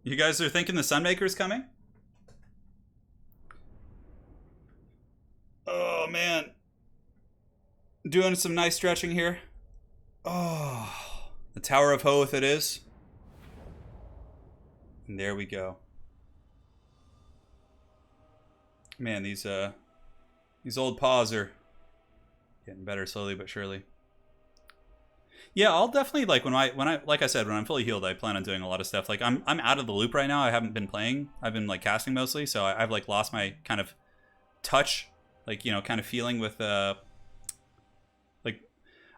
You guys are thinking the Sunmaker's coming? Oh, man. Doing some nice stretching here. Oh, the Tower of Hoth it is. And there we go. Man, these old paws are getting better slowly but surely. Yeah, I'll definitely like when I like I said, when I'm fully healed, I plan on doing a lot of stuff. Like I'm out of the loop right now. I haven't been playing. I've been like casting mostly, so I've like lost my kind of touch, like, you know, kind of feeling with like,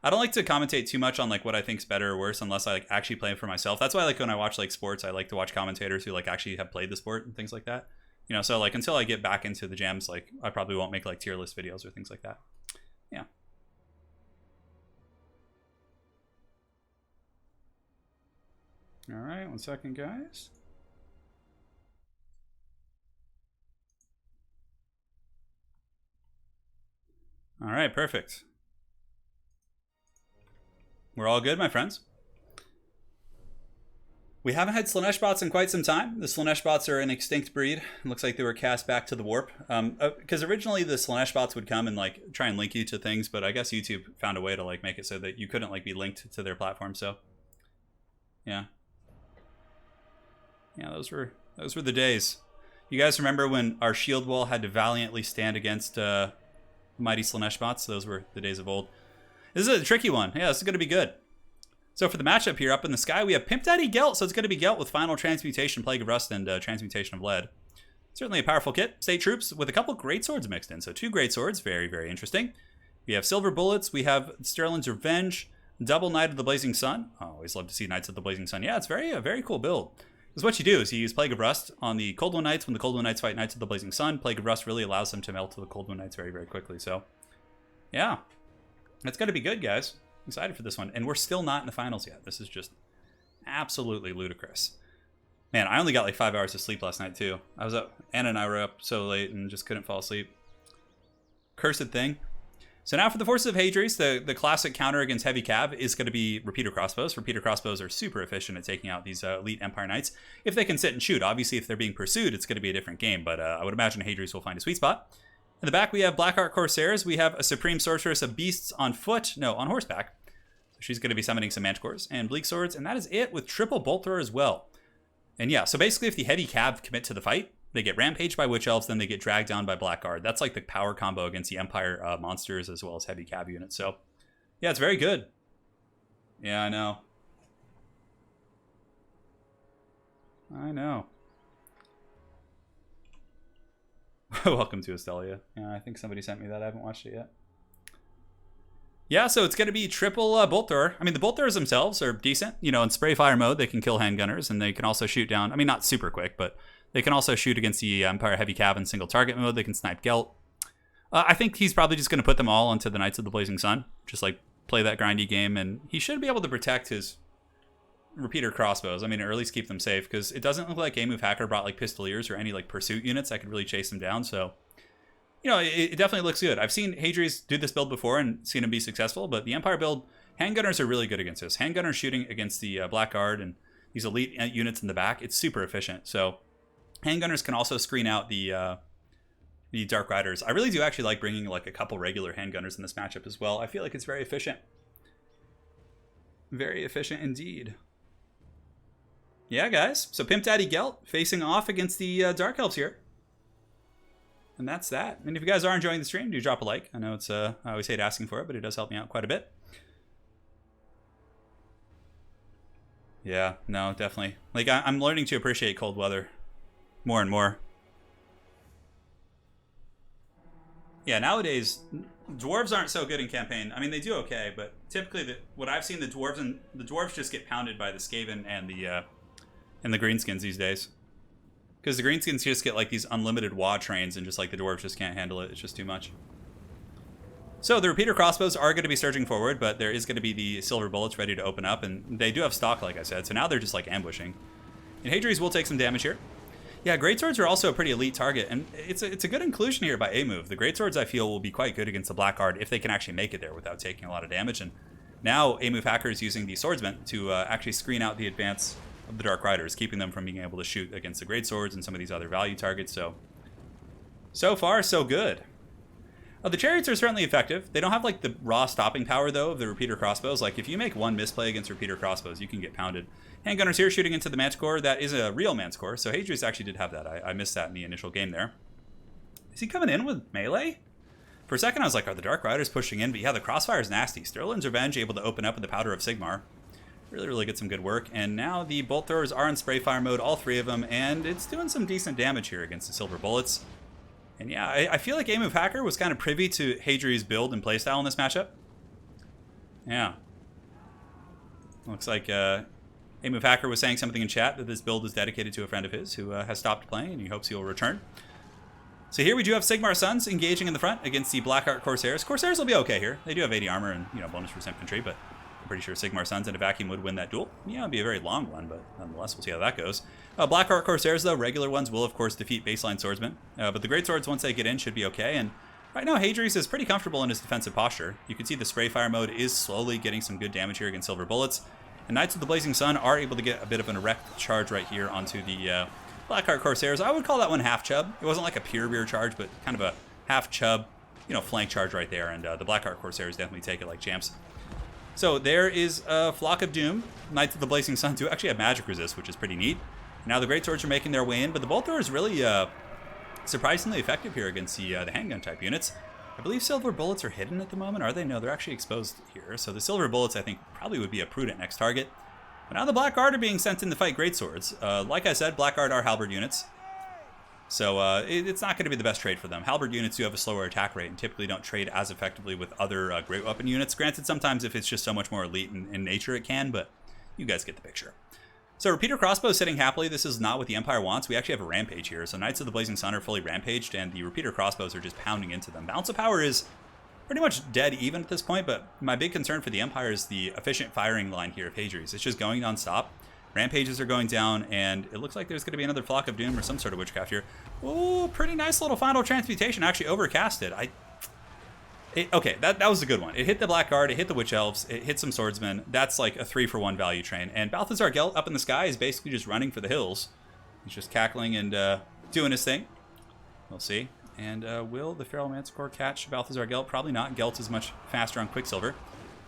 I don't like to commentate too much on like what I think's better or worse unless I like actually play it for myself. That's why like when I watch like sports, I like to watch commentators who like actually have played the sport and things like that. You know, so like until I get back into the gems, like I probably won't make like tier list videos or things like that. Yeah. All right, 1 second, guys. All right, perfect. We're all good, my friends. We haven't had Slanesh bots in quite some time. The Slanesh bots are an extinct breed. It looks like they were cast back to the warp. Because originally the Slanesh bots would come and like try and link you to things, but I guess YouTube found a way to like make it so that you couldn't like be linked to their platform. So, yeah. Yeah, those were the days. You guys remember when our shield wall had to valiantly stand against mighty Slanesh bots? Those were the days of old. This is a tricky one. Yeah, this is going to be good. So for the matchup here, up in the sky, we have Pimp Daddy Gelt. So it's going to be Gelt with Final Transmutation, Plague of Rust, and Transmutation of Lead. Certainly a powerful kit. State Troops with a couple great swords mixed in. So 2 great swords. Very, very interesting. We have Silver Bullets. We have Sterling's Revenge. Double Knight of the Blazing Sun. I always love to see Knights of the Blazing Sun. Yeah, it's a very cool build. Because what you do is you use Plague of Rust on the Cold One Knights. When the Cold One Knights fight Knights of the Blazing Sun, Plague of Rust really allows them to melt to the Cold One Knights very, very quickly. So, yeah. It's going to be good, guys. I'm excited for this one. And we're still not in the finals yet. This is just absolutely ludicrous. Man, I only got like 5 hours of sleep last night, too. I was up, Anna and I were up so late and just couldn't fall asleep. cursed thing. So now for the forces of Hadri's, the classic counter against heavy cav is going to be repeater crossbows. Repeater crossbows are super efficient at taking out these elite Empire Knights if they can sit and shoot. Obviously, if they're being pursued, it's going to be a different game, but I would imagine Hadri's will find a sweet spot. In the back, we have Blackheart Corsairs. We have a Supreme Sorceress of Beasts on horseback. So she's going to be summoning some Manticores and Bleak Swords, and that is it with triple Bolt Thrower as well. And yeah, so basically if the heavy cav commit to the fight, they get rampaged by Witch Elves, then they get dragged down by Blackguard. That's like the power combo against the Empire monsters as well as heavy cav units. So, yeah, it's very good. Yeah, I know. Welcome to Estelia. Yeah, I think somebody sent me that. I haven't watched it yet. Yeah, so it's going to be triple Bolt Thrower. I mean, the Bolt Throwers themselves are decent. You know, in spray fire mode, they can kill handgunners, and they can also shoot down. I mean, not super quick, but they can also shoot against the Empire Heavy Cav in single target mode. They can snipe Gelt. I think he's probably just going to put them all onto the Knights of the Blazing Sun. Just like play that grindy game, and he should be able to protect his repeater crossbows. I mean, or at least keep them safe, because it doesn't look like A-Move Hacker brought like Pistoliers or any like pursuit units that could really chase them down. So, you know, it definitely looks good. I've seen Hadri's do this build before and seen him be successful, but the Empire build, handgunners are really good against this. Handgunners shooting against the Blackguard and these elite units in the back, it's super efficient. So handgunners can also screen out the Dark Riders. I really do actually like bringing like a couple regular handgunners in this matchup as well. I feel like it's very efficient. Very efficient indeed. Yeah, guys. So Pimp Daddy Gelt facing off against the Dark Elves here. And that's that. And if you guys are enjoying the stream, do drop a like. I know it's I always hate asking for it, but it does help me out quite a bit. Yeah, no, definitely. Like, I'm learning to appreciate cold weather more and more. Yeah, nowadays, dwarves aren't so good in campaign. I mean, they do okay, but typically, what I've seen, the dwarves just get pounded by the Skaven and the greenskins these days. Because the greenskins just get like these unlimited WA trains, and just like the dwarves just can't handle it. It's just too much. So the repeater crossbows are going to be surging forward, but there is going to be the silver bullets ready to open up, and they do have stock, like I said. So now they're just like ambushing. And Hadri's will take some damage here. Yeah, greatswords are also a pretty elite target, and it's a good inclusion here by A-Move. The greatswords, I feel, will be quite good against the Blackguard if they can actually make it there without taking a lot of damage. And now A-Move Hacker is using the swordsman to actually screen out the advance of the Dark Riders, keeping them from being able to shoot against the greatswords and some of these other value targets. So far, so good. The chariots are certainly effective. They don't have like the raw stopping power though of the repeater crossbows. Like if you make one misplay against repeater crossbows, you can get pounded. Handgunners here shooting into the Manticore. That is a real Manticore. So Hadri's actually did have that. I missed that in the initial game there. Is he coming in with melee? For a second I was like, are the Dark Riders pushing in? But yeah, the crossfire is nasty. Sterlin's Revenge able to open up with the Powder of Sigmar. Really get some good work. And now the bolt throwers are in spray fire mode, all three of them, and it's doing some decent damage here against the silver bullets. And yeah, I feel like A-Move Hacker was kind of privy to Hadri's build and playstyle in this matchup. Yeah. Looks like A-Move Hacker was saying something in chat that this build is dedicated to a friend of his who has stopped playing and he hopes he'll return. So here we do have Sigmar Sons engaging in the front against the Blackheart Corsairs. Corsairs will be okay here. They do have 80 armor and, you know, bonus for infantry, but I'm pretty sure Sigmar Sons in a vacuum would win that duel. Yeah, it'd be a very long one, but nonetheless, we'll see how that goes. Blackheart Corsairs, though, regular ones will, of course, defeat baseline swordsmen. But the greatswords, once they get in, should be okay. And right now, Hadri's is pretty comfortable in his defensive posture. You can see the spray fire mode is slowly getting some good damage here against silver bullets. And Knights of the Blazing Sun are able to get a bit of an erect charge right here onto the Blackheart Corsairs. I would call that one half chub. It wasn't like a pure rear charge, but kind of a half chub, you know, flank charge right there. And the Blackheart Corsairs definitely take it like champs. So there is a Flock of Doom. Knights of the Blazing Sun do actually have magic resist, which is pretty neat. Now the greatswords are making their way in, but the bolt thrower is really surprisingly effective here against the handgun type units. I believe silver bullets are hidden at the moment, are they? No, they're actually exposed here. So the silver bullets, I think, probably would be a prudent next target. But now the Blackguard are being sent in to fight greatswords. Like I said, Blackguard are halberd units. So it's not going to be the best trade for them. Halberd units do have a slower attack rate and typically don't trade as effectively with other great weapon units. Granted, sometimes if it's just so much more elite in nature, it can, but you guys get the picture. So repeater crossbow sitting happily. This is not what the Empire wants. We actually have a rampage here. So Knights of the Blazing Sun are fully rampaged, and the repeater crossbows are just pounding into them. Balance of power is pretty much dead even at this point, but my big concern for the Empire is the efficient firing line here of Hadri's. It's just going non-stop. Rampages are going down, and it looks like there's going to be another Flock of Doom or some sort of witchcraft here. Oh, pretty nice little final transmutation. Actually overcast it. Okay, that was a good one. It hit the Black Guard, it hit the Witch Elves, it hit some Swordsmen. That's like a 3-for-1 value train. And Balthazar Gelt up in the sky is basically just running for the hills. He's just cackling and doing his thing. We'll see. And will the Feral Manticore catch Balthazar Gelt? Probably not. Gelt is much faster on Quicksilver.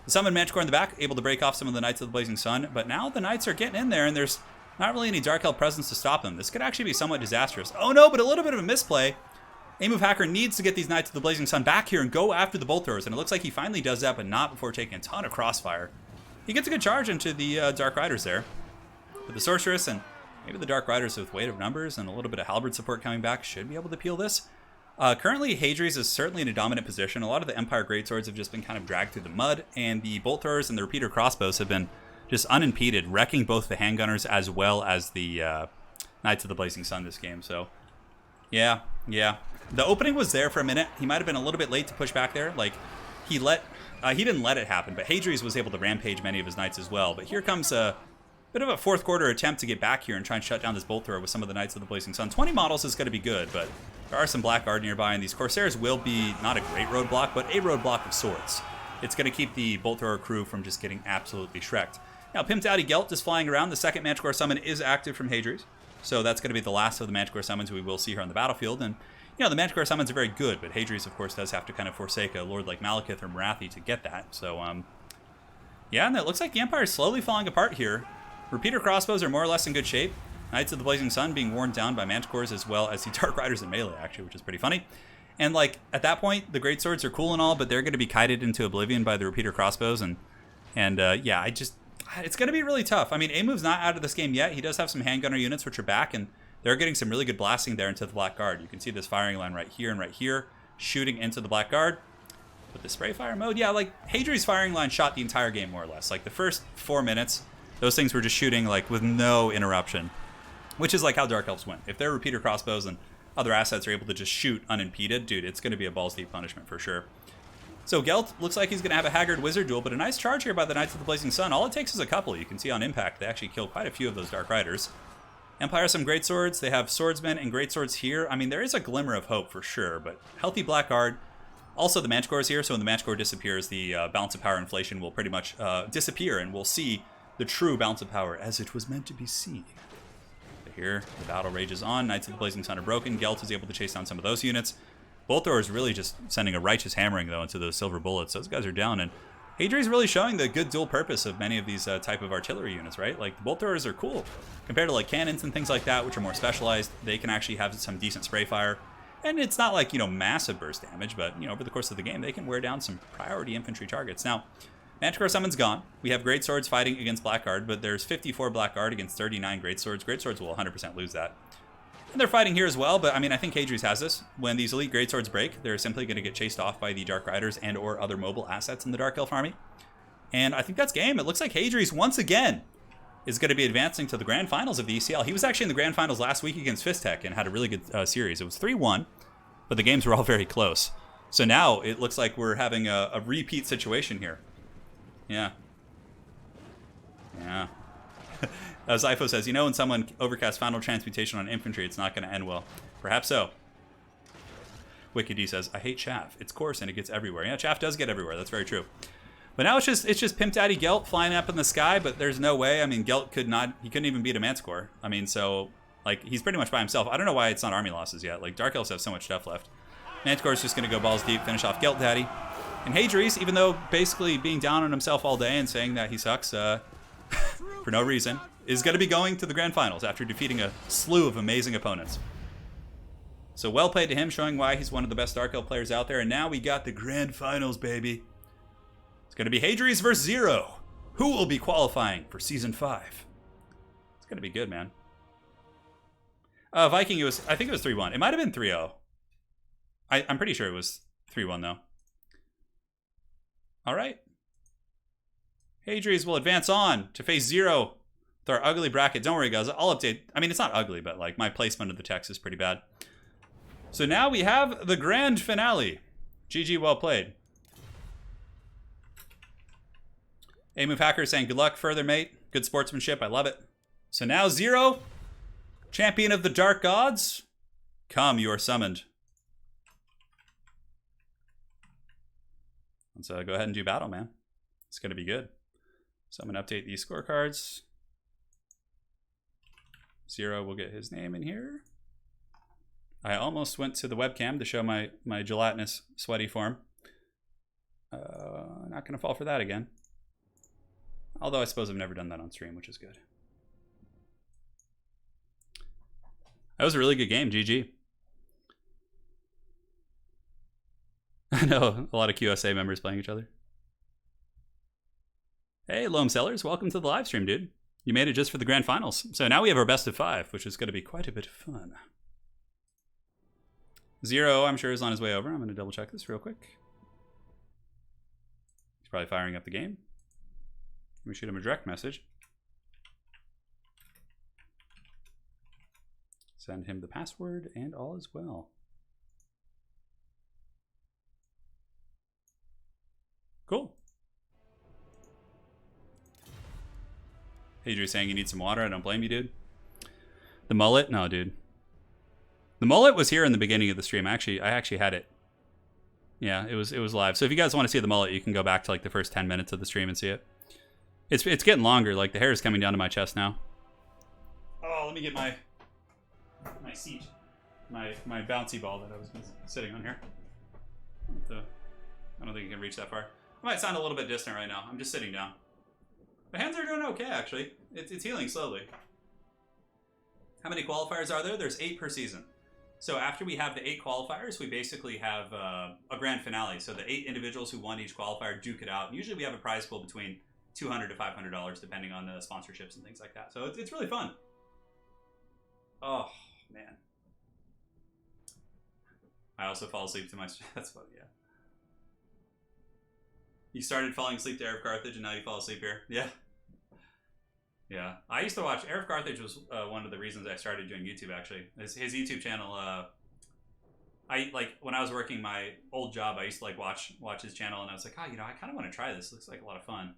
The Summoned Manticore in the back, able to break off some of the Knights of the Blazing Sun. But now the Knights are getting in there, and there's not really any Dark Elf presence to stop them. This could actually be somewhat disastrous. Oh no, but a little bit of a misplay. A-Move Hacker needs to get these Knights of the Blazing Sun back here and go after the Bolt Throwers, and it looks like he finally does that, but not before taking a ton of crossfire. He gets a good charge into the Dark Riders there. But the Sorceress and maybe the Dark Riders with weight of numbers and a little bit of Halberd support coming back should be able to peel this. Currently, Hadri's is certainly in a dominant position. A lot of the Empire Greatswords have just been kind of dragged through the mud, and the Bolt Throwers and the Repeater Crossbows have been just unimpeded, wrecking both the Handgunners as well as the Knights of the Blazing Sun this game. So, yeah. The opening was there for a minute. He might have been a little bit late to push back there. Like, he didn't let it happen, but Hadri's was able to rampage many of his Knights as well. But here comes a bit of a fourth quarter attempt to get back here and try and shut down this Bolt Thrower with some of the Knights of the Blazing Sun. 20 models is going to be good, but there are some Black Guard nearby, and these Corsairs will be not a great roadblock, but a roadblock of sorts. It's going to keep the Bolt Thrower crew from just getting absolutely shreked. Now, Pimp Daddy Gelt is flying around. The second Manticore summon is active from Hadri's, so that's going to be the last of the Manticore summons we will see here on the battlefield. And you know, the Manticore summons are very good, but Hadri's, of course, does have to kind of forsake a lord like Malekith or Marathi to get that. So, yeah, and it looks like the Empire is slowly falling apart here. Repeater Crossbows are more or less in good shape. Knights of the Blazing Sun being worn down by Manticores as well as the Dark Riders in melee, actually, which is pretty funny. And, like, at that point, the Greatswords are cool and all, but they're going to be kited into oblivion by the Repeater Crossbows. And yeah, it's going to be really tough. I mean, A-Move's not out of this game yet. He does have some Handgunner units, which are back, and they're getting some really good blasting there into the Black Guard. You can see this firing line right here and right here, shooting into the Black Guard. But the spray fire mode, yeah, like, Hadri's firing line shot the entire game, more or less. Like, the first 4 minutes, those things were just shooting, like, with no interruption. Which is, like, how Dark Elves win. If their Repeater Crossbows and other assets are able to just shoot unimpeded, dude, it's going to be a balls deep punishment for sure. So Gelt looks like he's going to have a Haggard Wizard duel, but a nice charge here by the Knights of the Blazing Sun. All it takes is a couple. You can see on impact, they actually kill quite a few of those Dark Riders. Empire has some great swords. They have swordsmen and great swords here. I mean, there is a glimmer of hope for sure, but healthy Black Guard. Also, the Manticore is here, so when the Manticore disappears, the balance of power inflation will pretty much disappear, and we'll see the true balance of power as it was meant to be seen. But here, the battle rages on. Knights of the Blazing Sun are broken. Gelt is able to chase down some of those units. Bolt Thrower is really just sending a righteous hammering, though, into those silver bullets. Those guys are down, and Hadri's really showing the good dual purpose of many of these type of artillery units, right? Like, the Bolt Throwers are cool. Compared to, like, cannons and things like that, which are more specialized, they can actually have some decent spray fire. And it's not like, you know, massive burst damage, but, you know, over the course of the game, they can wear down some priority infantry targets. Now, Manticore Summon's gone. We have Great Swords fighting against Black Guard, but there's 54 Black Guard against 39 Great Swords. Great Swords will 100% lose that. And they're fighting here as well, but I mean, I think Hadri's has this. When these elite greatswords break, they're simply going to get chased off by the Dark Riders and or other mobile assets in the Dark Elf army. And I think that's game. It looks like Hadri's once again is going to be advancing to the Grand Finals of the ECL. He was actually in the Grand Finals last week against Fistek and had a really good series. It was 3-1, but the games were all very close. So now it looks like we're having a repeat situation here. Yeah. As Zypho says, you know when someone overcasts Final Transmutation on infantry, it's not going to end well. Perhaps so. Wiki D says, I hate chaff. It's coarse and it gets everywhere. Yeah, chaff does get everywhere. That's very true. But now it's just Pimp Daddy Gelt flying up in the sky, but there's no way. I mean, Gelt couldn't even beat a Manticore. I mean, so, like, he's pretty much by himself. I don't know why it's not army losses yet. Like, Dark Elves have so much stuff left. Manticore's just going to go balls deep, finish off Gelt Daddy. And Hadri's, even though basically being down on himself all day and saying that he sucks for no reason, is going to be going to the Grand Finals after defeating a slew of amazing opponents. So well played to him, showing why he's one of the best Dark Elf players out there. And now we got the Grand Finals, baby. It's going to be Hadri's versus Zero. Who will be qualifying for Season 5? It's going to be good, man. Viking, I think it was 3-1. It might have been 3-0. I'm pretty sure it was 3-1, though. All right. Hadri's will advance on to face Zero with our ugly bracket. Don't worry, guys. I'll update. I mean, it's not ugly, but like my placement of the text is pretty bad. So now we have the grand finale. GG, well played. A-Move Hacker saying, good luck further, mate. Good sportsmanship. I love it. So now Zero, champion of the Dark Gods. Come, you are summoned. Let's go ahead and do battle, man. It's going to be good. So I'm going to update these scorecards. 0 will get his name in here. I almost went to the webcam to show my gelatinous sweaty form. Not going to fall for that again. Although I suppose I've never done that on stream, which is good. That was a really good game. GG. I know a lot of QSA members playing each other. Hey, Loam Sellers, welcome to the live stream, dude. You made it just for the grand finals. So now we have our best of 5, which is going to be quite a bit of fun. 0, I'm sure, is on his way over. I'm going to double check this real quick. He's probably firing up the game. Let me shoot him a direct message. Send him the password and all is well. Cool. Hey, Drew saying you need some water. I don't blame you, dude. The mullet? No, dude. The mullet was here in the beginning of the stream. I actually had it. Yeah, it was live. So if you guys want to see the mullet, you can go back to like the first 10 minutes of the stream and see it. It's getting longer. Like the hair is coming down to my chest now. Oh, let me get my seat, my bouncy ball that I was sitting on here. I don't think you can reach that far. I might sound a little bit distant right now. I'm just sitting down. My hands are doing okay, actually. It's healing slowly. How many qualifiers are there? There's 8 per season. So after we have the 8 qualifiers, we basically have a grand finale. So the 8 individuals who won each qualifier duke it out. And usually we have a prize pool between $200 to $500, depending on the sponsorships and things like that. So it's really fun. Oh, man. I also fall asleep to my... That's funny, yeah. You started falling asleep to Arab Carthage, and now you fall asleep here. Yeah. Yeah. I used to watch... Arab Carthage was one of the reasons I started doing YouTube, actually. His YouTube channel... when I was working my old job, I used to watch his channel, and I was like, I kind of want to try this. Looks like a lot of fun.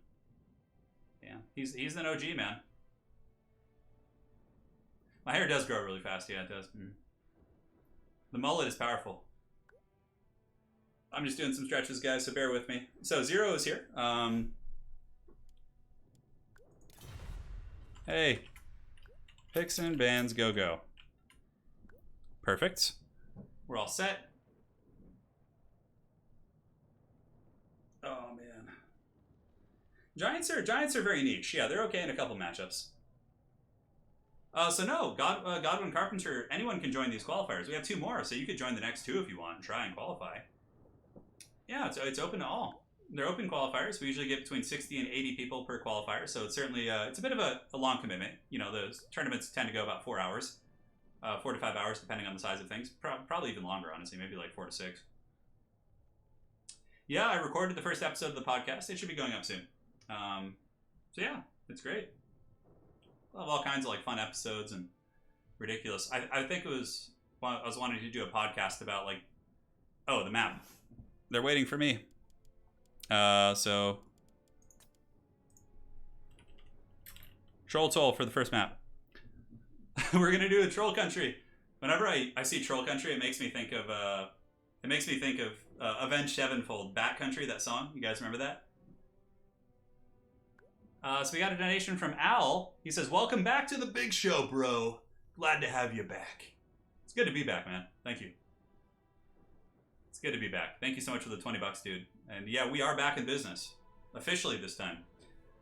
Yeah. He's an OG, man. My hair does grow really fast. Yeah, it does. The mullet is powerful. I'm just doing some stretches, guys, so bear with me. So 0 is here. Hey. Picks and bans, go, go. Perfect. We're all set. Oh, man. Giants are very niche. Yeah, they're okay in a couple matchups. So no, Godwin Carpenter, anyone can join these qualifiers. We have 2 more, so you could join the next 2 if you want and try and qualify. Yeah, it's open to all. They're open qualifiers. We usually get between 60 and 80 people per qualifier, so it's certainly it's a bit of a long commitment. You know, those tournaments tend to go about 4 hours, 4 to 5 hours, depending on the size of things. Probably even longer, honestly, maybe like 4 to 6. Yeah, I recorded the first episode of the podcast. It should be going up soon. So yeah, it's great. I love all kinds of fun episodes and ridiculous. I think I was wanting to do a podcast about the map. They're waiting for me. So Troll Toll for the first map. We're gonna do a Troll Country. Whenever I see Troll Country, it makes me think of Avenged Sevenfold, Bat Country, that song. You guys remember that? So we got a donation from Al. He says, "Welcome back to the big show, bro. Glad to have you back." It's good to be back, man. Thank you. It's good to be back. Thank you so much for the $20, dude. And yeah, we are back in business. Officially this time.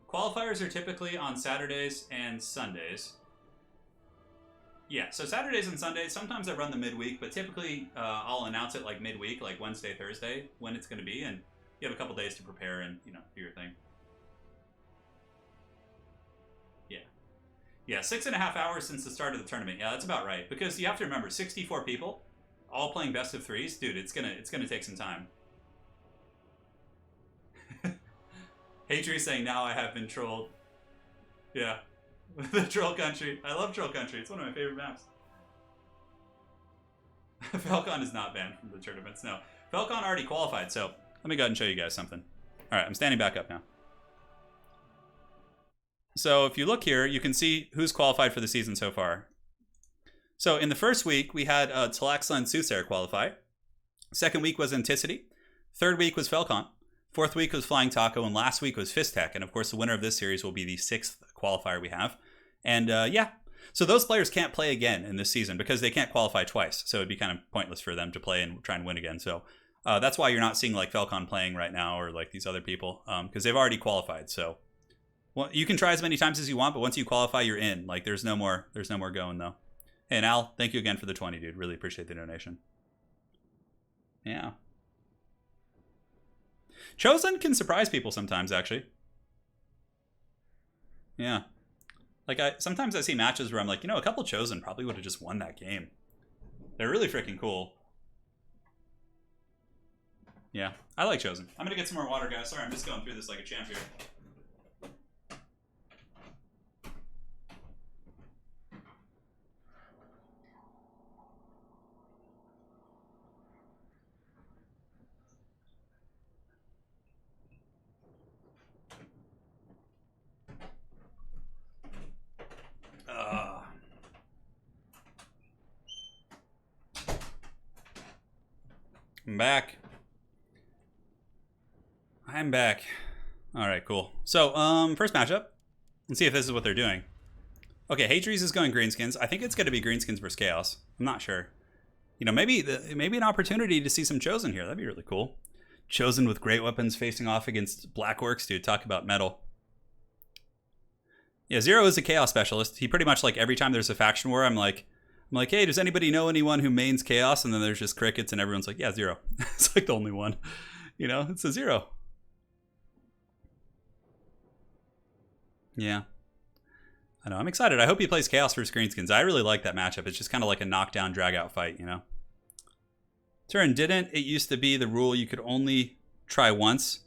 Qualifiers are typically on Saturdays and Sundays. Yeah, so Saturdays and Sundays. Sometimes I run the midweek, but typically I'll announce it midweek, like Wednesday, Thursday, when it's going to be. And you have a couple days to prepare and, do your thing. Yeah, 6.5 hours since the start of the tournament. Yeah, that's about right. Because you have to remember, 64 people, all playing best of 3s. Dude, it's gonna take some time. Hatry saying, now I have been trolled. Yeah. The Troll Country. I love Troll Country. It's one of my favorite maps. Falcon is not banned from the tournaments. No. Falcon already qualified, so let me go ahead and show you guys something. Alright, I'm standing back up now. So if you look here, you can see who's qualified for the season so far. So in the first week, we had Talaxla and Soothsayer qualify. Second week was Anticity. Third week was Falcon. 4th week was Flying Taco, and last week was Fist Tech. And of course, the winner of this series will be the 6th qualifier we have. And yeah, so those players can't play again in this season because they can't qualify twice. So it'd be kind of pointless for them to play and try and win again. So that's why you're not seeing like Falcon playing right now or like these other people because they've already qualified. So well, you can try as many times as you want, but once you qualify, you're in. Like there's no more going though. And Al, thank you again for the 20, dude. Really appreciate the donation. Yeah. Chosen can surprise people sometimes, actually. Yeah. Like, sometimes I see matches where I'm like, a couple Chosen probably would have just won that game. They're really freaking cool. Yeah, I like Chosen. I'm going to get some more water, guys. Sorry, I'm just going through this like a champ here. I'm back. I'm back. All right, cool. So, first matchup. Let's see if this is what they're doing. Okay, Hatries is going Greenskins. I think it's going to be Greenskins versus Chaos. I'm not sure. Maybe an opportunity to see some Chosen here. That'd be really cool. Chosen with great weapons facing off against Black Orcs, dude. Talk about metal. Yeah, Zero is a Chaos specialist. He pretty much, like, every time there's a faction war, I'm like, hey, does anybody know anyone who mains Chaos? And then there's just crickets, and everyone's like, yeah, Zero. It's like the only one. It's a Zero. Yeah. I know. I'm excited. I hope he plays Chaos versus Greenskins. I really like that matchup. It's just kind of like a knockdown, drag-out fight, Turin didn't. It used to be the rule you could only try once.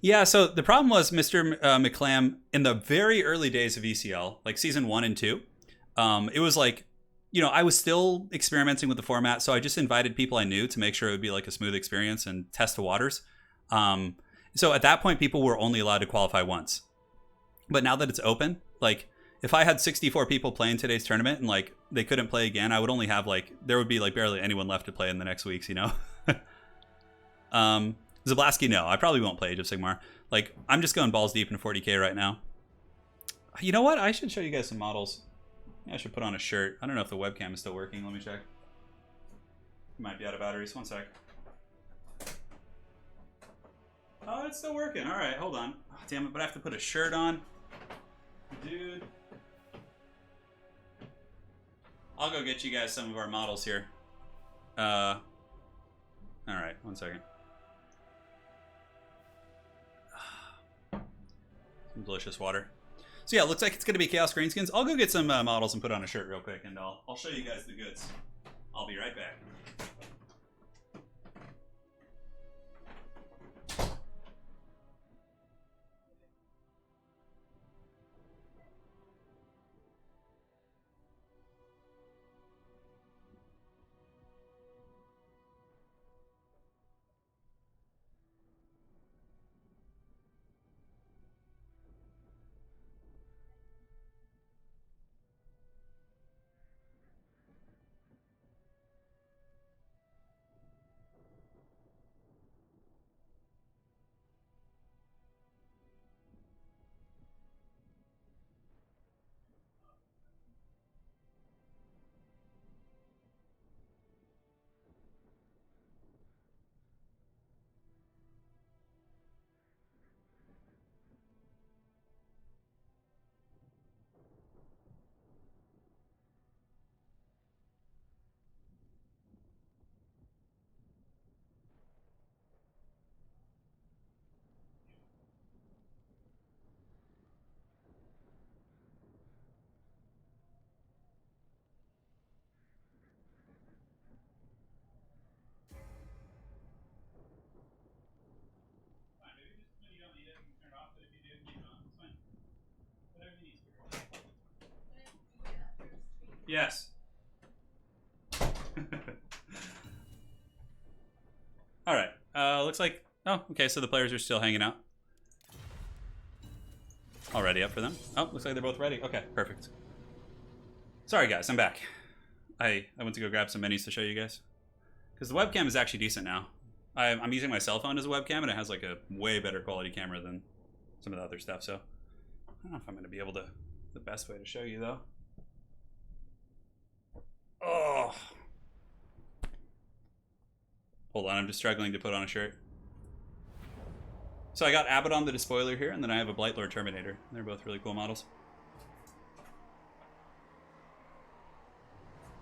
Yeah, so the problem was Mr. McClam, in the very early days of ECL, like Season 1 and 2, it was like, I was still experimenting with the format, so I just invited people I knew to make sure it would be like a smooth experience and test the waters. So at that point, people were only allowed to qualify once. But now that it's open, like, if I had 64 people playing today's tournament and, like, they couldn't play again, I would only have, like, there would be, like, barely anyone left to play in the next weeks, Zablasky, no, I probably won't play Age of Sigmar. Like, I'm just going balls deep in 40k right now. You know what? I should show you guys some models. I should put on a shirt. I don't know if the webcam is still working. Let me check. Might be out of batteries. One sec. Oh, it's still working. All right, hold on. Oh, damn it, but I have to put a shirt on. Dude. I'll go get you guys some of our models here. All right, one second. Some delicious water. So yeah, it looks like it's going to be Chaos Greenskins. I'll go get some models and put on a shirt real quick, and I'll show you guys the goods. I'll be right back. Yes. All right. Looks like... Oh, okay, so the players are still hanging out. All ready up for them. Oh, looks like they're both ready. Okay, perfect. Sorry, guys, I'm back. I went to go grab some minis to show you guys. Because the webcam is actually decent now. I'm using my cell phone as a webcam, and it has like a way better quality camera than some of the other stuff. So I don't know if I'm going to be able to. The best way to show you though. Oh, hold on, I'm just struggling to put on a shirt. So I got Abaddon the Despoiler here, and then I have a Blightlord Terminator. They're both really cool models.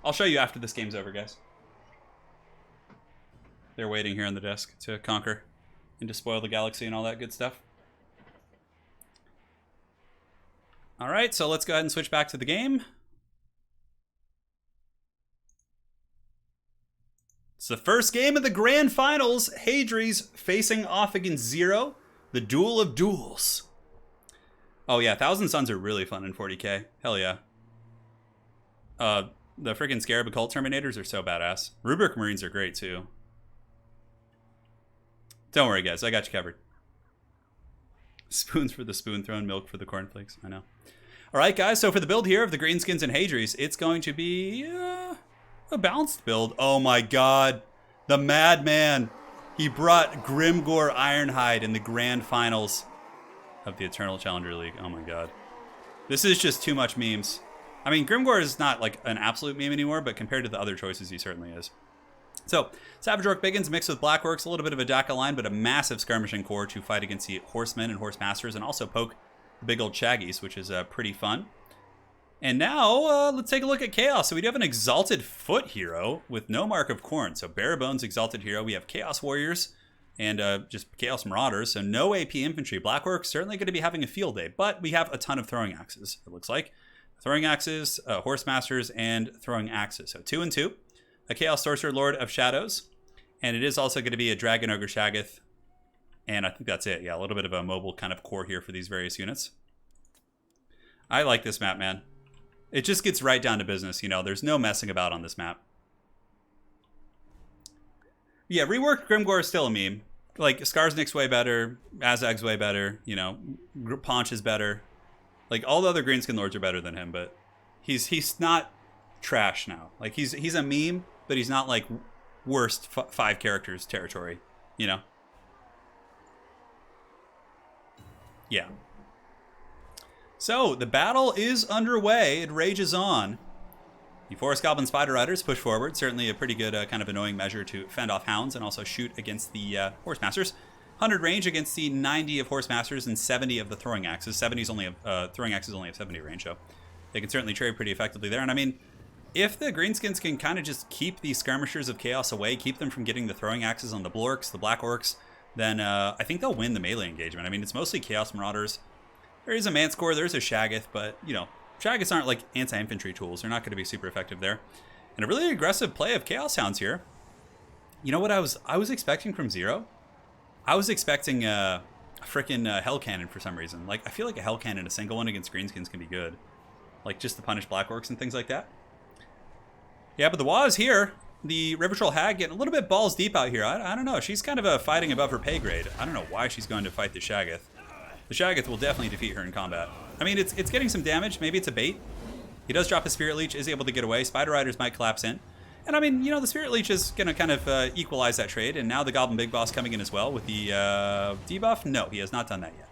I'll show you after this game's over, guys. They're waiting here on the desk to conquer and despoil the galaxy and all that good stuff. All right, so let's go ahead and switch back to the game. It's the first game of the Grand Finals. Hadri's facing off against Zero. The duel of duels. Oh yeah, Thousand Suns are really fun in 40k. Hell yeah. The freaking Scarab Occult Terminators are so badass. Rubric Marines are great too. Don't worry guys, I got you covered. Spoons for the spoon throne, milk for the cornflakes. I know. Alright guys, so for the build here of the Greenskins and Hadri's, it's going to be a balanced build. Oh my god. The madman. He brought Grimgor Ironhide in the grand finals of the Eternal Challenger League. Oh my god. This is just too much memes. I mean, Grimgor is not like an absolute meme anymore, but compared to the other choices, he certainly is. So, Savage Orc Biggins mixed with Black Orcs, a little bit of a DACA line, but a massive skirmishing core to fight against the Horsemen and Horsemasters, and also poke the big old Shaggies, which is pretty fun. And now, let's take a look at Chaos. So we do have an Exalted Foot hero with no Mark of Khorne. So bare bones Exalted hero. We have Chaos Warriors and just Chaos Marauders. So no AP infantry. Black Orcs certainly going to be having a field day, but we have a ton of throwing axes, it looks like. Throwing axes, Horsemasters, and throwing axes. So 2 and 2. A Chaos Sorcerer Lord of Shadows. And it is also going to be a Dragon Ogre Shaggoth. And I think that's it. Yeah, a little bit of a mobile kind of core here for these various units. I like this map, man. It just gets right down to business, you know. There's no messing about on this map. Yeah, reworked Grimgor is still a meme. Like, Skarsnik's way better, Azag's way better, you know, Paunch is better. Like, all the other Greenskin Lords are better than him, but he's not trash now. Like, he's a meme, but he's not, like, worst 5 characters territory, you know? Yeah. So, the battle is underway. It rages on. The Forest Goblin Spider Riders push forward. Certainly a pretty good kind of annoying measure to fend off hounds and also shoot against the Horsemasters. 100 range against the 90 of Horsemasters and 70 of the Throwing Axes. Throwing Axes only have 70 range, so they can certainly trade pretty effectively there. And I mean, if the Greenskins can kind of just keep the Skirmishers of Chaos away, keep them from getting the Throwing Axes on the Blorks, the Black Orcs, then I think they'll win the melee engagement. I mean, it's mostly Chaos Marauders. There is a Manticore, there's a Shaggoth, but, you know, Shaggoths aren't like anti-infantry tools. They're not going to be super effective there. And a really aggressive play of Chaos Hounds here. You know what I was expecting from Zero? I was expecting a freaking Hell Cannon for some reason. Like, I feel like a Hell Cannon, a single one against Greenskins can be good. Like, just to punish Black Orcs and things like that. Yeah, but the Wa is here. The River Troll Hag getting a little bit balls deep out here. I don't know. She's kind of fighting above her pay grade. I don't know why she's going to fight the Shaggoth. The Shaggoth will definitely defeat her in combat. I mean, it's getting some damage. Maybe it's a bait. He does drop a Spirit Leech, is able to get away. Spider Riders might collapse in. And I mean, you know, the Spirit Leech is going to kind of equalize that trade. And now the Goblin Big Boss coming in as well with the debuff. No, he has not done that yet.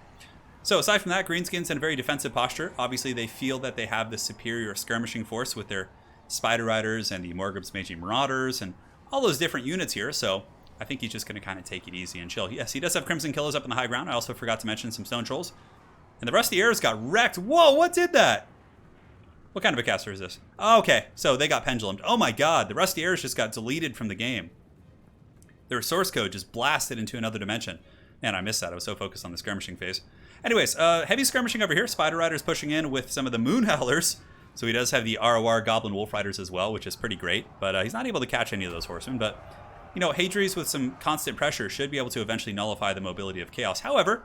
So aside from that, Greenskins in a very defensive posture. Obviously, they feel that they have the superior skirmishing force with their Spider Riders and the Morgub's Magi Marauders and all those different units here. So I think he's just going to kind of take it easy and chill. Yes, he does have Crimson Killers up in the high ground. I also forgot to mention some Stone Trolls. And the Rusty Airs got wrecked. Whoa, what did that? What kind of a caster is this? Oh, okay, so they got pendulumed. Oh my god, the Rusty Airs just got deleted from the game. Their source code just blasted into another dimension. Man, I missed that. I was so focused on the skirmishing phase. Anyways, heavy skirmishing over here. Spider Riders pushing in with some of the Moon Howlers. So he does have the ROR Goblin Wolf Riders as well, which is pretty great. But he's not able to catch any of those horsemen. But, you know, Hadri's with some constant pressure should be able to eventually nullify the mobility of Chaos. However,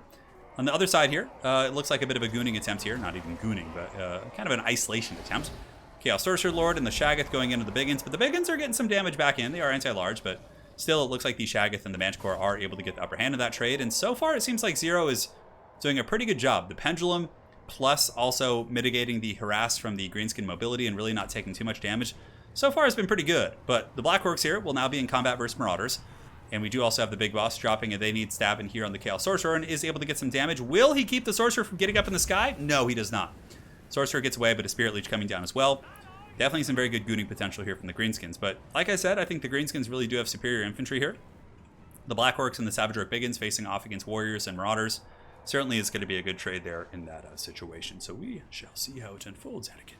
on the other side here, it looks like a bit of a gooning attempt here. Not even gooning, but kind of an isolation attempt. Chaos Sorcerer Lord and the Shaggoth going into the Biggins. But the Biggins are getting some damage back in. They are anti-large, but still it looks like the Shaggoth and the Manticore are able to get the upper hand in that trade. And so far it seems like Zero is doing a pretty good job. The Pendulum plus also mitigating the harass from the Greenskin mobility and really not taking too much damage. So far has been pretty good. But the Black Orcs here will now be in combat versus Marauders. And we do also have the big boss dropping a They Need Stab in here on the Chaos Sorcerer and is able to get some damage. Will he keep the Sorcerer from getting up in the sky? No, he does not. Sorcerer gets away, but a Spirit Leech coming down as well. Definitely some very good gooning potential here from the Greenskins. But like I said, I think the Greenskins really do have superior infantry here. The Black Orcs and the Savage Orc Biggins facing off against Warriors and Marauders certainly is going to be a good trade there in that situation. So we shall see how it unfolds, Anakin.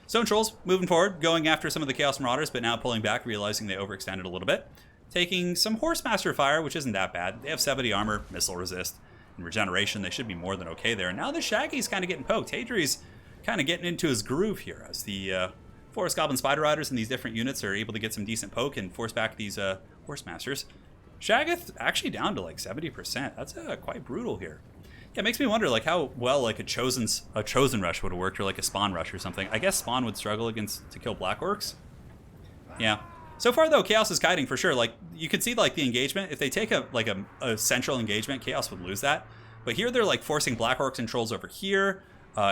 Stone Trolls moving forward, going after some of the Chaos Marauders, but now pulling back, realizing they overextended a little bit. Taking some Horsemaster fire, which isn't that bad. They have 70 armor, missile resist, and regeneration. They should be more than okay there. Now the Shaggy's kind of getting poked. Hadri's kind of getting into his groove here as the Forest Goblin Spider Riders and these different units are able to get some decent poke and force back these Horsemasters. Shaggoth actually down to like 70%. That's quite brutal here. Yeah, it makes me wonder like how well like a chosen rush would have worked, or like a spawn rush or something. I guess spawn would struggle to kill Black Orcs. Yeah. So far though, Chaos is kiting for sure. Like you can see like the engagement. If they take a central engagement, Chaos would lose that. But here they're like forcing Black Orcs and Trolls over here.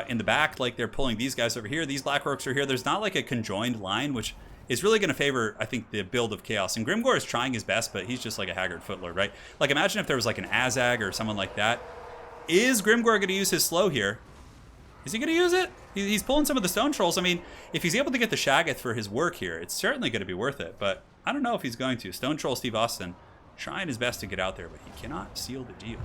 In the back, like they're pulling these guys over here. These Black Orcs are here. There's not like a conjoined line, which is really going to favor, I think, the build of Chaos. And Grimgor is trying his best, but he's just like a haggard footlord, right? Like imagine if there was like an Azag or someone like that. Is Grimgor going to use his slow here? Is he going to use it? He's pulling some of the Stone Trolls. I mean, if he's able to get the Shaggoth for his work here, it's certainly going to be worth it. But I don't know if he's going to. Stone Troll Steve Austin trying his best to get out there, but he cannot seal the deal.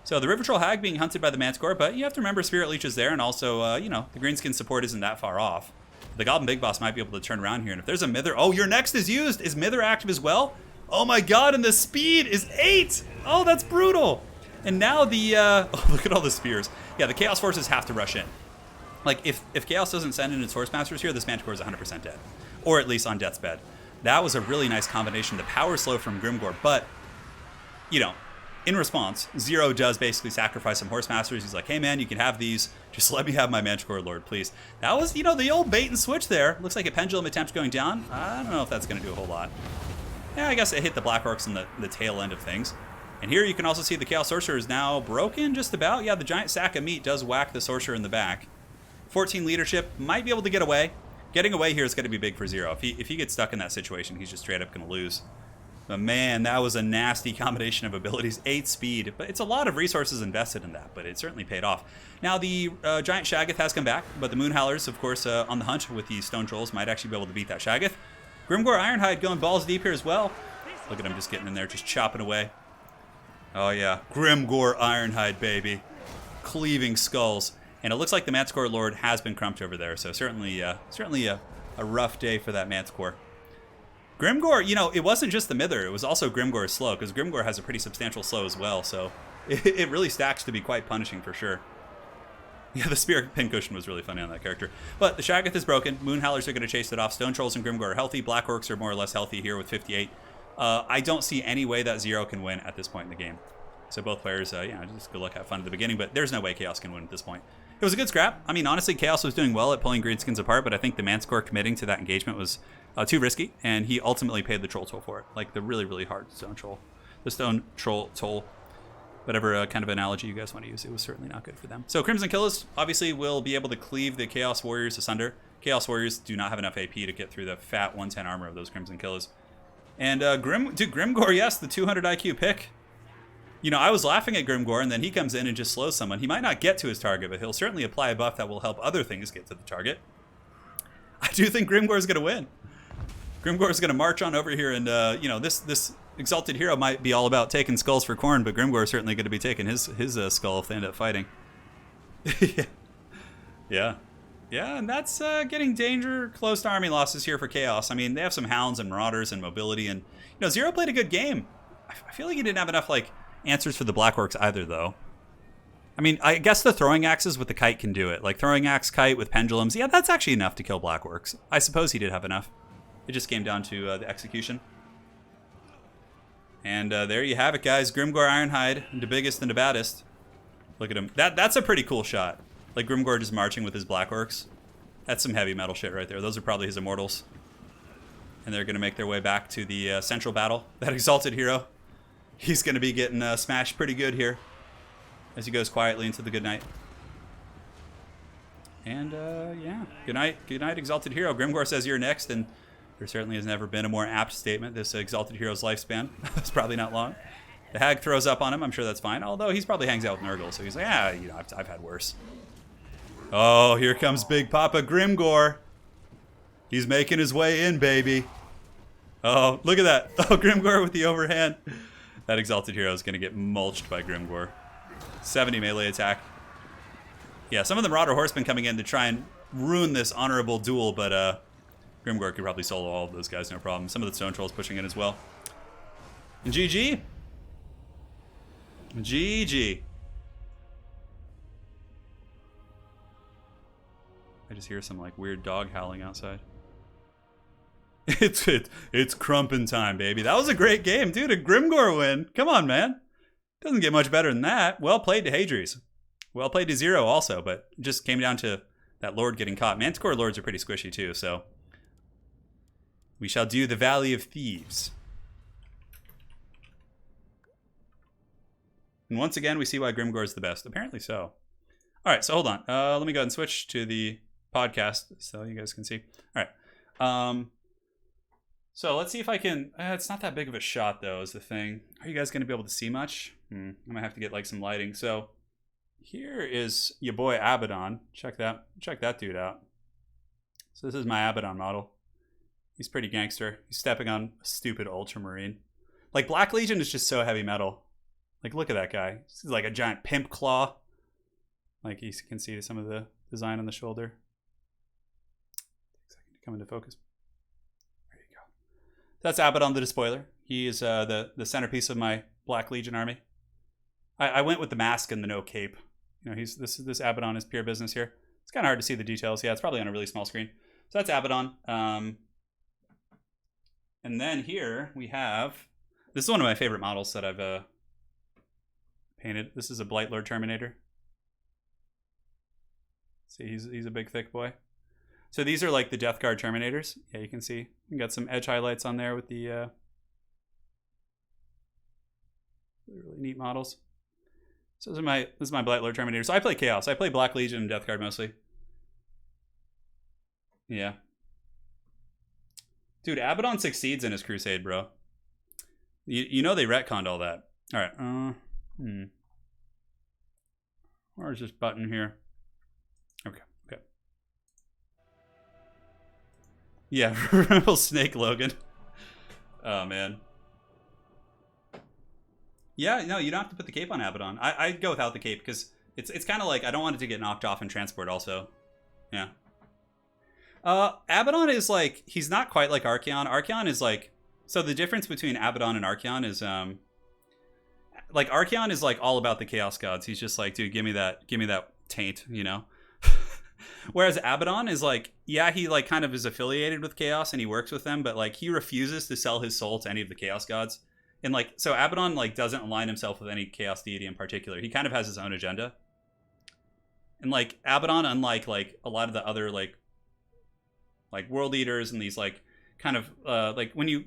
So the River Troll Hag being hunted by the Manticore, but you have to remember Spirit Leech is there, and also, you know, the Greenskin support isn't that far off. The Goblin Big Boss might be able to turn around here, and if there's a Mither... Oh, your next is used! Is Mither active as well? Oh my god, and the speed is 8! Oh, that's brutal! And now the... oh, look at all the spears. Yeah, the Chaos Forces have to rush in. Like, if Chaos doesn't send in its Horsemasters here, this Manticore is 100% dead. Or at least on death's bed. That was a really nice combination. The power slow from Grimgor, but, you know, in response, Zero does basically sacrifice some Horsemasters. He's like, hey man, you can have these. Just let me have my Manticore Lord, please. That was, you know, the old bait and switch there. Looks like a pendulum attempt going down. I don't know if that's going to do a whole lot. Yeah, I guess it hit the Black Orcs in the tail end of things. And here you can also see the Chaos Sorcerer is now broken just about. Yeah, the giant sack of meat does whack the Sorcerer in the back. 14 leadership, might be able to get away. Getting away here is going to be big for Zero. If he gets stuck in that situation, he's just straight up going to lose. But man, that was a nasty combination of abilities. 8 speed, but it's a lot of resources invested in that, but it certainly paid off. Now the giant Shaggoth has come back, but the Moonhowlers, of course, on the hunt with these Stone Trolls, might actually be able to beat that Shaggoth. Grimgor Ironhide going balls deep here as well. Look at him just getting in there, just chopping away. Oh yeah, Grimgor Ironhide, baby. Cleaving skulls. And it looks like the Manticore Lord has been crumped over there, so certainly a rough day for that Manticore. Grimgor, you know, it wasn't just the Mither, it was also Grimgor's slow, because Grimgor has a pretty substantial slow as well, so it really stacks to be quite punishing for sure. Yeah, the Spear Pincushion was really funny on that character. But the Shaggoth is broken, Moonhowlers are going to chase it off, Stone Trolls and Grimgor are healthy, Black Orcs are more or less healthy here with 58. I don't see any way that Zero can win at this point in the game. So both players, yeah, just good luck, have fun at the beginning, but there's no way Chaos can win at this point. It was a good scrap. I mean, honestly, Chaos was doing well at pulling Greenskins apart, but I think the Manticore committing to that engagement was too risky, and he ultimately paid the Troll Toll for it. Like the really, really hard Stone Troll. The Stone Troll Toll. Whatever kind of analogy you guys want to use, it was certainly not good for them. So Crimson Killers obviously will be able to cleave the Chaos Warriors asunder. Chaos Warriors do not have enough AP to get through the fat 110 armor of those Crimson Killers. And Grimgor, yes, the 200 IQ pick. You know, I was laughing at Grimgor, and then he comes in and just slows someone. He might not get to his target, but he'll certainly apply a buff that will help other things get to the target. I do think Grimgor is going to win. Grimgor is going to march on over here, and, you know, this Exalted Hero might be all about taking skulls for corn, but Grimgor is certainly going to be taking his skull if they end up fighting. Yeah. Yeah, and that's getting danger close to army losses here for Chaos. I mean, they have some Hounds and Marauders and mobility, and, you know, Zero played a good game. I feel like he didn't have enough, like, answers for the Black Orcs either, though. I mean, I guess the throwing axes with the kite can do it. Like, throwing axe, kite with pendulums. Yeah, that's actually enough to kill Black Orcs. I suppose he did have enough. It just came down to the execution. And there you have it, guys. Grimgor Ironhide, the biggest and the baddest. Look at him. That's a pretty cool shot. Like, Grimgor just marching with his Black Orcs. That's some heavy metal shit right there. Those are probably his Immortals. And they're going to make their way back to the central battle. That Exalted Hero. He's going to be getting smashed pretty good here as he goes quietly into the good night. And, yeah. Good night, Exalted Hero. Grimgor says you're next, and There certainly has never been a more apt statement. This Exalted Hero's lifespan. It's probably not long. The hag throws up on him. I'm sure that's fine. Although he's probably hangs out with Nurgle, so he's like, you know, I've had worse. Oh, here comes Big Papa Grimgor. He's making his way in, baby. Oh, look at that. Oh, Grimgor with the overhand. That Exalted Hero is going to get mulched by Grimgor. 70 melee attack. Yeah, some of the Marauder Horsemen coming in to try and ruin this honorable duel, but Grimgor could probably solo all of those guys, no problem. Some of the Stone Trolls pushing in as well. And GG. GG. I just hear some like weird dog howling outside. It's crumpin' time, baby. That was a great game, dude. A Grimgor win. Come on, man. Doesn't get much better than that. Well played to Hadries. Well played to Zero also, but just came down to that Lord getting caught. Manticore Lords are pretty squishy too, so we shall do the Valley of Thieves. And once again, we see why Grimgor is the best. Apparently so. All right, so hold on. Let me go ahead and switch to the podcast so you guys can see. All right. So let's see if I can... it's not that big of a shot, though, is the thing. Are you guys going to be able to see much? I might have to get, like, some lighting. So here is your boy Abaddon. Check that dude out. So this is my Abaddon model. He's pretty gangster. He's stepping on a stupid Ultramarine. Like, Black Legion is just so heavy metal. Like, look at that guy. He's like a giant pimp claw. Like, you can see some of the design on the shoulder. Takes a second to come into focus. There you go. That's Abaddon the Despoiler. He is the centerpiece of my Black Legion army. I went with the mask and the no cape. You know, this Abaddon is pure business here. It's kind of hard to see the details. Yeah, it's probably on a really small screen. So that's Abaddon. And then here we have... This is one of my favorite models that I've painted. This is a Blightlord Terminator. See, he's a big, thick boy. So these are like the Death Guard Terminators. Yeah, you can see. You got some edge highlights on there with the really neat models. So this is my Blightlord Terminator. So I play Chaos. I play Black Legion and Death Guard mostly. Yeah. Dude, Abaddon succeeds in his crusade, bro. You know they retconned all that. All right. Where's this button here? Okay. Yeah, Rebel Snake Logan. Oh, man. Yeah, no, you don't have to put the cape on Abaddon. I'd go without the cape because it's kind of like I don't want it to get knocked off in transport also. Yeah. Abaddon is like, he's not quite like Archaon. Archaon is like, so the difference between Abaddon and Archaon is, like Archaon is like all about the Chaos Gods. He's just like, dude, give me that taint, you know? Whereas Abaddon is like, yeah, he like kind of is affiliated with Chaos and he works with them, but like he refuses to sell his soul to any of the Chaos Gods. And like, so Abaddon like doesn't align himself with any Chaos deity in particular. He kind of has his own agenda. And like Abaddon, unlike like a lot of the other like World Eaters and these like kind of like when you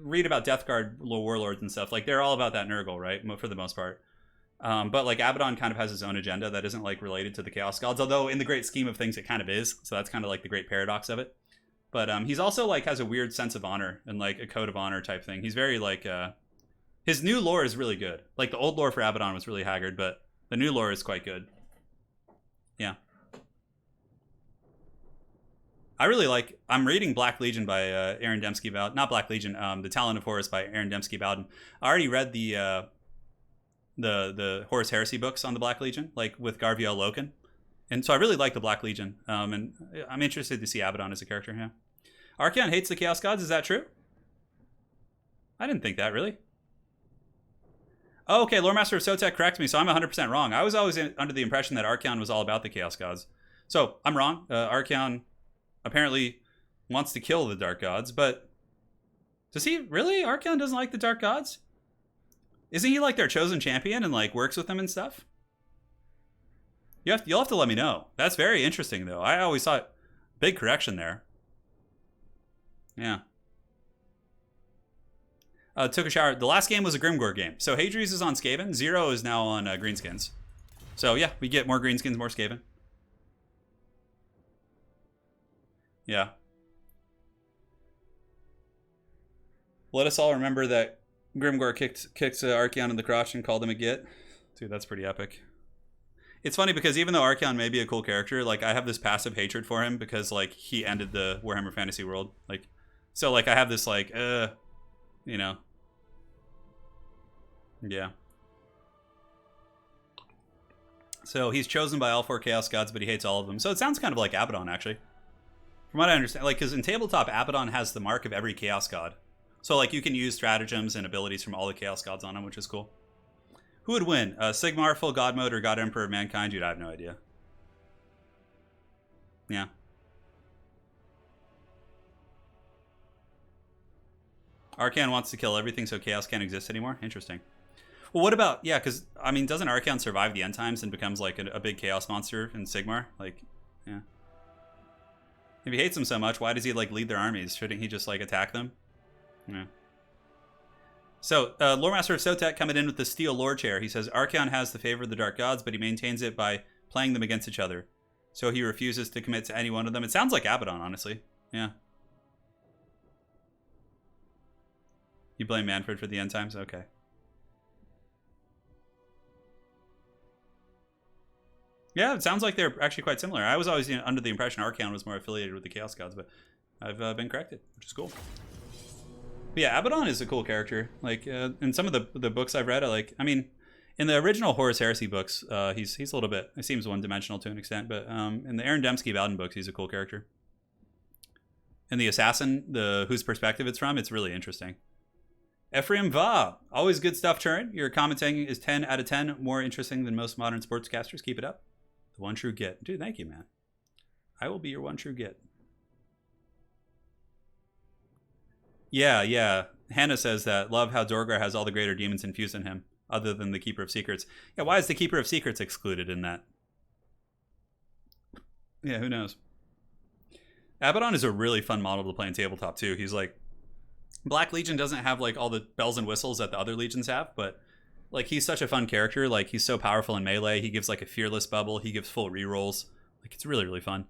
read about Death Guard warlords and stuff, like they're all about that Nurgle, right? For the most part. But like Abaddon kind of has his own agenda that isn't like related to the Chaos Gods, although in the great scheme of things it kind of is. So that's kind of like the great paradox of it. But he's also like has a weird sense of honor and like a code of honor type thing. He's very like his new lore is really good. Like the old lore for Abaddon was really haggard, but the new lore is quite good. Yeah. I really like, I'm reading Black Legion by Aaron Dembski-Bowden. Not Black Legion, the Talon of Horus by Aaron Dembski-Bowden. I already read the Horus Heresy books on the Black Legion, like with Garviel Loken. And so I really like the Black Legion. And I'm interested to see Abaddon as a character, yeah. Archaon hates the Chaos Gods, is that true? I didn't think that, really. Oh, okay, Lore Master of Sotek corrects me, so I'm 100% wrong. I was always under the impression that Archaon was all about the Chaos Gods. So, I'm wrong. Archaon apparently wants to kill the Dark Gods, but does he really? Archaon doesn't like the Dark Gods? Isn't he like their chosen champion and like works with them and stuff? You'll have to let me know. That's very interesting though. I always thought big correction there. Yeah. Took a shower. The last game was a Grimgor game. So Hadries is on Skaven. Zero is now on Greenskins. So yeah, we get more Greenskins, more Skaven. Yeah. Let us all remember that Grimgor kicked Archeon in the crotch and called him a git. Dude, that's pretty epic. It's funny because even though Archeon may be a cool character, like I have this passive hatred for him because like he ended the Warhammer Fantasy World. Like, so like I have this like, you know, yeah. So he's chosen by all 4 Chaos Gods, but he hates all of them. So it sounds kind of like Abaddon, actually. From what I understand, like, because in tabletop, Abaddon has the mark of every Chaos God. So like you can use stratagems and abilities from all the Chaos Gods on him, which is cool. Who would win? Sigmar, full God mode, or God Emperor of Mankind? Dude, I have no idea. Yeah. Archeon wants to kill everything so Chaos can't exist anymore? Interesting. Well, what about... Yeah, because, I mean, doesn't Archeon survive the end times and becomes, like, a big Chaos monster in Sigmar? Like, yeah. If he hates them so much, why does he, like, lead their armies? Shouldn't he just, like, attack them? Yeah. So, Lore Master of Sotek coming in with the Steel Lore Chair. He says, Archeon has the favor of the Dark Gods, but he maintains it by playing them against each other. So he refuses to commit to any one of them. It sounds like Abaddon, honestly. Yeah. You blame Manfred for the end times? Okay. Yeah, it sounds like they're actually quite similar. I was always under the impression Archeon was more affiliated with the Chaos Gods, but I've been corrected, which is cool. But yeah, Abaddon is a cool character. Like in some of the books I've read, I mean, in the original Horus Heresy books, he's a little bit, it seems one-dimensional to an extent, but in the Aaron Dembski Bowden books, he's a cool character. In the Assassin, whose perspective it's from, it's really interesting. Ephraim Va, always good stuff, Turin. Your commenting is 10 out of 10, more interesting than most modern sportscasters. Keep it up. The one true git. Dude, thank you, man. I will be your one true git. Yeah. Hannah says that, love how Dorgar has all the greater demons infused in him, other than the Keeper of Secrets. Yeah, why is the Keeper of Secrets excluded in that? Yeah, who knows? Abaddon is a really fun model to play in tabletop, too. He's like... Black Legion doesn't have, like, all the bells and whistles that the other Legions have, but, like, he's such a fun character. Like, he's so powerful in melee. He gives, like, a fearless bubble. He gives full rerolls. Like, it's really, really fun.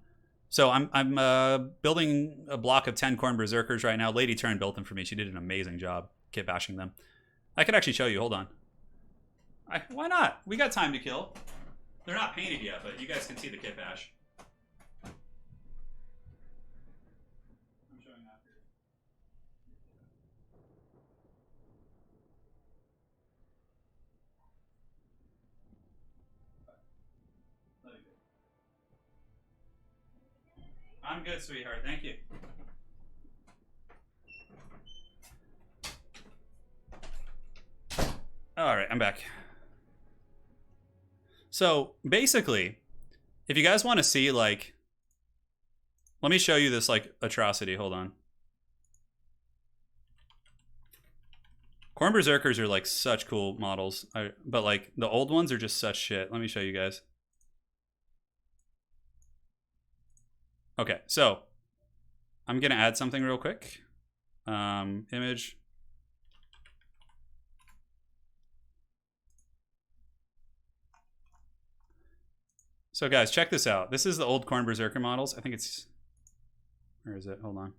So I'm building a block of 10 Khorne Berserkers right now. Lady Turin built them for me. She did an amazing job kit bashing them. I could actually show you. Hold on. Why not? We got time to kill. They're not painted yet, but you guys can see the kit bash. I'm showing after. I'm good, sweetheart. Thank you. All right, I'm back. So basically, if you guys want to see, like, let me show you this, like, atrocity. Hold on. Khorne Berserkers are, like, such cool models, but, like, the old ones are just such shit. Let me show you guys. Okay, so I'm gonna add something real quick. Image. So guys, check this out. This is the old Khorne Berserker models. I think it's, where is it? Hold on.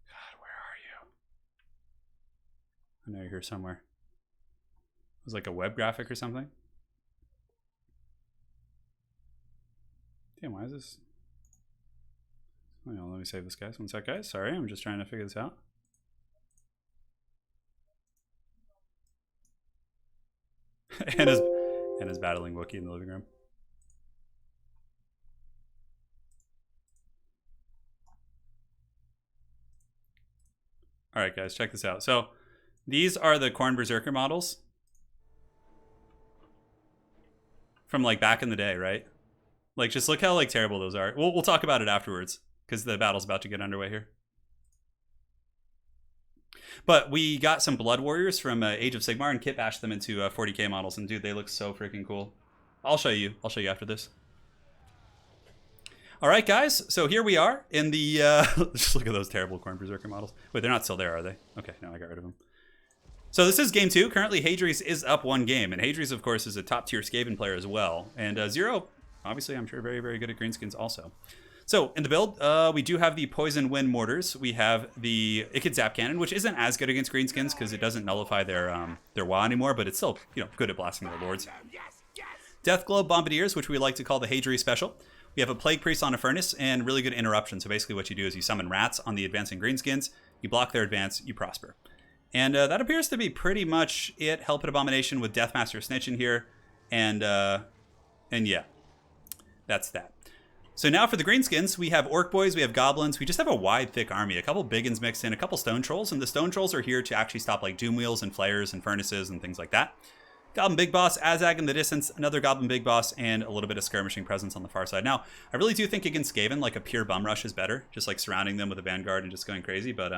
God, where are you? I know you're here somewhere. It was like a web graphic or something. Damn, why is this? Hang on, let me save this, guys. One sec, guys. Sorry, I'm just trying to figure this out. Anna's battling Wookiee in the living room. All right, guys, check this out. So these are the Khorne Berserker models from, like, back in the day, right? Like, just look how, like, terrible those are. We'll talk about it afterwards because the battle's about to get underway here. But we got some Blood Warriors from Age of Sigmar and kit bashed them into 40k models, and dude, they look so freaking cool. I'll show you after this. All right, guys. So here we are in the. Just look at those terrible Khorne Berserker models. Wait, they're not still there, are they? Okay, no, I got rid of them. So this is game 2. Currently, Hadri's is up 1 game, and Hadri's, of course, is a top-tier Skaven player as well. And Zero, obviously, I'm sure very, very good at greenskins also. So in the build, we do have the Poison Wind Mortars. We have the Ikid Zap Cannon, which isn't as good against greenskins because it doesn't nullify their WA anymore, but it's still good at blasting their lords. Death Globe Bombardiers, which we like to call the Hadri special. We have a Plague Priest on a Furnace and really good interruption. So basically what you do is you summon rats on the advancing greenskins, you block their advance, you prosper. And that appears to be pretty much it. Help at Abomination with Deathmaster Snitch in here. And yeah, that's that. So now for the greenskins, we have Orc Boys, we have Goblins. We just have a wide, thick army. A couple Biggins mixed in, a couple Stone Trolls. And the Stone Trolls are here to actually stop like Doom Wheels and Flares and Furnaces and things like that. Goblin Big Boss, Azag in the distance, another Goblin Big Boss, and a little bit of skirmishing presence on the far side. Now, I really do think against Skaven, like a pure bum rush is better. Just like surrounding them with a Vanguard and just going crazy. But,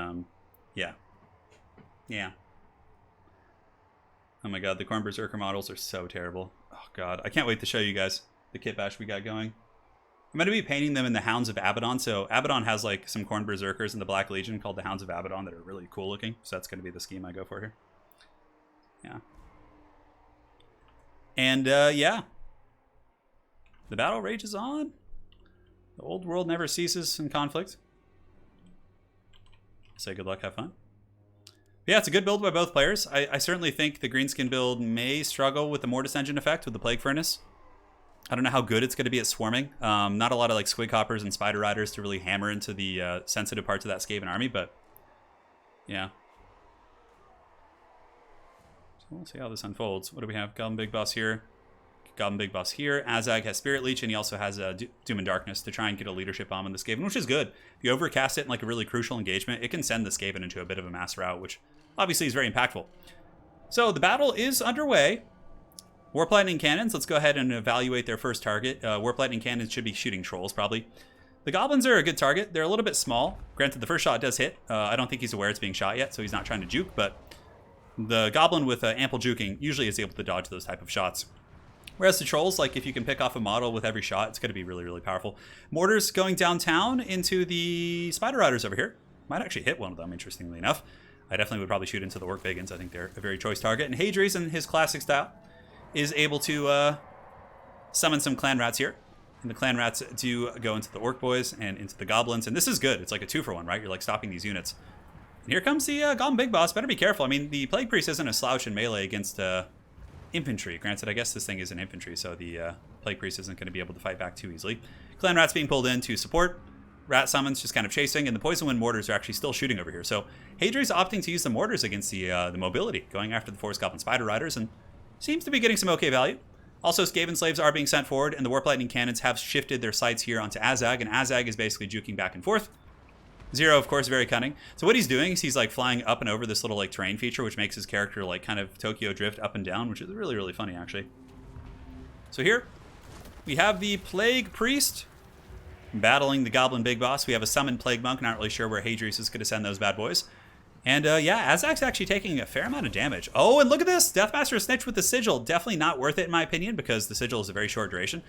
yeah. Yeah. Oh my god, the Khorne Berserker models are so terrible. Oh god, I can't wait to show you guys the kit bash we got going. I'm going to be painting them in the Hounds of Abaddon. So Abaddon has like some Khorne Berserkers in the Black Legion called the Hounds of Abaddon that are really cool looking. So that's going to be the scheme I go for here. Yeah. And yeah, the battle rages on. The old world never ceases in conflict. Say good luck, have fun. Yeah, it's a good build by both players. I certainly think the greenskin build may struggle with the Mortis Engine effect with the Plague Furnace. I don't know how good it's going to be at swarming. Not a lot of like Squig Hoppers and Spider Riders to really hammer into the sensitive parts of that Skaven army, but yeah. We'll see how this unfolds. What do we have? Goblin Big Boss here. Goblin Big Boss here. Azag has Spirit Leech, and he also has Doom and Darkness to try and get a leadership bomb in the Skaven, which is good. If you overcast it in like a really crucial engagement, it can send the Skaven into a bit of a mass rout, which obviously is very impactful. So the battle is underway. Warp Lightning Cannons. Let's go ahead and evaluate their first target. Warp Lightning Cannons should be shooting Trolls, probably. The Goblins are a good target. They're a little bit small. Granted, the first shot does hit. I don't think he's aware it's being shot yet, so he's not trying to juke, but the Goblin with ample juking usually is able to dodge those type of shots. Whereas the Trolls, like if you can pick off a model with every shot, it's going to be really, really powerful. Mortars going downtown into the Spider Riders over here. Might actually hit one of them, interestingly enough. I definitely would probably shoot into the Orc Biggins. I think they're a very choice target. And Hadri's, in his classic style, is able to summon some Clan Rats here. And the Clan Rats do go into the Orc Boys and into the Goblins. And this is good. It's like a 2-for-1, right? You're like stopping these units. And here comes the Goblin Big Boss. Better be careful. I mean, the Plague Priest isn't a slouch in melee against infantry. Granted, I guess this thing isn't infantry, so the Plague Priest isn't going to be able to fight back too easily. Clan Rats being pulled in to support. Rat Summons just kind of chasing, and the Poison Wind Mortars are actually still shooting over here. So Hadri's opting to use the Mortars against the mobility, going after the Forest Goblin Spider Riders, and seems to be getting some okay value. Also, Skaven Slaves are being sent forward, and the Warp Lightning Cannons have shifted their sights here onto Azag, and Azag is basically juking back and forth. Zero, of course, very cunning. So what he's doing is he's like flying up and over this little like terrain feature, which makes his character like kind of Tokyo drift up and down, which is really, really funny, actually. So here we have the Plague Priest battling the Goblin Big Boss. We have a summoned Plague Monk. Not really sure where Hadri's is going to send those bad boys. And yeah, Azag's actually taking a fair amount of damage. Oh, and look at this! Deathmaster Snitch with the Sigil. Definitely not worth it, in my opinion, because the Sigil is a very short duration.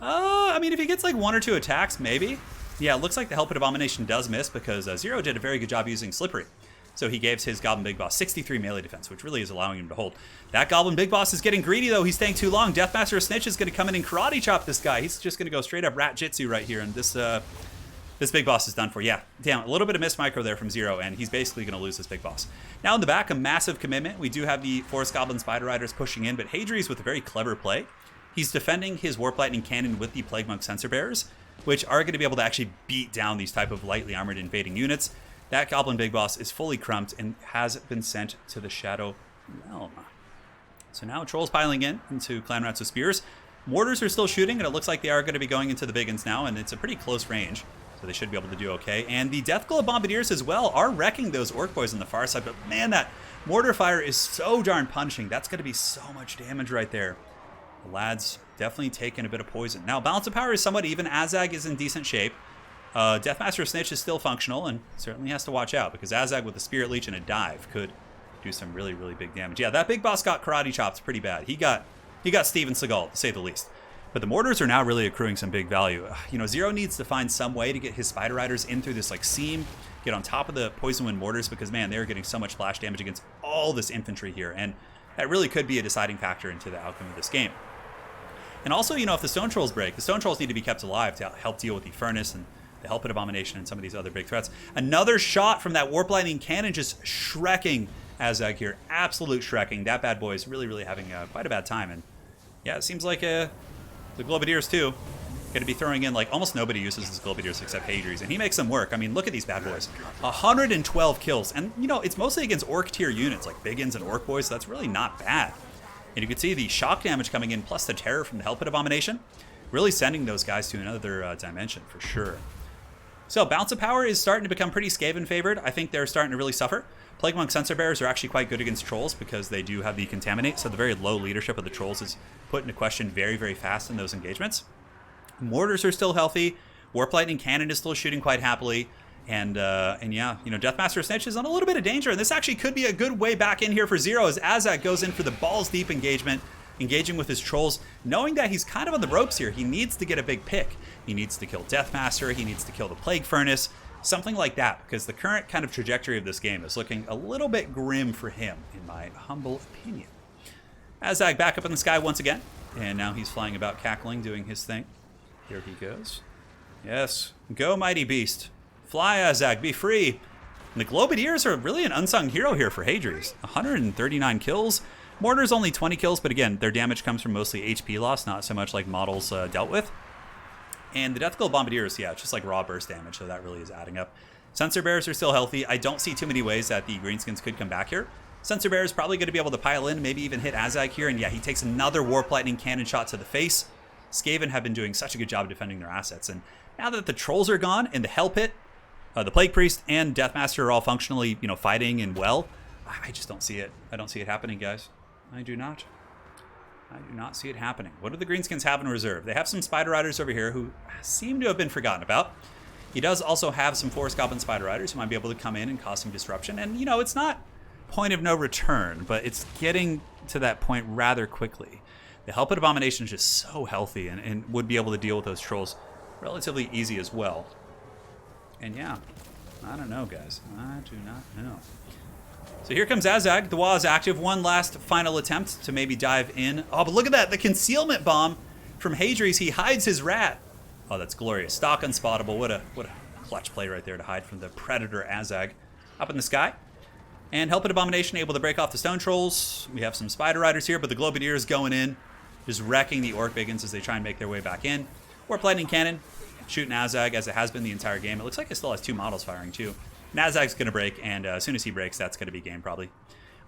I mean, if he gets like 1 or 2 attacks, maybe. Yeah, it looks like the Help at Abomination does miss because Zero did a very good job using Slippery. So he gave his Goblin Big Boss 63 melee defense, which really is allowing him to hold. That Goblin Big Boss is getting greedy, though. He's staying too long. Deathmaster Snitch is going to come in and karate chop this guy. He's just going to go straight up Rat Jitsu right here, and this Big Boss is done for. Yeah, damn, a little bit of missed micro there from Zero, and he's basically going to lose this Big Boss. Now in the back, a massive commitment. We do have the Forest Goblin Spider Riders pushing in, but Hadri's with a very clever play. He's defending his Warp Lightning Cannon with the Plague Monk Sensor Bearers, which are going to be able to actually beat down these type of lightly armored invading units. That Goblin Big Boss is fully crumped and has been sent to the Shadow Realm. So now Trolls piling in into Clan Rats with Spears. Mortars are still shooting, and it looks like they are going to be going into the Biggins now, and it's a pretty close range, so they should be able to do okay. And the Death Globe Bombardiers as well are wrecking those Orc Boys on the far side, but man, that Mortar Fire is so darn punishing. That's going to be so much damage right there. The lad's definitely taking a bit of poison. Now, Balance of Power is somewhat even. Azag is in decent shape. Deathmaster Snitch is still functional and certainly has to watch out because Azag with a Spirit Leech and a dive could do some really, really big damage. Yeah, that Big Boss got karate chopped pretty bad. He got Steven Seagal, to say the least. But the Mortars are now really accruing some big value. You know, Zero needs to find some way to get his Spider Riders in through this like seam, get on top of the Poison Wind Mortars because, man, they're getting so much splash damage against all this infantry here. And that really could be a deciding factor into the outcome of this game. And also, you know, if the Stone Trolls break, the Stone Trolls need to be kept alive to help deal with the Furnace and the Helpit Abomination and some of these other big threats. Another shot from that Warp Lightning Cannon just shrekking Azag here. Absolute shrekking. That bad boy is really, really having quite a bad time. And yeah, it seems like the Globadiers too going to be throwing in, like, almost nobody uses his Globadiers except Hadri's, and he makes them work. I mean, look at these bad boys. 112 kills. And, you know, it's mostly against Orc tier units like Biggins and Orc boys, so that's really not bad. And you can see the shock damage coming in, plus the terror from the Helpit Abomination, really sending those guys to another dimension for sure. So Bounce of Power is starting to become pretty Skaven favored. I think they're starting to really suffer. Plague Monk Sensor Bearers are actually quite good against Trolls because they do have the Contaminate, so the very low leadership of the Trolls is put into question very, very fast in those engagements. Mortars are still healthy. Warp Lightning Cannon is still shooting quite happily. And yeah, you know, Deathmaster Snitch is on a little bit of danger, and this actually could be a good way back in here for Zero as Azak goes in for the balls deep engagement, engaging with his Trolls, knowing that he's kind of on the ropes here. He needs to get a big pick. He needs to kill Deathmaster, he needs to kill the Plague Furnace, something like that, because the current kind of trajectory of this game is looking a little bit grim for him, in my humble opinion. Azak back up in the sky once again, and now he's flying about cackling, doing his thing. Here he goes. Yes, go mighty beast. Fly, Azak, be free. And the Globadiers are really an unsung hero here for Hadri's. 139 kills. Mortar's only 20 kills, but again, their damage comes from mostly HP loss, not so much like models dealt with. And the Deathglow Bombardiers, yeah, it's just like raw burst damage, so that really is adding up. Sensor Bears are still healthy. I don't see too many ways that the Greenskins could come back here. Sensor Bear is probably going to be able to pile in, maybe even hit Azak here, and yeah, he takes another Warp Lightning Cannon shot to the face. Skaven have been doing such a good job defending their assets, and now that the Trolls are gone and the Hellpit, the Plague Priest, and Deathmaster are all functionally, you know, fighting and well, I just don't see it. I don't see it happening, guys. I do not. I do not see it happening. What do the Greenskins have in reserve? They have some Spider Riders over here who seem to have been forgotten about. He does also have some Forest Goblin Spider Riders who might be able to come in and cause some disruption. And, you know, it's not point of no return, but it's getting to that point rather quickly. The Helpit Abomination is just so healthy and would be able to deal with those Trolls relatively easy as well. And yeah, I don't know, guys. I do not know. So here comes Azag. The wall is active. One last final attempt to maybe dive in. Oh, but look at that. The concealment bomb from Hadri's. He hides his rat. Oh, that's glorious. Stock unspottable. What a clutch play right there to hide from the Predator Azag. Up in the sky. And Helpit Abomination able to break off the Stone Trolls. We have some Spider Riders here, but the Globadiers going in. Just wrecking the Orc Biggins as they try and make their way back in. Warp Lightning Cannon. Shooting Azag as it has been the entire game. It looks like it still has 2 models firing too. Azag's going to break, and as soon as he breaks, that's going to be game probably.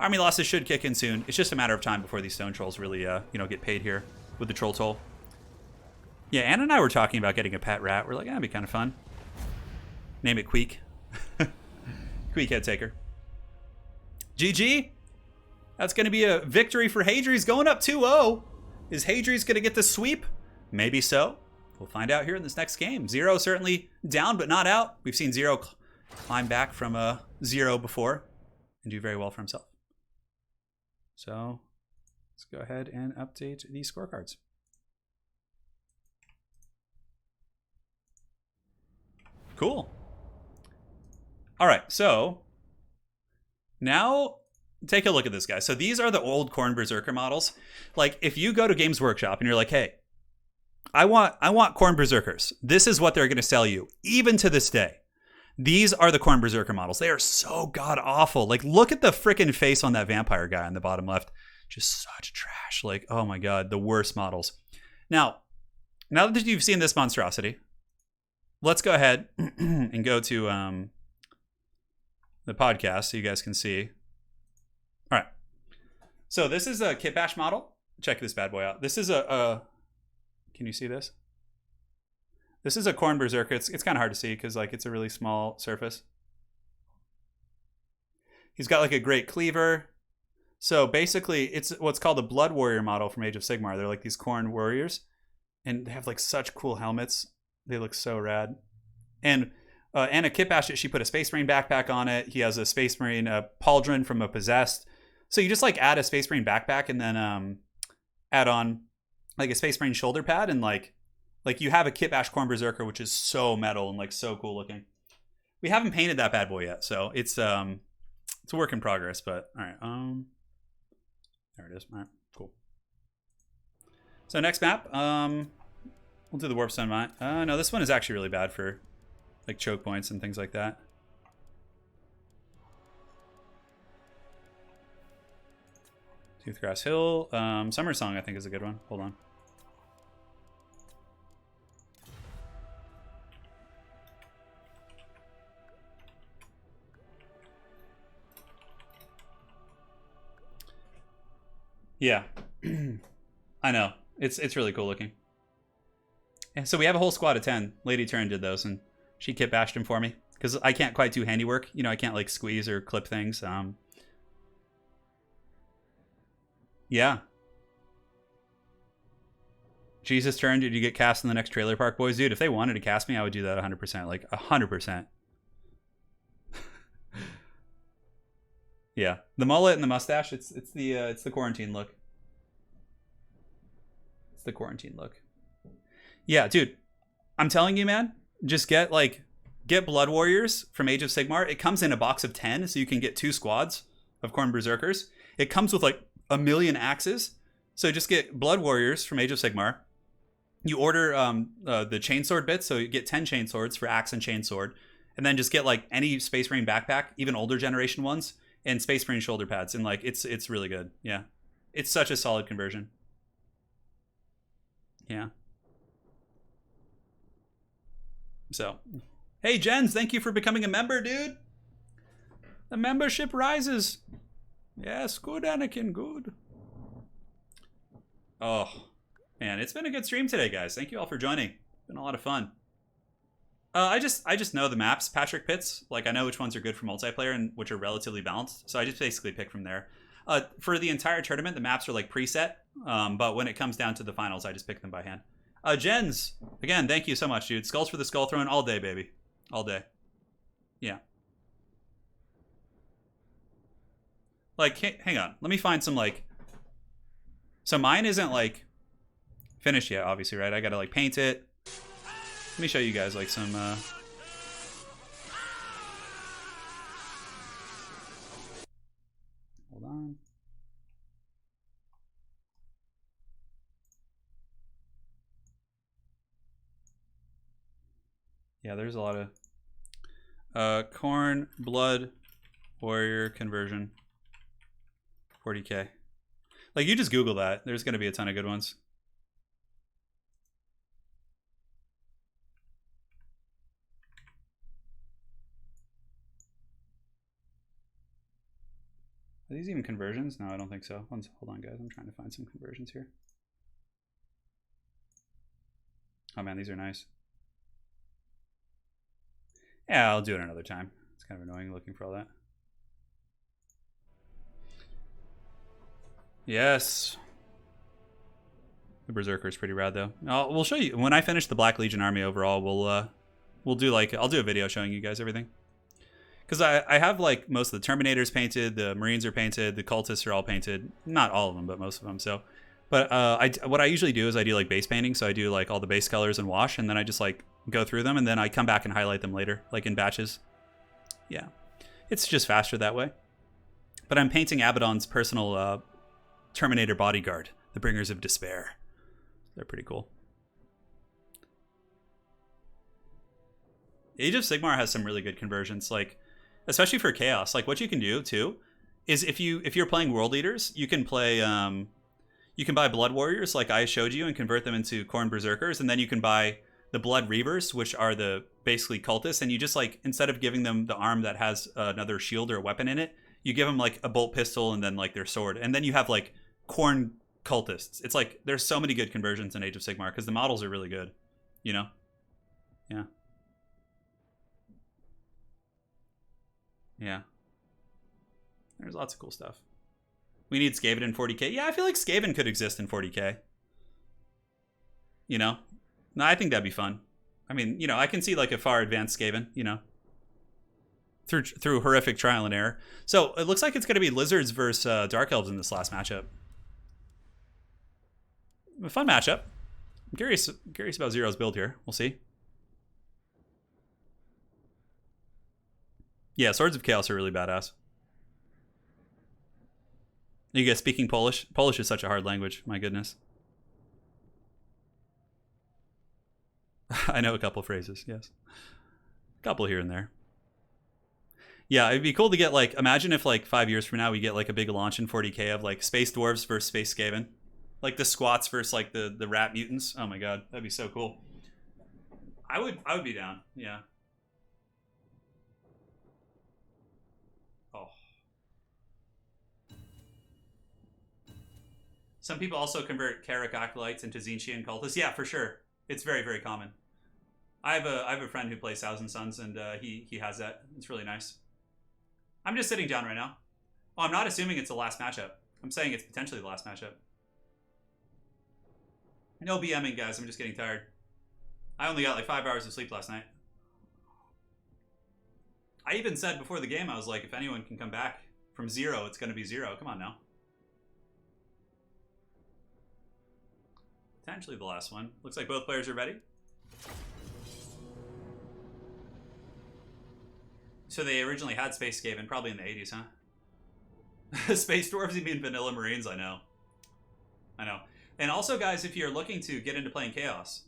Army losses should kick in soon. It's just a matter of time before these Stone Trolls really, you know, get paid here with the Troll Toll. Yeah, Anna and I were talking about getting a pet rat. We're like, that'd be kind of fun. Name it Queek. Queek Head Taker. GG. That's going to be a victory for Hadri's, going up 2-0. Is Hadri's going to get the sweep? Maybe so. We'll find out here in this next game. Zero certainly down, but not out. We've seen Zero climb back from a 0 before and do very well for himself. So let's go ahead and update the scorecards. Cool. All right, so now take a look at this, guys. So these are the old Khorne Berserker models. Like, if you go to Games Workshop and you're like, hey, I want Khorne Berserkers. This is what they're going to sell you, even to this day. These are the Khorne Berserker models. They are so god-awful. Like, look at the frickin' face on that vampire guy on the bottom left. Just such trash. Like, oh my god, the worst models. Now that you've seen this monstrosity, let's go ahead and go to the podcast so you guys can see. All right. So this is a Kit Bash model. Check this bad boy out. This is a can you see this? This is a Khorne Berserker. It's kind of hard to see because, like, it's a really small surface. He's got like a great cleaver. So basically, it's what's called a Blood Warrior model from Age of Sigmar. They're like these Khorne warriors, and they have like such cool helmets. They look so rad. And Anna Kitbash, she put a Space Marine backpack on it. He has a Space Marine pauldron from a Possessed. So you just like add a Space Marine backpack and then add on like a Space Marine shoulder pad, and like you have a Kitbash Khorne Berserker, which is so metal and like so cool looking. We haven't painted that bad boy yet, so it's a work in progress. But all right, there it is. All right, cool. So next map, we'll do the Warp Stone mine. No, this one is actually really bad for like choke points and things like that. Toothgrass Hill. Summer Song I think is a good one. Hold on. Yeah. I know. It's really cool looking. And so we have a whole squad of 10. Lady Turin did those, and she kit bashed them for me. Because I can't quite do handiwork. You know, I can't, like, squeeze or clip things. Yeah. Jesus Turin, did you get cast in the next Trailer Park Boys? Dude, if they wanted to cast me, I would do that 100%. Like, 100%. Yeah. The mullet and the mustache, it's the quarantine look. It's the quarantine look. Yeah, dude. I'm telling you, man, just get Blood Warriors from Age of Sigmar. It comes in a box of 10, so you can get 2 squads of Khorne Berserkers. It comes with like 1 million axes. So just get Blood Warriors from Age of Sigmar. You order the chainsword bits, so you get 10 chainswords for axe and chainsword. And then just get like any Space Marine backpack, even older generation ones, and Space Marine shoulder pads. And like it's really good. Yeah. It's such a solid conversion. Yeah. So, hey Jens, thank you for becoming a member, dude. The membership rises. Yes, good Anakin, good. Oh, man, it's been a good stream today, guys. Thank you all for joining. It's been a lot of fun. I just know the maps, Patrick Pitts. Like, I know which ones are good for multiplayer and which are relatively balanced. So I just basically pick from there. For the entire tournament, the maps are like preset. But when it comes down to the finals, I just pick them by hand. Jens, again, thank you so much, dude. Skulls for the Skull Throne all day, baby. All day. Yeah. Like, hang on. Let me find some, like... So mine isn't, like, finished yet, obviously, right? I gotta, like, paint it. Let me show you guys, like, some, Hold on. Yeah, there's a lot of... Khorne Blood Warrior conversion. 40k. Like, you just Google that. There's going to be a ton of good ones. Are these even conversions? No, I don't think so. Hold on, guys. I'm trying to find some conversions here. Oh, man, these are nice. Yeah, I'll do it another time. It's kind of annoying looking for all that. Yes. The Berserker is pretty rad, though. We'll show you when I finish the Black Legion army overall. We'll do like I'll do a video showing you guys everything. Because I have like most of the Terminators painted, the Marines are painted, the Cultists are all painted. Not all of them, but most of them. So, but what I usually do is I do like base painting. So I do like all the base colors and wash, and then I just like go through them, and then I come back and highlight them later, like in batches. Yeah, it's just faster that way. But I'm painting Abaddon's personal Terminator bodyguard, the Bringers of Despair. They're pretty cool. Age of Sigmar has some really good conversions, like especially for Chaos. Like what you can do too is if you're playing World Eaters, you can play you can buy Blood Warriors like I showed you and convert them into Khorne Berserkers, and then you can buy the Blood Reavers, which are the basically cultists, and you just like instead of giving them the arm that has another shield or a weapon in it, you give them like a bolt pistol and then like their sword, and then you have like Khorne cultists. It's like there's so many good conversions in Age of Sigmar because the models are really good, you know. Yeah. Yeah. There's lots of cool stuff. We need Skaven in 40k. Yeah, I feel like Skaven could exist in 40k. You know? No, I think that'd be fun. I mean, you know, I can see like a far advanced Skaven, you know. Through horrific trial and error. So it looks like it's going to be Lizards versus Dark Elves in this last matchup. A fun matchup. I'm curious about Zero's build here. We'll see. Yeah, Swords of Chaos are really badass. You guys speaking Polish? Polish is such a hard language. My goodness. I know a couple phrases, yes. A couple here and there. Yeah, it'd be cool to get, like, imagine if, like, 5 years from now we get, like, a big launch in 40k of, like, Space Dwarves versus Space Skaven. Like, the Squats versus, like, the Rat Mutants. Oh my god, that'd be so cool. I would be down, yeah. Oh. Some people also convert Carrick Acolytes into Tzeentchian cultists. Yeah, for sure. It's very, very common. I have a friend who plays Thousand Suns, and he has that. It's really nice. I'm just sitting down right now. Oh, I'm not assuming it's the last matchup. I'm saying it's potentially the last matchup. No BMing, guys. I'm just getting tired. I only got like 5 hours of sleep last night. I even said before the game, I was like, if anyone can come back from 0, it's going to be 0. Come on now. Potentially the last one. Looks like both players are ready. So they originally had Space Skaven, probably in the 80s, huh? Space Dwarves, you mean Vanilla Marines? I know. And also, guys, if you're looking to get into playing Chaos,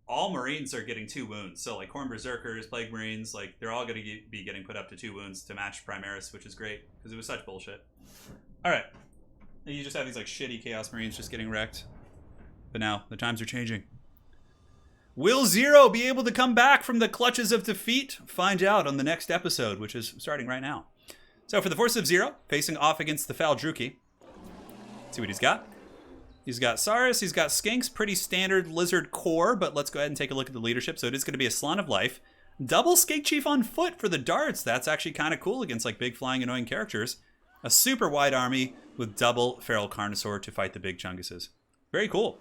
all Marines are getting 2 wounds. So, like, Khorne Berserkers, Plague Marines, like, they're all going to be getting put up to 2 wounds to match Primaris, which is great, because it was such bullshit. All right. And you just have these, like, shitty Chaos Marines just getting wrecked. But now, the times are changing. Will Zero be able to come back from the clutches of defeat? Find out on the next episode, which is starting right now. So for the Force of Zero, facing off against the Faldruki. Let's see what he's got. He's got Saurus, he's got Skinks, pretty standard lizard core, but let's go ahead and take a look at the leadership. So it is going to be a Slann of Life. Double Skate Chief on foot for the darts. That's actually kind of cool against like big flying annoying characters. A super wide army with double Feral Carnosaur to fight the big Chunguses. Very cool.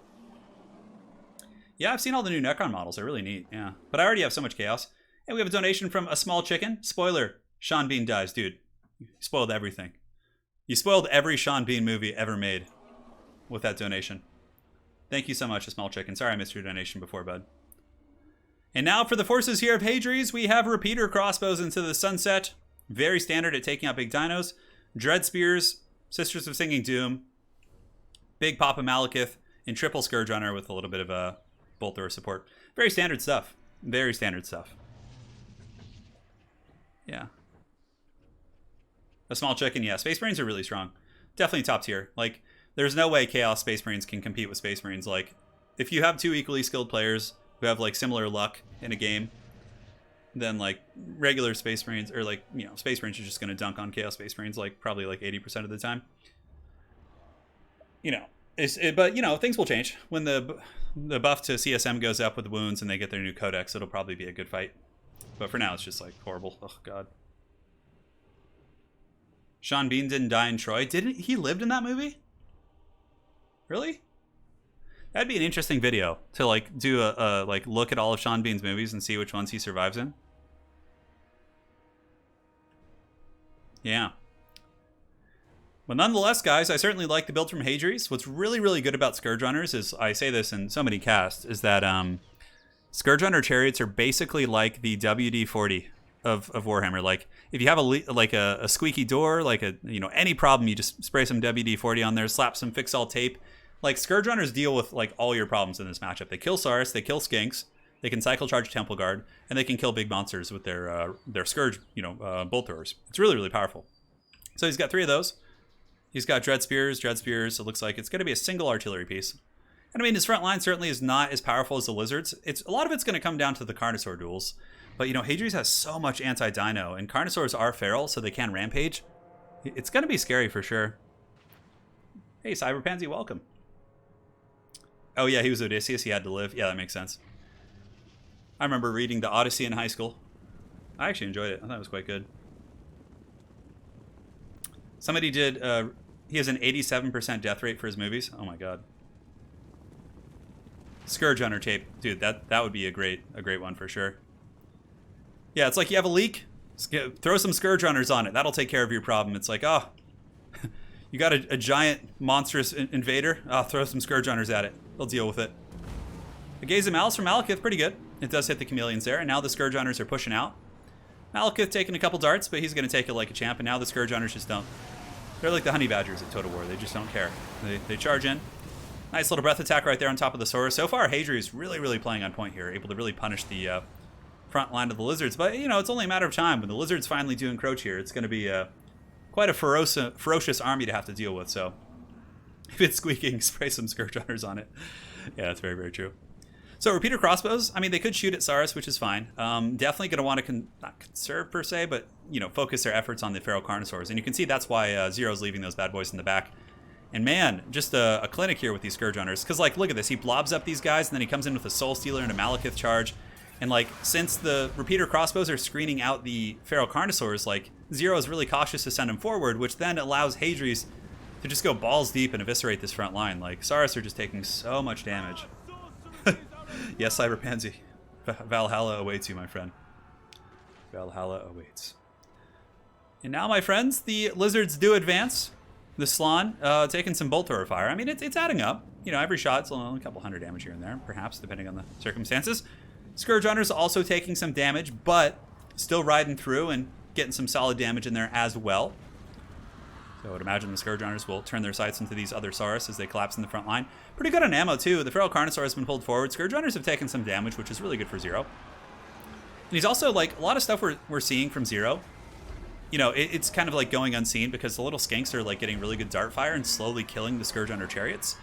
Yeah, I've seen all the new Necron models. They're really neat, yeah. But I already have so much chaos. And we have a donation from A Small Chicken. Spoiler, Sean Bean dies. Dude, you spoiled everything. You spoiled every Sean Bean movie ever made with that donation. Thank you so much, A Small Chicken. Sorry I missed your donation before, bud. And now for the forces here of Hadries, we have Repeater Crossbows into the Sunset. Very standard at taking out big dinos. Dread Spears, Sisters of Singing Doom, Big Papa Malekith, and Triple Scourge Runner with a little bit of a Bolt Thrower support. Very standard stuff. Very standard stuff. Yeah. A Small Chicken, yeah. Space Marines are really strong. Definitely top tier. Like, there's no way Chaos Space Marines can compete with Space Marines. Like, if you have 2 equally skilled players who have, like, similar luck in a game, then, like, regular Space Marines, or, like, you know, Space Marines are just going to dunk on Chaos Space Marines, like, probably, like, 80% of the time. You know. But, you know, things will change. When the buff to CSM goes up with the wounds and they get their new codex, it'll probably be a good fight. But for now, it's just, like, horrible. Oh, God. Sean Bean didn't die in Troy. Didn't he lived in that movie? Really? That'd be an interesting video to, like, do a like, look at all of Sean Bean's movies and see which ones he survives in. Yeah. But nonetheless, guys, I certainly like the build from Hadries. What's really, really good about Scourge Runners is, I say this in so many casts, is that Scourge Runner Chariots are basically like the WD-40 of Warhammer. Like, if you have a squeaky door, like any problem, you just spray some WD-40 on there, slap some Fix-All tape. Like, Scourge Runners deal with, like, all your problems in this matchup. They kill Saurus, they kill Skinks, they can cycle charge Temple Guard, and they can kill big monsters with their Scourge, Bolt Throwers. It's really, really powerful. So he's got 3 of those. He's got Dread Spears. It looks like it's going to be a single artillery piece. And I mean, his front line certainly is not as powerful as the Lizards. A lot of it's going to come down to the Carnosaur duels. But, Hadries has so much anti-dino, and Carnosaurs are feral, so they can rampage. It's going to be scary for sure. Hey, Cyber Pansy, welcome. Oh, yeah, he was Odysseus. He had to live. Yeah, that makes sense. I remember reading The Odyssey in high school. I actually enjoyed it. I thought it was quite good. Somebody did, he has an 87% death rate for his movies. Oh my god. Scourge Hunter tape. Dude, that would be a great one for sure. Yeah, it's like you have a leak, throw some Scourge Runners on it. That'll take care of your problem. It's like, oh, you got a giant monstrous invader? Oh, throw some Scourge Runners at it. They'll deal with it. The Gaze of Malice from Malekith, pretty good. It does hit the Chameleons there, and now the Scourge Runners are pushing out. Malekith taking a couple darts, but he's going to take it like a champ, and now the Scourge Hunters just don't. They're like the Honey Badgers at Total War. They just don't care. They charge in. Nice little breath attack right there on top of the Saurus. So far, Hadri's really playing on point here, able to really punish the front line of the Lizards. But, you know, it's only a matter of time. When the Lizards finally do encroach here, it's going to be quite a ferocious army to have to deal with. So if it's squeaking, spray some Scourge Hunters on it. Yeah, that's very true. So repeater crossbows, I mean, they could shoot at Saurus, which is fine. Definitely going to want to, not conserve per se, but, you know, focus their efforts on the Feral Carnosaurs. And you can see that's why Zero's leaving those bad boys in the back. And man, just a clinic here with these Scourge Hunters. Because, like, look at this. He blobs up these guys, and then he comes in with a Soul Stealer and a Malekith charge. And, like, since the repeater crossbows are screening out the Feral Carnosaurs, like, Zero is really cautious to send them forward, which then allows Hadri's to just go balls deep and eviscerate this front line. Like, Saurus are just taking so much damage. Yes, Cyberpansy. Valhalla awaits you, my friend. Valhalla awaits. And now, my friends, the Lizards do advance. The Slann taking some bolt thrower fire. I mean, it's adding up. You know, every shot's only a couple hundred damage here and there, perhaps, depending on the circumstances. Scourge Hunters also taking some damage, but still riding through and getting some solid damage in there as well. So I would imagine the Scourge Hunters will turn their sights into these other Saurus as they collapse in the front line. Pretty good on ammo, too. The Feral Carnosaur has been pulled forward. Scourge Hunters have taken some damage, which is really good for Zero. And he's also, like, a lot of stuff we're seeing from Zero. You know, it's kind of, like, going unseen because the little skinks are, like, getting really good dart fire and slowly killing the Scourge Hunter chariots.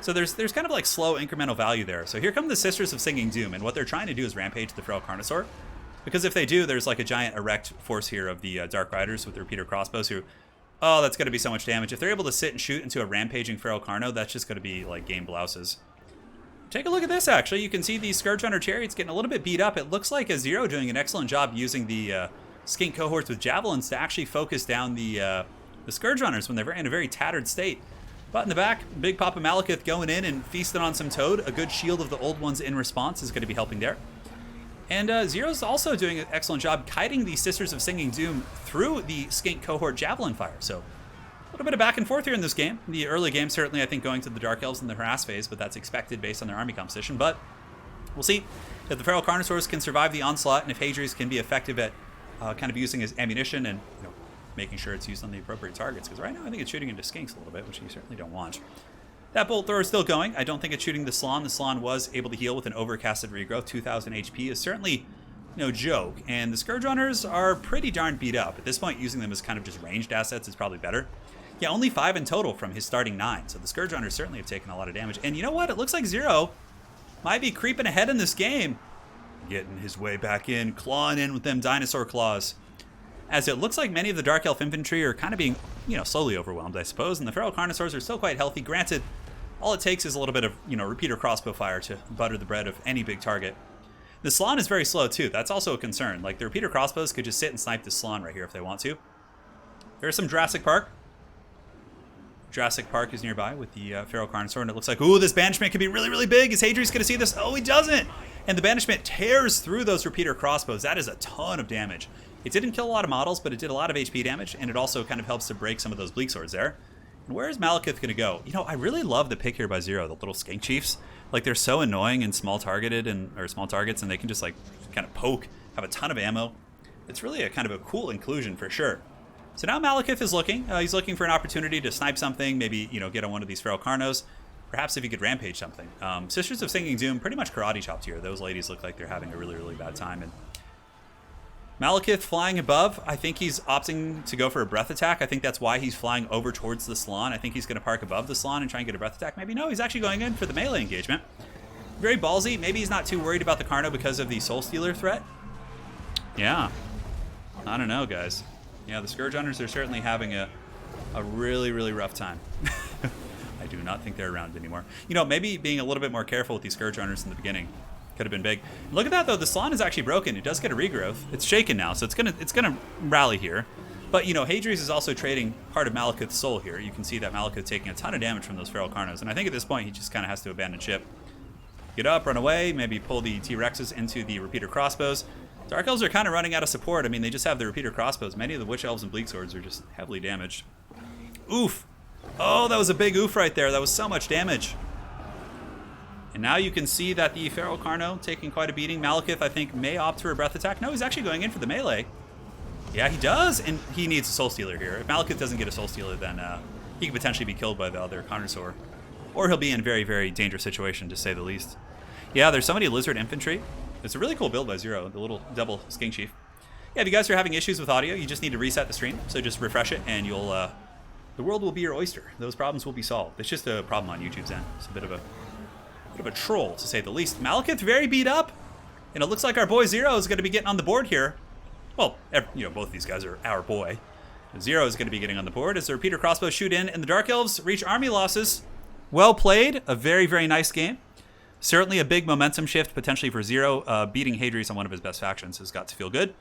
So there's kind of, like, slow incremental value there. So here come the Sisters of Singing Doom, and what they're trying to do is rampage the Feral Carnosaur. Because if they do, there's, like, a giant erect force here of the Dark Riders with the repeater crossbows who... Oh, that's going to be so much damage. If they're able to sit and shoot into a rampaging Feral Carno, that's just going to be, like, game blouses. Take a look at this, actually. You can see the Scourge Hunter chariots getting a little bit beat up. It looks like a Zero doing an excellent job using the skink cohorts with javelins to actually focus down the Scourge Hunters when they're in a very tattered state. But in the back, Big Papa Malekith going in and feasting on some Toad. A good shield of the old ones in response is going to be helping there. And Zero's also doing an excellent job kiting the Sisters of Singing Doom through the skink cohort javelin fire. So a little bit of back and forth here in this game. The early game, certainly, I think, going to the Dark Elves in the harass phase, but that's expected based on their army composition. But we'll see if the Feral Carnosaurs can survive the onslaught and if Hadri's can be effective at kind of using his ammunition and, you know, making sure it's used on the appropriate targets. Because right now, I think it's shooting into skinks a little bit, which you certainly don't want. That bolt thrower is still going. I don't think it's shooting the Slann. The Slann was able to heal with an overcasted regrowth. 2,000 HP is certainly no joke. And the Scourge Hunters are pretty darn beat up. At this point, using them as kind of just ranged assets is probably better. Yeah, only 5 in total from his starting 9. So the Scourge Hunters certainly have taken a lot of damage. And you know what? It looks like Zero might be creeping ahead in this game. Getting his way back in, clawing in with them dinosaur claws. As it looks like many of the Dark Elf infantry are kind of being, you know, slowly overwhelmed, I suppose. And the Feral Carnosaurs are still quite healthy. Granted, all it takes is a little bit of, you know, repeater crossbow fire to butter the bread of any big target. The Slann is very slow, too. That's also a concern. Like, the repeater crossbows could just sit and snipe the Slann right here if they want to. There's some Jurassic Park. Jurassic Park is nearby with the Feral Carnosaur, and it looks like, ooh, this Banishment could be really big. Is Hadri's going to see this? Oh, he doesn't! And the Banishment tears through those repeater crossbows. That is a ton of damage. It didn't kill a lot of models, but it did a lot of HP damage, and it also kind of helps to break some of those Bleak Swords there. And where is Malekith going to go? You know, I really love the pick here by Zero, the little skink chiefs. Like, they're so annoying and small targets, and they can just, like, kind of poke, have a ton of ammo. It's really a kind of a cool inclusion for sure. So now Malekith is looking. He's looking for an opportunity to snipe something, maybe, you know, get on one of these Feral Carnos. Perhaps if he could rampage something. Sisters of Singing Doom pretty much karate chopped here. Those ladies look like they're having a really bad time. And Malekith flying above, I think he's opting to go for a breath attack. I think that's why he's flying over towards the Slann. I think he's going to park above the Slann and try and get a breath attack. Maybe no, he's actually going in for the melee engagement. Very ballsy. Maybe he's not too worried about the Carno because of the Soul Stealer threat. Yeah. I don't know, guys. Yeah, the Scourge Hunters are certainly having a really rough time. I do not think they're around anymore. You know, maybe being a little bit more careful with these Scourge Hunters in the beginning could have been big. Look at that, though. The Slann is actually broken. It does get a regrowth. It's shaken now, so it's gonna rally here. But, you know, Hadri's is also trading part of Malekith's soul here. You can see that Malekith taking a ton of damage from those Feral Carnos. And I think at this point, he just kind of has to abandon ship. Get up, run away, maybe pull the T-Rexes into the repeater crossbows. Dark Elves are kind of running out of support. I mean, they just have the repeater crossbows. Many of the Witch Elves and Bleak Swords are just heavily damaged. Oof. Oh, that was a big oof right there. That was so much damage. And now you can see that the Feral Carno taking quite a beating. Malekith, I think, may opt for a breath attack. No, he's actually going in for the melee. Yeah, he does, and he needs a Soul Stealer here. If Malekith doesn't get a Soul Stealer, then he could potentially be killed by the other Carnosaur. or he'll be in a very, very dangerous situation, to say the least. Yeah, there's so many lizard infantry. It's a really cool build by Zero, the little double Skink Chief. Yeah, if you guys are having issues with audio, you just need to reset the stream. So just refresh it, and you'll the world will be your oyster. Those problems will be solved. It's just a problem on YouTube's end. It's a bit of a troll, to say the least. Malekith very beat up, and it looks like our boy Zero is going to be getting on the board here. Well, both of these guys are our boy. Zero is going to be getting on the board as the repeater crossbows shoot in, and the Dark Elves reach army losses. Well played. A very, very nice game. Certainly a big momentum shift, potentially for Zero. Beating Hadri's on one of his best factions has got to feel good.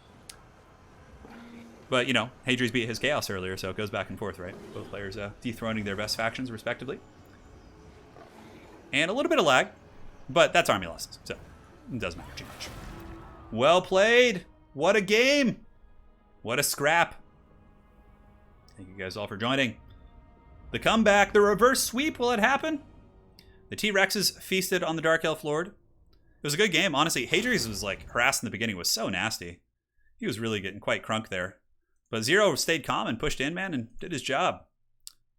But, Hadri's beat his Chaos earlier, so it goes back and forth, right? Both players dethroning their best factions, respectively. And a little bit of lag, but that's army losses, so it doesn't matter too much. Well played. What a game. What a scrap. Thank you guys all for joining. The comeback, the reverse sweep, will it happen? The T-Rexes feasted on the Dark Elf Lord. It was a good game, honestly. Hadri's was harassed in the beginning, was so nasty. He was really getting quite crunk there. But Zero stayed calm and pushed in, man, and did his job.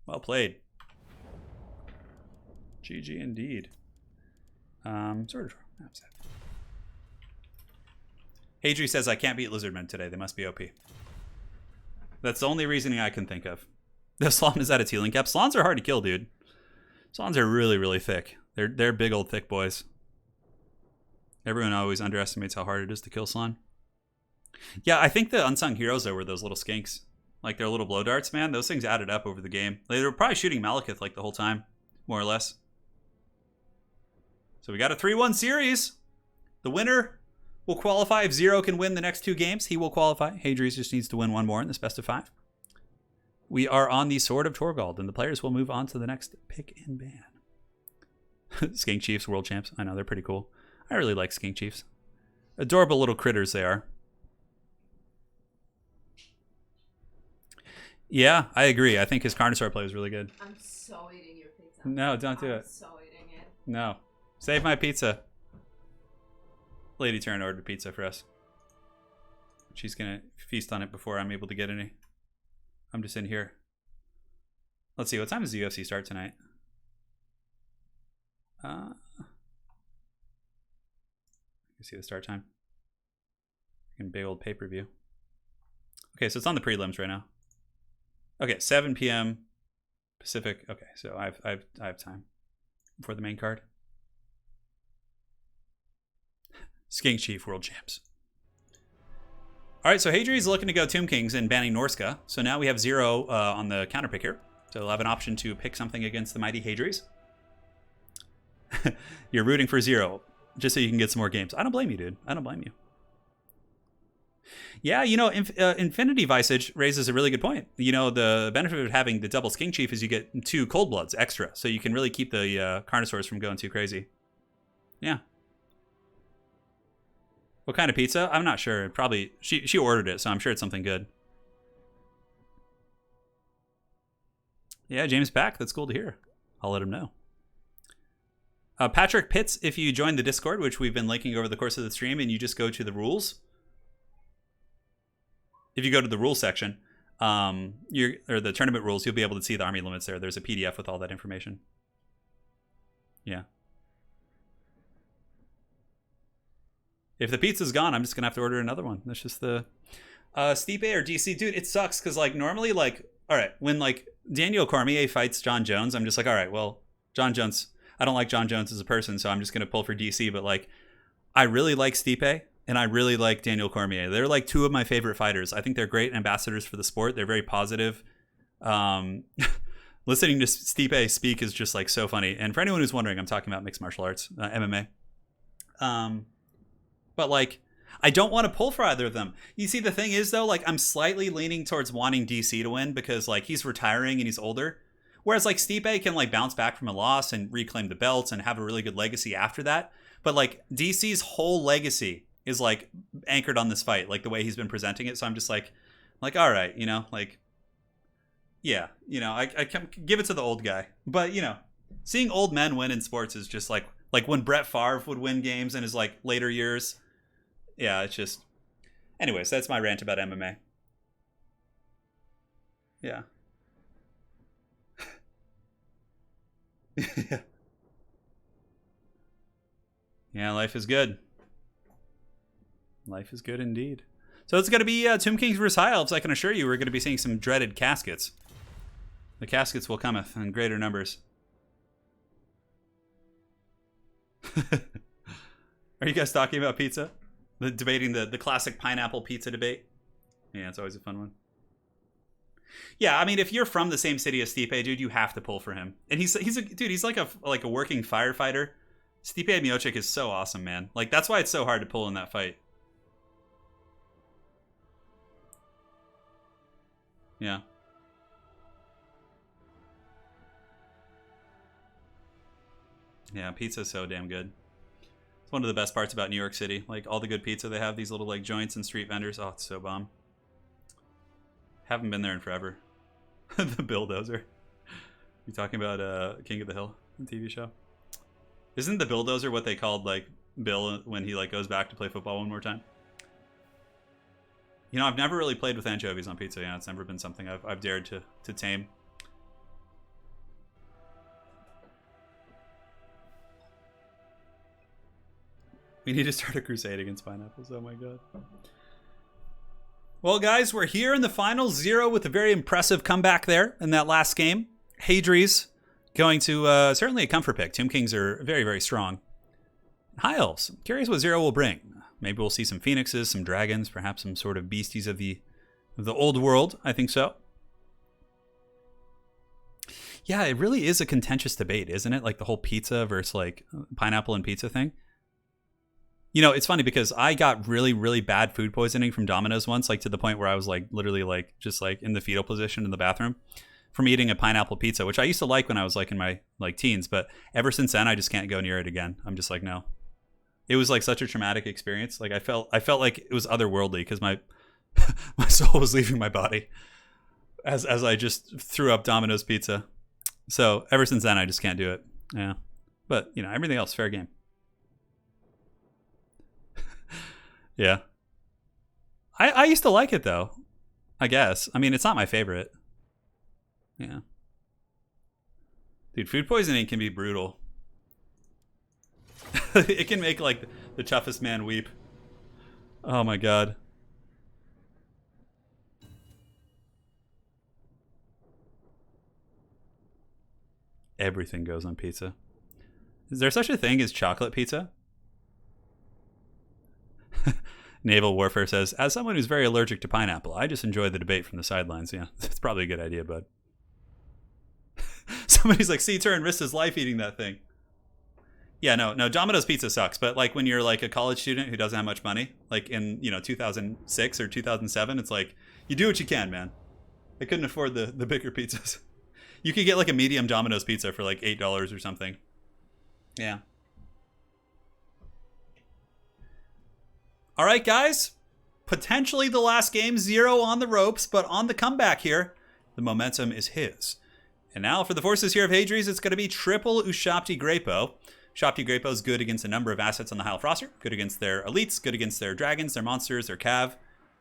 Well played. GG indeed. Sort of. Hadri says, I can't beat Lizardmen today. They must be OP. That's the only reasoning I can think of. The Slan is at its healing cap. Slans are hard to kill, dude. Slans are really, really thick. They're big old thick boys. Everyone always underestimates how hard it is to kill Slan. Yeah, I think the unsung heroes though were those little skinks. Their little blow darts, man. Those things added up over the game. They were probably shooting Malekith the whole time, more or less. So we got a 3-1 series. The winner will qualify. If Zero can win the next 2 games, he will qualify. Hadri's just needs to win 1 more in this best of 5. We are on the Sword of Torvald, and the players will move on to the next pick and ban. Skink Chiefs, world champs. I know, they're pretty cool. I really like Skink Chiefs. Adorable little critters they are. Yeah, I agree. I think his Carnosaur play was really good. I'm so eating your pizza. No, don't do it. I'm so eating it. No. Save my pizza. Lady Turin ordered pizza for us. She's going to feast on it before I'm able to get any. I'm just in here. Let's see. What time does the UFC start tonight? You see the start time. Big old pay-per-view. Okay, so it's on the prelims right now. Okay, 7 p.m. Pacific. Okay, so I have time before the main card. Skink Chief World Champs. All right, so Hadri's looking to go Tomb Kings and banning Norska. So now we have Zero on the counter pick here. So we'll have an option to pick something against the mighty Hadri's. You're rooting for Zero just so you can get some more games. I don't blame you, dude. I don't blame you. Yeah, Infinity Visage raises a really good point. The benefit of having the double Skink Chief is you get 2 Cold Bloods extra. So you can really keep the Carnosaurs from going too crazy. Yeah. What kind of pizza? I'm not sure. Probably, she ordered it, so I'm sure it's something good. Yeah, James back. That's cool to hear. I'll let him know. Patrick Pitts, if you join the Discord, which we've been linking over the course of the stream, and you just go to the rules. If you go to the rules section, or the tournament rules, you'll be able to see the army limits there. There's a PDF with all that information. Yeah. If the pizza's gone, I'm just going to have to order another one. That's just the... Stipe or DC? Dude, it sucks, because, normally, all right, when, Daniel Cormier fights John Jones, I'm just all right, well, John Jones... I don't like John Jones as a person, so I'm just going to pull for DC, but, I really like Stipe, and I really like Daniel Cormier. They're, 2 of my favorite fighters. I think they're great ambassadors for the sport. They're very positive. Listening to Stipe speak is just, so funny. And for anyone who's wondering, I'm talking about mixed martial arts, MMA. But I don't want to pull for either of them. You see, the thing is though, I'm slightly leaning towards wanting DC to win because he's retiring and he's older. Whereas Stipe can bounce back from a loss and reclaim the belts and have a really good legacy after that. But DC's whole legacy is anchored on this fight, the way he's been presenting it. So I'm just all right, yeah, I can give it to the old guy. But seeing old men win in sports is just like when Brett Favre would win games in his later years. Yeah, it's just... Anyways, that's my rant about MMA. Yeah. Yeah, life is good. Life is good indeed. So it's going to be Tomb Kings vs. High Elves. I can assure you we're going to be seeing some dreaded caskets. The caskets will cometh in greater numbers. Are you guys talking about pizza? Debating the classic pineapple pizza debate? Yeah, it's always a fun one. Yeah, I mean, if you're from the same city as Stipe, dude, you have to pull for him. And he's like a working firefighter. Stipe Miocic is so awesome, man. Like, that's why it's so hard to pull in that fight. Yeah. Yeah, pizza's so damn good. It's one of the best parts about New York City. Like, all the good pizza they have, these little, like, joints and street vendors. Oh, it's so bomb. Haven't been there in forever. The Bulldozer. You talking about King of the Hill, the TV show? Isn't the Bulldozer what they called, like, Bill when he, like, goes back to play football one more time? You know, I've never really played with anchovies on pizza. Yeah, it's never been something I've dared to tame. We need to start a crusade against pineapples. Oh my god. Well, guys, we're here in the final 0 with a very impressive comeback there in that last game. Hadri's going to certainly a comfort pick. Tomb Kings are very, very strong. High Elves. Curious what 0 will bring. Maybe we'll see some phoenixes, some dragons, perhaps some sort of beasties of the old world. I think so. Yeah, it really is a contentious debate, isn't it? Like the whole pizza versus like pineapple and pizza thing. You know, it's funny because I got really, really bad food poisoning from Domino's once, like to the point where I was like literally like just like in the fetal position in the bathroom from eating a pineapple pizza, which I used to like when I was like in my like teens. But ever since then, I just can't go near it again. I'm just like, no. It was like such a traumatic experience. Like I felt like it was otherworldly because my my soul was leaving my body as I just threw up Domino's pizza. So ever since then, I just can't do it. Yeah, but you know, everything else fair game. Yeah. I used to like it though, I guess. I mean, it's not my favorite. Yeah. Dude, food poisoning can be brutal. It can make like the toughest man weep. Oh my god. Everything goes on pizza. Is there such a thing as chocolate pizza? Naval Warfare says, as someone who's very allergic to pineapple, I just enjoy the debate from the sidelines. Yeah, it's probably a good idea, bud. Somebody's like, see, Turin risked his life eating that thing. Yeah, no, Domino's pizza sucks. But like when you're like a college student who doesn't have much money, like in, 2006 or 2007, it's like, you do what you can, man. I couldn't afford the bigger pizzas. You could get like a medium Domino's pizza for like $8 or something. Yeah. All right, guys. Potentially the last game, 0 on the ropes, but on the comeback here, the momentum is his. And now for the forces here of Hadri's, it's going to be triple Ushabti Grapo. Ushabti Grapo is good against a number of assets on the High Elf roster. Good against their elites, good against their dragons, their monsters, their cav.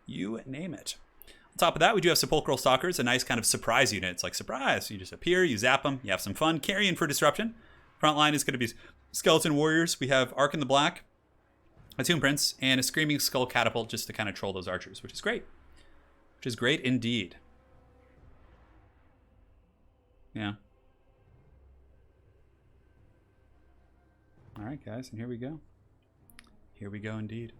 You name it. On top of that, we do have Sepulchral Stalkers, a nice kind of surprise unit. It's like, surprise. You just appear, you zap them, you have some fun. Carrion for disruption. Front line is going to be Skeleton Warriors. We have Ark in the Black, a Tomb Prince, and a Screaming Skull Catapult just to kind of troll those archers, which is great. Which is great indeed. Yeah. All right, guys, and here we go. Here we go indeed.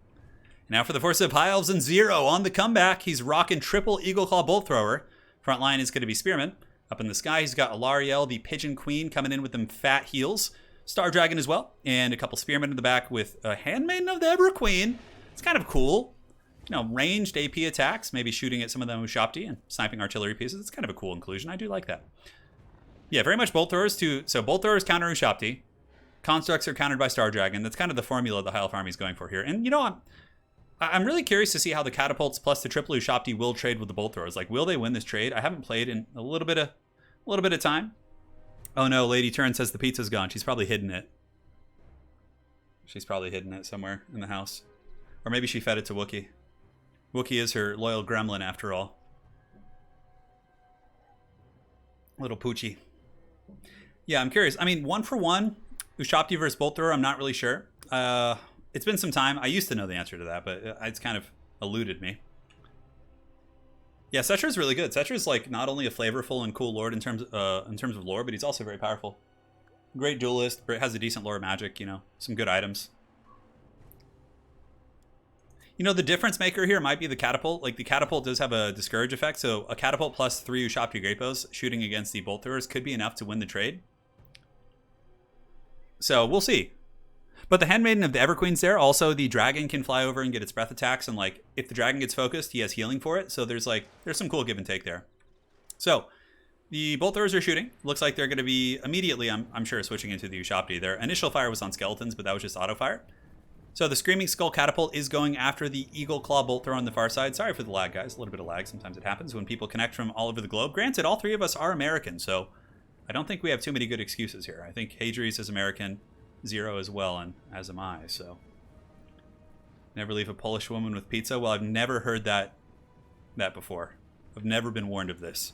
Now for the force of High Elves and 0 on the comeback. He's rocking triple Eagle Claw Bolt Thrower. Front line is going to be Spearman. Up in the sky, he's got Alariel, the Pigeon Queen, coming in with them fat heels. Star Dragon as well, and a couple Spearmen in the back with a Handmaiden of the Ever Queen. It's kind of cool. You know, ranged AP attacks, maybe shooting at some of them with Ushabti and sniping artillery pieces. It's kind of a cool inclusion. I do like that. Yeah, very much Bolt Throwers too. So Bolt Throwers counter Ushabti. Constructs are countered by Star Dragon. That's kind of the formula the High Elf Army is going for here. And you know, I'm really curious to see how the catapults plus the triple Ushabti will trade with the Bolt Throwers. Like, will they win this trade? I haven't played in a little bit of time. Oh no, Lady Turin says the pizza's gone. She's probably hidden it. She's probably hidden it somewhere in the house. Or maybe she fed it to Wookie. Wookie is her loyal gremlin after all. Little Poochie. Yeah, I'm curious. I mean, 1-for-1, Ushabti versus Bolt Thrower, I'm not really sure. It's been some time. I used to know the answer to that, but it's kind of eluded me. Yeah, Setra's really good. Setra's like not only a flavorful and cool lord in terms of lore, but he's also very powerful. Great duelist, has a decent lore magic, you know, some good items. You know, the difference maker here might be the catapult. Like, the catapult does have a discourage effect, so a catapult plus 3 Ushabti Grapos shooting against the Bolt Throwers could be enough to win the trade. So, we'll see. But the Handmaiden of the Everqueen's there. Also, the dragon can fly over and get its breath attacks, and, like, if the dragon gets focused, he has healing for it. So there's some cool give and take there. So, the Bolt Throwers are shooting. Looks like they're going to be immediately, I'm sure, switching into the Ushabti. Their initial fire was on skeletons, but that was just auto fire. So the Screaming Skull Catapult is going after the Eagle Claw Bolt Thrower on the far side. Sorry for the lag, guys. A little bit of lag. Sometimes it happens when people connect from all over the globe. Granted, all 3 of us are American, so I don't think we have too many good excuses here. I think Hadries is American, Zero as well, and as am I, so. Never leave a Polish woman with pizza? Well, I've never heard that before. I've never been warned of this.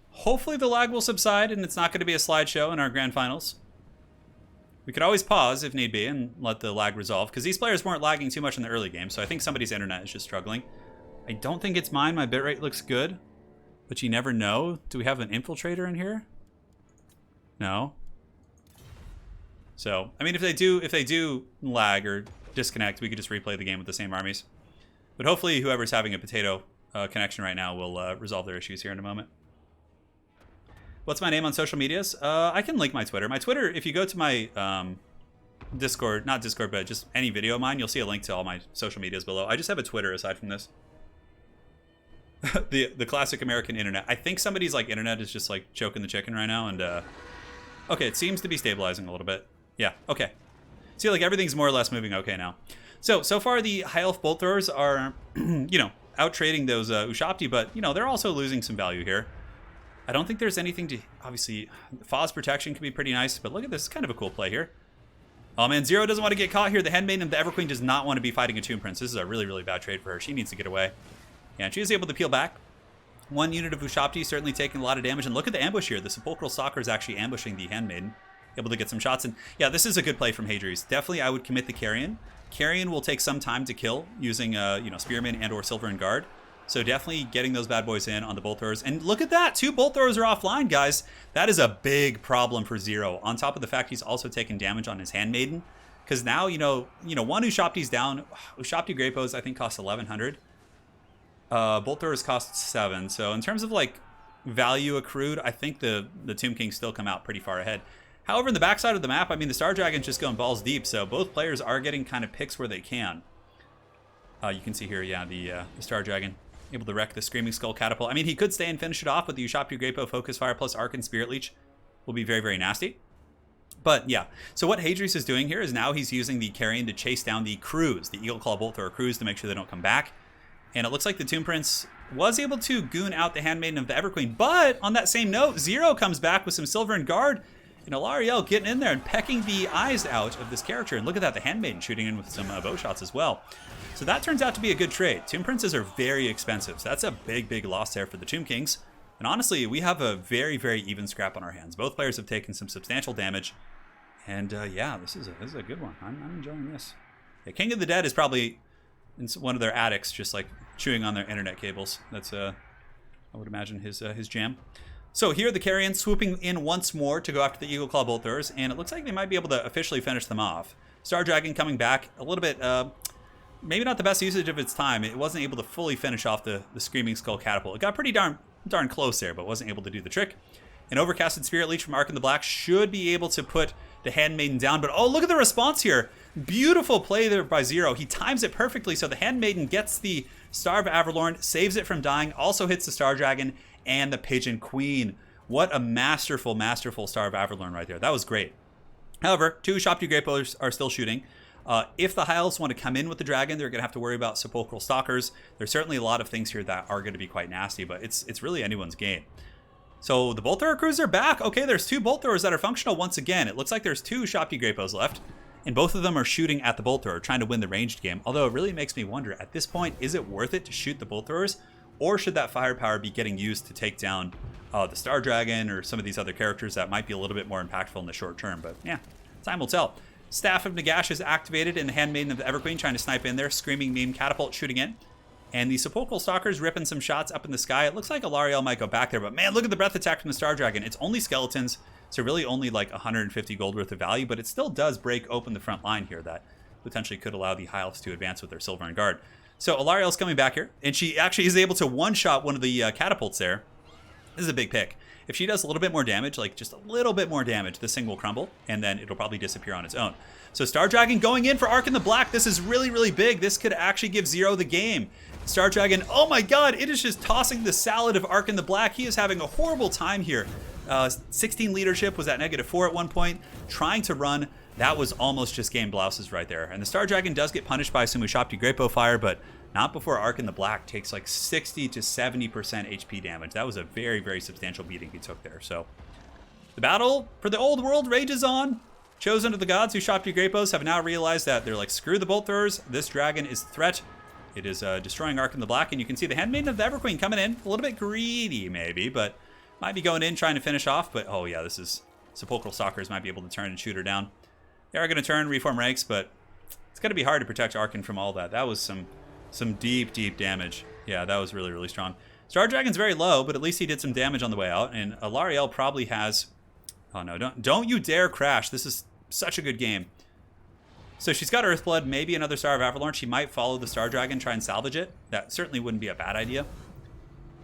Hopefully the lag will subside and it's not going to be a slideshow in our grand finals. We could always pause if need be and let the lag resolve, because these players weren't lagging too much in the early game, so I think somebody's internet is just struggling. I don't think it's mine. My bitrate looks good, but you never know. Do we have an infiltrator in here? No. So, I mean, if they do lag or disconnect, we could just replay the game with the same armies. But hopefully whoever's having a potato connection right now will resolve their issues here in a moment. What's my name on social medias? I can link my Twitter. My Twitter, if you go to my Discord, not Discord, but just any video of mine, you'll see a link to all my social medias below. I just have a Twitter aside from this. the classic American internet. I think somebody's like internet is just like choking the chicken right now, and okay, it seems to be stabilizing a little bit. Yeah, okay. See, like everything's more or less moving okay now. So far the High Elf Bolt Throwers are, you know, out trading those Ushabti, but you know they're also losing some value here. I don't think there's anything to... Obviously, Foz protection can be pretty nice, but look at this. It's kind of a cool play here. Oh, man, Zero doesn't want to get caught here. The Handmaiden of the Everqueen does not want to be fighting a Tomb Prince. This is a really, really bad trade for her. She needs to get away. Yeah, and she was able to peel back. 1 unit of Ushabti certainly taking a lot of damage. And look at the ambush here. The Sepulchral Stalker is actually ambushing the Handmaiden. Able to get some shots. And yeah, this is a good play from Hadries. Definitely, I would commit the Carrion. Carrion will take some time to kill using, you know, Spearman and or Silver and Guard. So definitely getting those bad boys in on the Bolt Throwers. And look at that. 2 Bolt Throwers are offline, guys. That is a big problem for Zero. On top of the fact he's also taking damage on his Handmaiden. Because now, you know, 1 Ushabti's down. Ushabti Grapos, I think, cost 1,100. Bolt Throwers cost 7. So in terms of, like, value accrued, I think the Tomb Kings still come out pretty far ahead. However, in the backside of the map, I mean, the Star Dragon's just going balls deep. So both players are getting kind of picks where they can. You can see here, yeah, the Star Dragon able to wreck the Screaming Skull Catapult. I mean, he could stay and finish it off, but the Ushabti Grapo Focus Fire plus Arc and Spirit Leech will be very, very nasty. But yeah, so what Hadries is doing here is now he's using the Carrion to chase down the crews, the Eagle Claw Bolt Thrower crews, to make sure they don't come back. And it looks like the Tomb Prince was able to goon out the Handmaiden of the Everqueen. But on that same note, Zero comes back with some Silver and Guard. And Alariel getting in there and pecking the eyes out of this character. And look at that, the Handmaiden shooting in with some bow shots as well. So that turns out to be a good trade. Tomb Princes are very expensive. So that's a big, big loss there for the Tomb Kings. And honestly, we have a very, very even scrap on our hands. Both players have taken some substantial damage. And yeah, this is a good one. I'm enjoying this. Yeah, King of the Dead is probably in one of their attics, just like chewing on their internet cables. That's, I would imagine, his jam. So here the Carrion swooping in once more to go after the Eagle Claw Bolt Throwers, and it looks like they might be able to officially finish them off. Star Dragon coming back a little bit, maybe not the best usage of its time. It wasn't able to fully finish off the Screaming Skull Catapult. It got pretty darn close there, but wasn't able to do the trick. An Overcasted Spirit Leech from Arc in the Black should be able to put the Handmaiden down, but oh, look at the response here. Beautiful play there by Zero. He times it perfectly, so the Handmaiden gets the Star of Averlorn, saves it from dying, also hits the Star Dragon, and the Pigeon Queen. What a masterful, masterful Star of Averlorn right there. That was great. However, 2 Shopty Grapos are still shooting. If the High Elves want to come in with the Dragon, they're going to have to worry about Sepulchral Stalkers. There's certainly a lot of things here that are going to be quite nasty, but it's really anyone's game. So the Bolt Thrower crews are back. Okay, there's 2 Bolt Throwers that are functional once again. It looks like there's 2 Shopty Grapos left, and both of them are shooting at the Bolt Thrower, trying to win the ranged game. Although it really makes me wonder, at this point, is it worth it to shoot the Bolt Throwers? Or should that firepower be getting used to take down the Star Dragon or some of these other characters that might be a little bit more impactful in the short term. But yeah, time will tell. Staff of Nagash is activated, and the Handmaiden of the Everqueen trying to snipe in there. Screaming Meme Catapult shooting in. And the Sepulchral Stalkers ripping some shots up in the sky. It looks like Alarielle might go back there, but man, look at the breath attack from the Star Dragon. It's only skeletons, so really only like 150 gold worth of value, but it still does break open the front line here that potentially could allow the High Elves to advance with their Silver and Guard. So Alarielle's coming back here, and she actually is able to one-shot one of the catapults there. This is a big pick. If she does a little bit more damage, like just a little bit more damage, this thing will crumble, and then it'll probably disappear on its own. So Star Dragon going in for Arc in the Black. This is really, really big. This could actually give Zero the game. Star Dragon, oh my god, it is just tossing the salad of Arc in the Black. He is having a horrible time here. 16 leadership, was at -4 at one point. Trying to run, that was almost just game blouses right there. And the Star Dragon does get punished by some Ushapti Grepo Fire, but not before Arc in the Black takes like 60 to 70% HP damage. That was a very, very substantial beating he took there. So the battle for the old world rages on. Chosen of the gods, Ushapti Grepos have now realized that they're like, screw the bolt throwers. This dragon is a threat. It is destroying Arc in the Black, and you can see the Handmaiden of the Everqueen coming in. A little bit greedy, maybe, but might be going in, trying to finish off. But, oh yeah, this is... Sepulchral Stalkers might be able to turn and shoot her down. They are going to turn, reform ranks, but it's going to be hard to protect Arkin from all that. That was some deep, deep damage. Yeah, that was really, really strong. Star Dragon's very low, but at least he did some damage on the way out, and Alarielle probably has... Oh no, don't you dare crash. This is such a good game. So she's got Earthblood, maybe another Star of Avalorn. She might follow the Star Dragon, try and salvage it. That certainly wouldn't be a bad idea.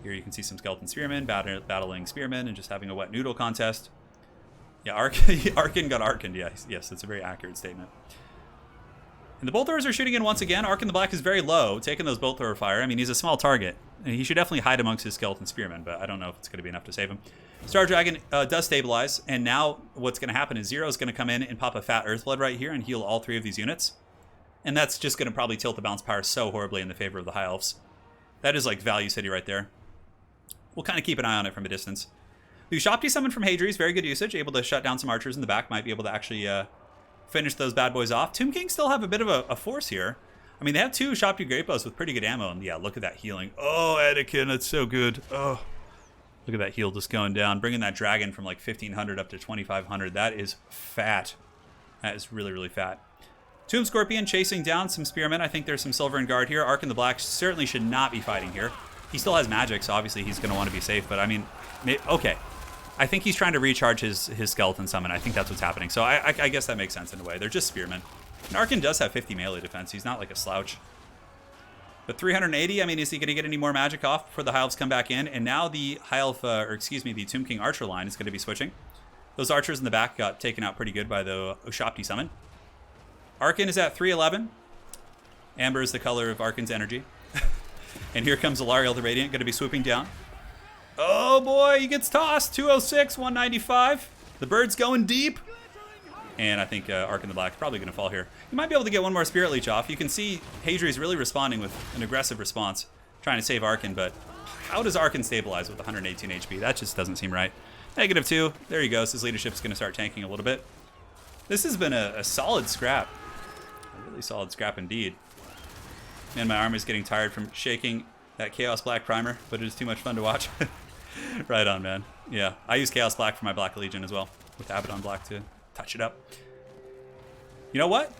Here you can see some Skeleton Spearmen, battling Spearmen, and just having a wet noodle contest. Yeah, Arkin got Arkined. Yes, that's a very accurate statement. And the Bolt Throwers are shooting in once again. Arkin the Black is very low, taking those Bolt Thrower fire. I mean, he's a small target. And he should definitely hide amongst his Skeleton Spearmen, but I don't know if it's going to be enough to save him. Star Dragon does stabilize, and now what's going to happen is Zero's going to come in and pop a fat Earthblood right here and heal all 3 of these units. And that's just going to probably tilt the bounce power so horribly in the favor of the High Elves. That is like Value City right there. We'll kind of keep an eye on it from a distance. The Ushapti summon from Hadri's, very good usage. Able to shut down some archers in the back. Might be able to actually finish those bad boys off. Tomb Kings still have a bit of a force here. I mean, they have 2 Ushapti Grepos with pretty good ammo. And yeah, look at that healing. Oh, Anakin, that's so good. Oh, look at that heal just going down. Bringing that dragon from like 1,500 up to 2,500. That is fat. That is really, really fat. Tomb Scorpion chasing down some Spearmen. I think there's some Silver and Guard here. Ark in the Black certainly should not be fighting here. He still has magic, so obviously he's going to want to be safe. But I mean, okay. I think he's trying to recharge his Skeleton Summon. I think that's what's happening. So I guess that makes sense in a way. They're just Spearmen. And Arkin does have 50 melee defense. He's not like a slouch. But 380, I mean, is he going to get any more magic off before the High Elves come back in? And now the High Elf, the Tomb King Archer line is going to be switching. Those archers in the back got taken out pretty good by the Ushapti summon. Arkin is at 311. Amber is the color of Arkin's energy. And here comes Alarielle the Radiant, going to be swooping down. Oh boy, he gets tossed. 206, 195. The bird's going deep. And I think Ark in the Black is probably going to fall here. You might be able to get one more Spirit Leech off. You can see Hadri's really responding with an aggressive response, trying to save Arkin, but how does Arkin stabilize with 118 HP? That just doesn't seem right. -2. There he goes. His leadership's going to start tanking a little bit. This has been a solid scrap. A really solid scrap indeed. Man, my arm is getting tired from shaking that Chaos Black primer, but it is too much fun to watch. Right on, man. Yeah, I use Chaos Black for my Black Legion as well, with Abaddon Black to touch it up. You know what?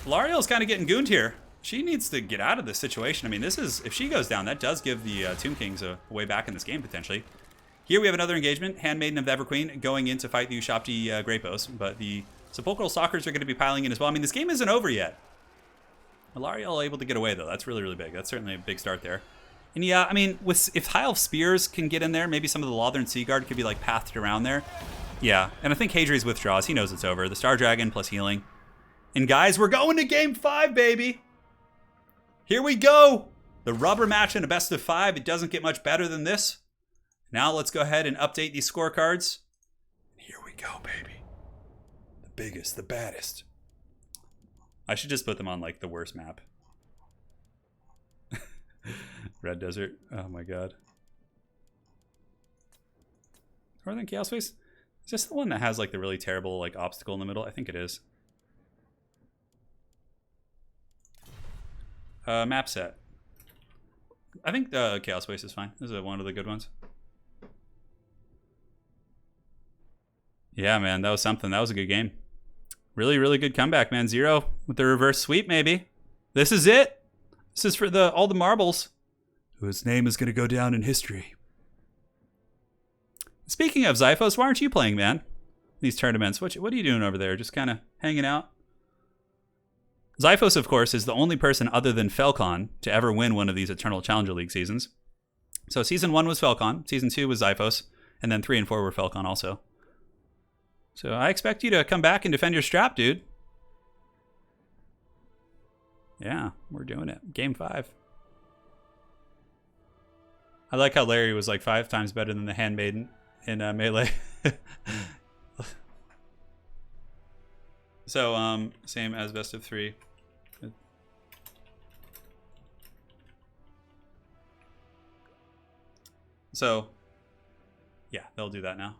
Alarielle's kind of getting gooned here. She needs to get out of this situation. I mean, this is, if she goes down, that does give the Tomb Kings a way back in this game, potentially. Here we have another engagement. Handmaiden of the Everqueen going in to fight the Ushapti Grepos, but the Sepulchral Stalkers are going to be piling in as well. I mean, this game isn't over yet. Alarielle able to get away, though. That's really, really big. That's certainly a big start there. And yeah, I mean, if High Elf Spears can get in there, maybe some of the Lothern Sea Guard could be like pathed around there. Yeah, and I think Hadri's withdraws. He knows it's over. The Star Dragon plus healing. And guys, we're going to Game 5, baby. Here we go. The rubber match in a best of 5. It doesn't get much better than this. Now let's go ahead and update these scorecards. Here we go, baby. The biggest, the baddest. I should just put them on like the worst map. Red Desert. Oh my god. Northern Chaos Space? Is this the one that has like the really terrible like obstacle in the middle? I think it is. Map set. I think Chaos Space is fine. This is one of the good ones. Yeah, man, that was something. That was a good game. Really, really good comeback, man. 0 with the reverse sweep, maybe. This is it. This is for all the marbles. Whose name is going to go down in history. Speaking of Zyphos, why aren't you playing, man? These tournaments. What are you doing over there? Just kind of hanging out? Zyphos, of course, is the only person other than Falcon to ever win one of these Eternal Challenger League seasons. So season 1 was Falcon, season 2 was Zyphos, and then 3 and 4 were Falcon also. So I expect you to come back and defend your strap, dude. Yeah, we're doing it. Game 5. I like how Larry was like 5 times better than the Handmaiden in Melee. So, same as best of 3. So, yeah, they'll do that now.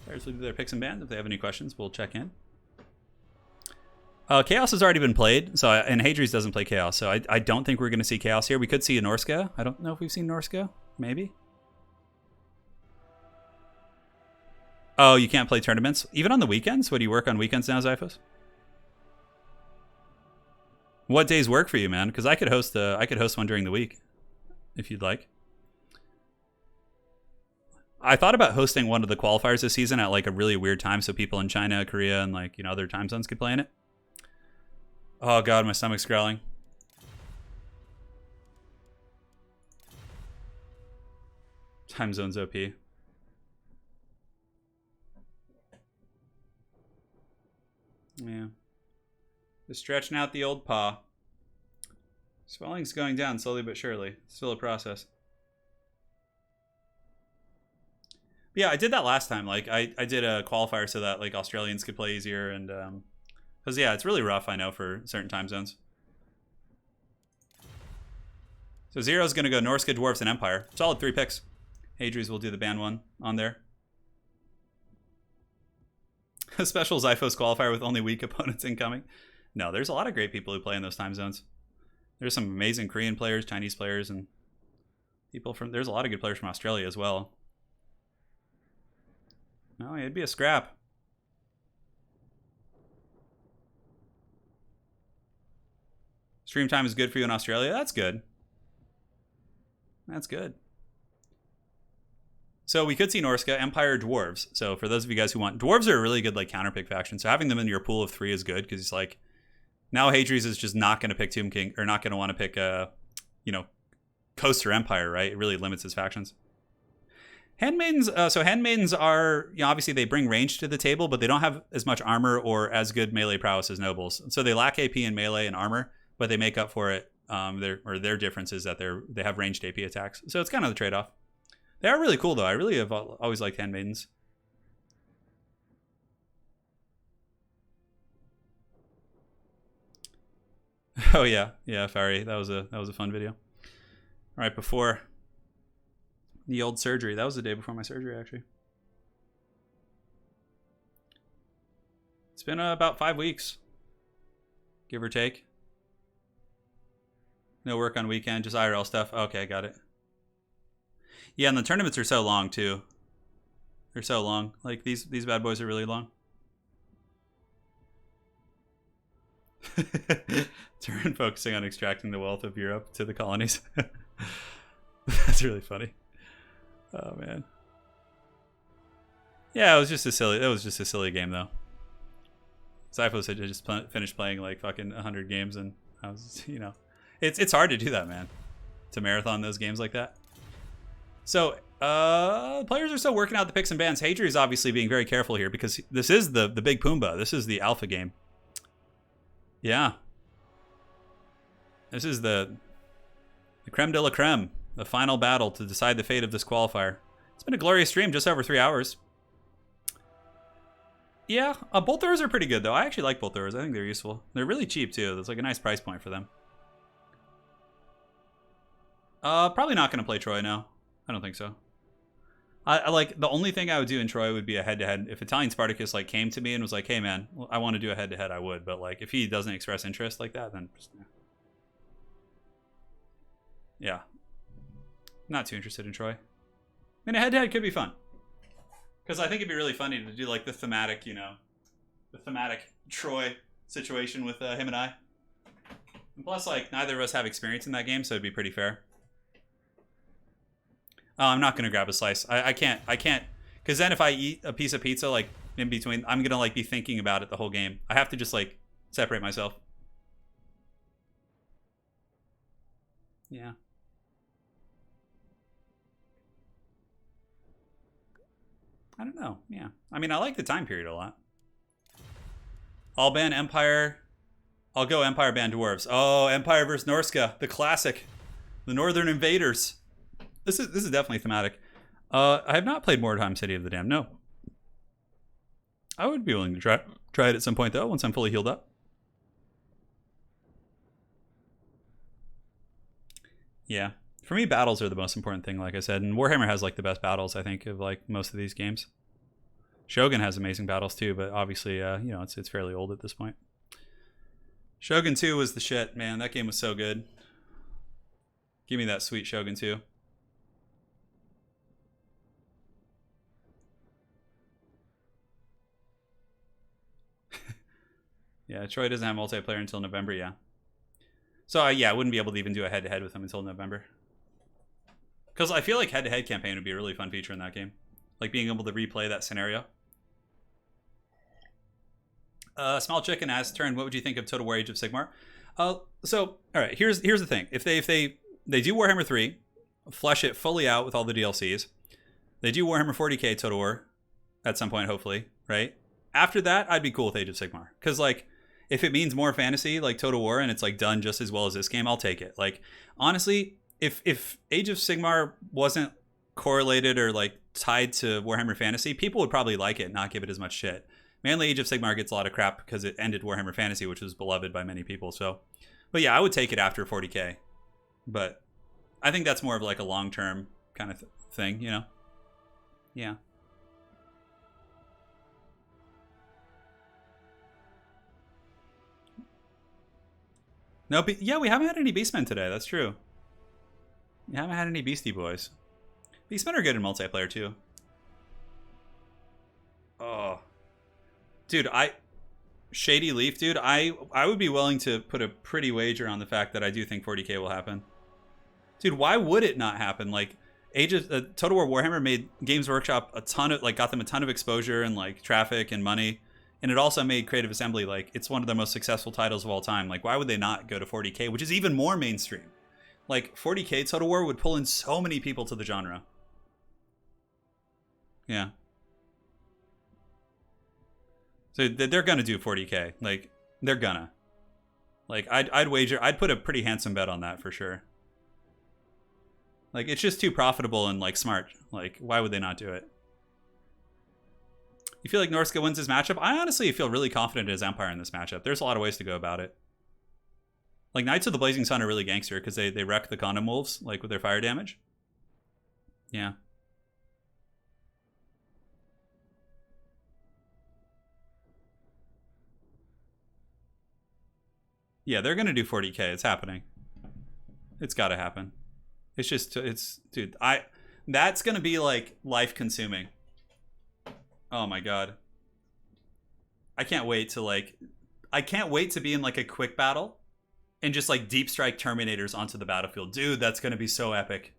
Players will do their picks and bans. If they have any questions, we'll check in. Chaos has already been played, so and Hadries doesn't play Chaos, so I don't think we're going to see Chaos here. We could see a Norska. I don't know if we've seen Norska. Maybe. Oh, you can't play tournaments? Even on the weekends? What, do you work on weekends now, Zyphos? What days work for you, man? Because I could host one during the week, if you'd like. I thought about hosting one of the qualifiers this season at like a really weird time so people in China, Korea, and like, you know, other time zones could play in it. Oh god, my stomach's growling. Time zones OP. Yeah. Just stretching out the old paw. Swelling's going down slowly but surely. Still a process. Yeah, I did that last time. Like, I did a qualifier so that like Australians could play easier, and because yeah, it's really rough. I know for certain time zones. So Zero's gonna go Norska, Dwarves, and Empire. Solid 3 picks. Hadries will do the ban one on there. A special Zyphos qualifier with only weak opponents incoming. No, there's a lot of great people who play in those time zones. There's some amazing Korean players, Chinese players, and people from. There's a lot of good players from Australia as well. No, it'd be a scrap. Stream time is good for you in Australia? That's good. That's good. So we could see Norska, Empire, Dwarves. So for those of you guys who want... Dwarves are a really good like counterpick faction. So having them in your pool of 3 is good because it's like... Now Hadries is just not going to pick Tomb King, or not going to want to pick, you know, Coast or Empire, right? It really limits his factions. Handmaidens, so Handmaidens are, you know, obviously they bring range to the table, but they don't have as much armor or as good melee prowess as nobles. So they lack AP in melee and armor, but they make up for it. Their difference is that they have ranged AP attacks. So it's kind of the trade-off. They are really cool though. I really have always liked Handmaidens. Oh yeah, Fari. That was a fun video. All right, before the old surgery. That was the day before my surgery, actually. It's been about 5 weeks, give or take. No work on weekend, just IRL stuff. Okay, got it. Yeah, and the tournaments are so long too. They're so long. Like these bad boys are really long. Turin focusing on extracting the wealth of Europe to the colonies. That's really funny. Oh man. Yeah, it was just a silly game though. Zyphos had just finished playing like fucking 100 games, and I was, you know, it's hard to do that, man. To marathon those games like that. So players are still working out the picks and bans. Hadri is obviously being very careful here because this is the big Pumbaa. This is the alpha game. Yeah. This is the creme de la creme, the final battle to decide the fate of this qualifier. It's been a glorious stream, just over 3 hours. Yeah, bolt throwers are pretty good though. I actually like bolt throwers. I think they're useful. They're really cheap too. That's like a nice price point for them. Probably not going to play Troy now. I don't think so. I like, the only thing I would do in Troy would be a head-to-head. If Italian Spartacus like came to me and was like, "Hey man, I want to do a head-to-head," I would. But like, if he doesn't express interest like that, then just, yeah, not too interested in Troy. I mean, a head-to-head could be fun. Because I think it'd be really funny to do like the thematic, the thematic Troy situation with him and I. And plus, like, neither of us have experience in that game, so it'd be pretty fair. Oh, I'm not gonna grab a slice. I can't, because then if I eat a piece of pizza, like, in between, I'm gonna, like, be thinking about it the whole game. I have to just, like, separate myself. Yeah. I don't know. Yeah. I mean, I like the time period a lot. I'll ban Empire. I'll go Empire, ban Dwarves. Oh, Empire versus Norska, the classic, the Northern Invaders. This is definitely thematic. I have not played Mordheim City of the Damned. No. I would be willing to try it at some point though, once I'm fully healed up. Yeah. For me, battles are the most important thing, like I said, and Warhammer has like the best battles, I think, of like most of these games. Shogun has amazing battles too, but obviously, it's fairly old at this point. Shogun 2 was the shit, man. That game was so good. Give me that sweet Shogun 2. Yeah, Troy doesn't have multiplayer until November, yeah. So, I wouldn't be able to even do a head-to-head with him until November. Because I feel like head-to-head campaign would be a really fun feature in that game. Like being able to replay that scenario. Small Chicken asks, Turin, what would you think of Total War Age of Sigmar? So, all right, here's the thing. If they do Warhammer 3, flesh it fully out with all the DLCs, they do Warhammer 40k Total War at some point, hopefully, right? After that, I'd be cool with Age of Sigmar. Because, like, if it means more fantasy, like Total War, and it's, like, done just as well as this game, I'll take it. Like, honestly, if Age of Sigmar wasn't correlated or, like, tied to Warhammer Fantasy, people would probably like it and not give it as much shit. Mainly Age of Sigmar gets a lot of crap because it ended Warhammer Fantasy, which was beloved by many people. So, but yeah, I would take it after 40k. But I think that's more of like a long-term kind of thing, you know? Yeah. No, yeah, we haven't had any Beastmen today. That's true. We haven't had any Beastie Boys. Beastmen are good in multiplayer too. Oh. Dude, Shady Leaf, dude, I would be willing to put a pretty wager on the fact that I do think 40k will happen. Dude, why would it not happen? Like, Total War Warhammer made Games Workshop got them a ton of exposure and like traffic and money, and it also made Creative Assembly like it's one of their most successful titles of all time. Like, why would they not go to 40k, which is even more mainstream? Like, 40k Total War would pull in so many people to the genre. Yeah. So they're gonna do 40k. Like, they're gonna. Like, I'd wager, I'd put a pretty handsome bet on that for sure. Like, it's just too profitable and like smart. Like, why would they not do it? You feel like Norska wins this matchup? I honestly feel really confident in his Empire in this matchup. There's a lot of ways to go about it. Like, Knights of the Blazing Sun are really gangster because they wreck the Condom Wolves like with their fire damage. Yeah. Yeah, they're going to do 40k. It's happening. It's got to happen. It's just, dude, that's going to be like life consuming. Oh my God. I can't wait to be in like a quick battle and just like deep strike Terminators onto the battlefield. Dude, that's going to be so epic.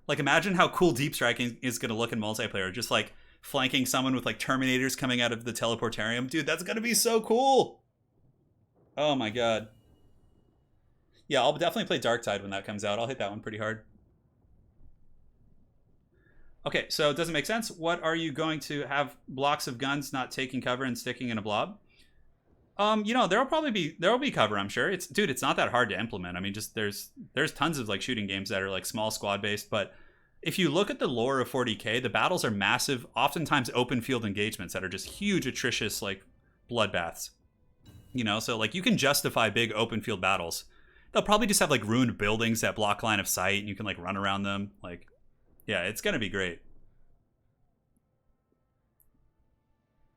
Like, imagine how cool deep striking is going to look in multiplayer. Just like flanking someone with like Terminators coming out of the teleportarium. Dude, that's going to be so cool. Oh my God. Yeah, I'll definitely play Darktide when that comes out. I'll hit that one pretty hard. Okay, so it doesn't make sense. What are you going to have blocks of guns not taking cover and sticking in a blob? There'll be cover, I'm sure. It's not that hard to implement. I mean, just there's tons of like shooting games that are like small squad based, but if you look at the lore of 40k, the battles are massive, oftentimes open field engagements that are just huge, atrocious like bloodbaths. You know, so like you can justify big open field battles. They'll probably just have like ruined buildings that block line of sight and you can like run around them. Like, yeah, it's going to be great.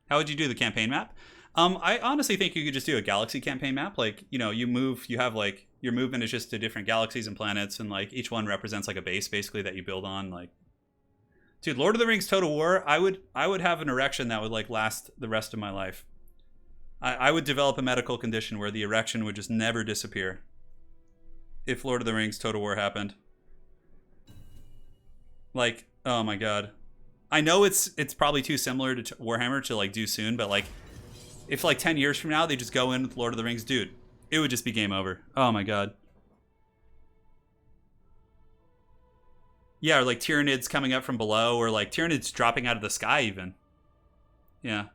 How would you do the campaign map? I honestly think you could just do a galaxy campaign map. Like, you know, you have like your movement is just to different galaxies and planets, and like each one represents like a base basically that you build on. Like, Dude, Lord of the Rings Total War, I would have an erection that would like last the rest of my life. I would develop a medical condition where the erection would just never disappear if Lord of the Rings Total War happened. Like, oh my god. I know it's probably too similar to Warhammer to like do soon, but like if like 10 years from now they just go in with Lord of the Rings, dude, it would just be game over. Oh my god. Yeah, or like Tyranids coming up from below, or like Tyranids dropping out of the sky even. Yeah.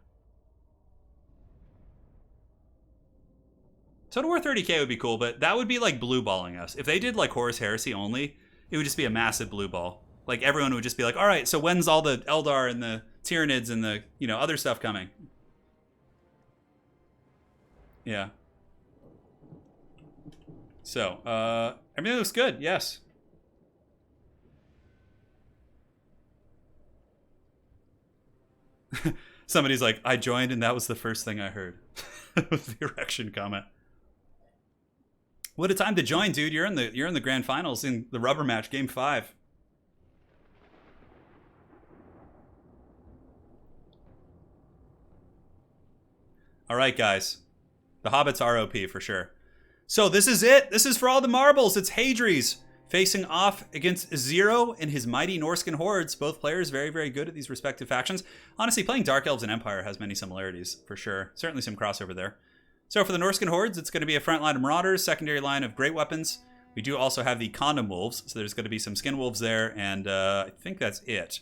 Total War 30k would be cool, but that would be like blue balling us. If they did like Horus Heresy only, it would just be a massive blue ball. Like everyone would just be like, all right, so when's all the Eldar and the Tyranids and the, you know, other stuff coming? Yeah. So, everything looks good, yes. Somebody's like, I joined and that was the first thing I heard. The erection comment. What a time to join, dude. You're in the grand finals in the rubber match, game 5. All right, guys. The Hobbits are OP for sure. So this is it. This is for all the marbles. It's Hadri's facing off against Zero and his mighty Norscan hordes. Both players very, very good at these respective factions. Honestly, playing Dark Elves and Empire has many similarities for sure. Certainly some crossover there. So for the Norscan hordes, it's going to be a front line of Marauders, secondary line of Great Weapons. We do also have the Condom Wolves, so there's going to be some Skin Wolves there, and I think that's it.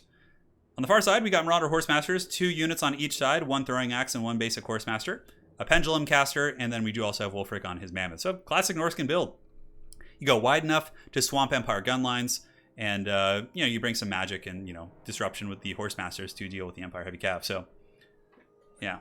On the far side, we got Marauder Horsemasters, 2 units on each side, 1 Throwing Axe and 1 Basic Horsemaster, a Pendulum Caster, and then we do also have Wulfric on his Mammoth. So classic Norscan build. You go wide enough to swamp Empire gun lines, and you know, you bring some magic and, you know, disruption with the Horsemasters to deal with the Empire Heavy Cav. So yeah.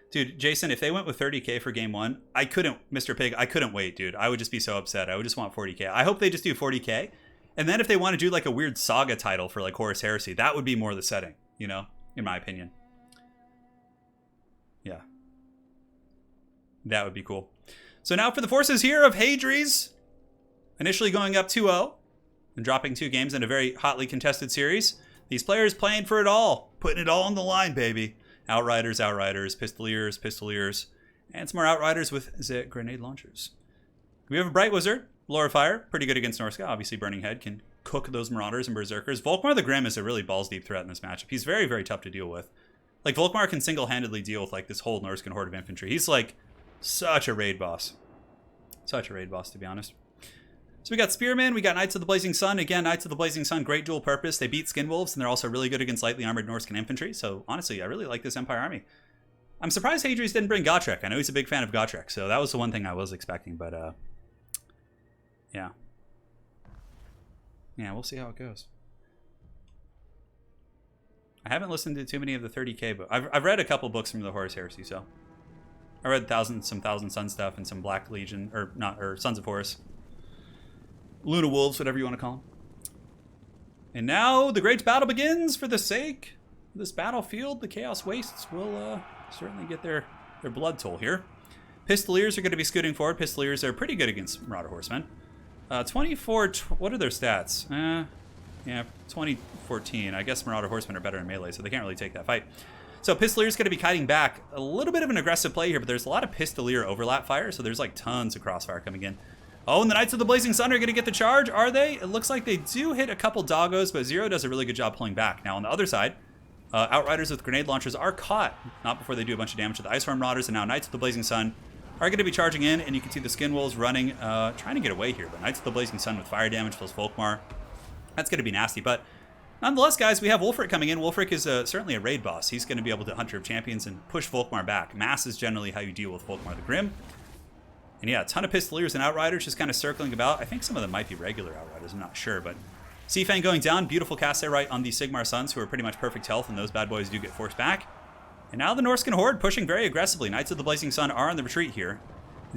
Dude, Jason, if they went with 30k for game 1, I couldn't, Mr. Pig, I couldn't wait, dude. I would just be so upset. I would just want 40k. I hope they just do 40k. And then if they want to do like a weird saga title for like Horus Heresy, that would be more the setting, you know, in my opinion. Yeah. That would be cool. So now for the forces here of Hadri's, initially going up 2-0 and dropping 2 games in a very hotly contested series. These players playing for it all, putting it all on the line, baby. Outriders, Pistoliers, and some more Outriders with the grenade launchers. We have a Bright Wizard, Glorifier, pretty good against Norska. Obviously, Burning Head can cook those Marauders and Berserkers. Volkmar the Grim is a really balls-deep threat in this matchup. He's very, very tough to deal with. Like, Volkmar can single-handedly deal with, like, this whole Norscan horde of infantry. He's, like, such a raid boss. Such a raid boss, to be honest. So we got Spearmen, we got Knights of the Blazing Sun. Again, Knights of the Blazing Sun, great dual purpose. They beat Skin Wolves, and they're also really good against lightly armored Norscan infantry. So, honestly, I really like this Empire army. I'm surprised Hadri's didn't bring Gotrek. I know he's a big fan of Gotrek, so that was the one thing I was expecting, but, yeah. Yeah, we'll see how it goes. I haven't listened to too many of the 30k books. I've read a couple books from the Horus Heresy, so. I read some Thousand Sun stuff and some Black Legion, or Sons of Horus. Luna Wolves, whatever you want to call them. And now the great battle begins. For the sake of this battlefield, the Chaos Wastes will certainly get their blood toll here. Pistoliers are going to be scooting forward. Pistoliers are pretty good against Marauder Horsemen. 24, what are their stats? Yeah, 2014. I guess Marauder Horsemen are better in melee, so they can't really take that fight. So Pistoliers going to be kiting back. A little bit of an aggressive play here, but there's a lot of Pistolier overlap fire, so there's like tons of crossfire coming in. Oh, and the Knights of the Blazing Sun are going to get the charge, are they? It looks like they do hit a couple doggos, but Zero does a really good job pulling back. Now, on the other side, Outriders with grenade launchers are caught, not before they do a bunch of damage to the Ice Storm Marauders, and now Knights of the Blazing Sun are going to be charging in, and you can see the Skin Wolves running, trying to get away here, but Knights of the Blazing Sun with fire damage plus Volkmar, that's going to be nasty, but nonetheless, guys, we have Wulfric coming in. Wulfric is certainly a raid boss. He's going to be able to Hunter of Champions and push Volkmar back. Mass is generally how you deal with Volkmar the Grim. And yeah, a ton of Pistoliers and Outriders just kind of circling about. I think some of them might be regular Outriders, I'm not sure, but Seafang going down. Beautiful cast there right on the Sigmar Sons, who are pretty much perfect health, and those bad boys do get forced back. And now the Norscan Horde pushing very aggressively. Knights of the Blazing Sun are on the retreat here.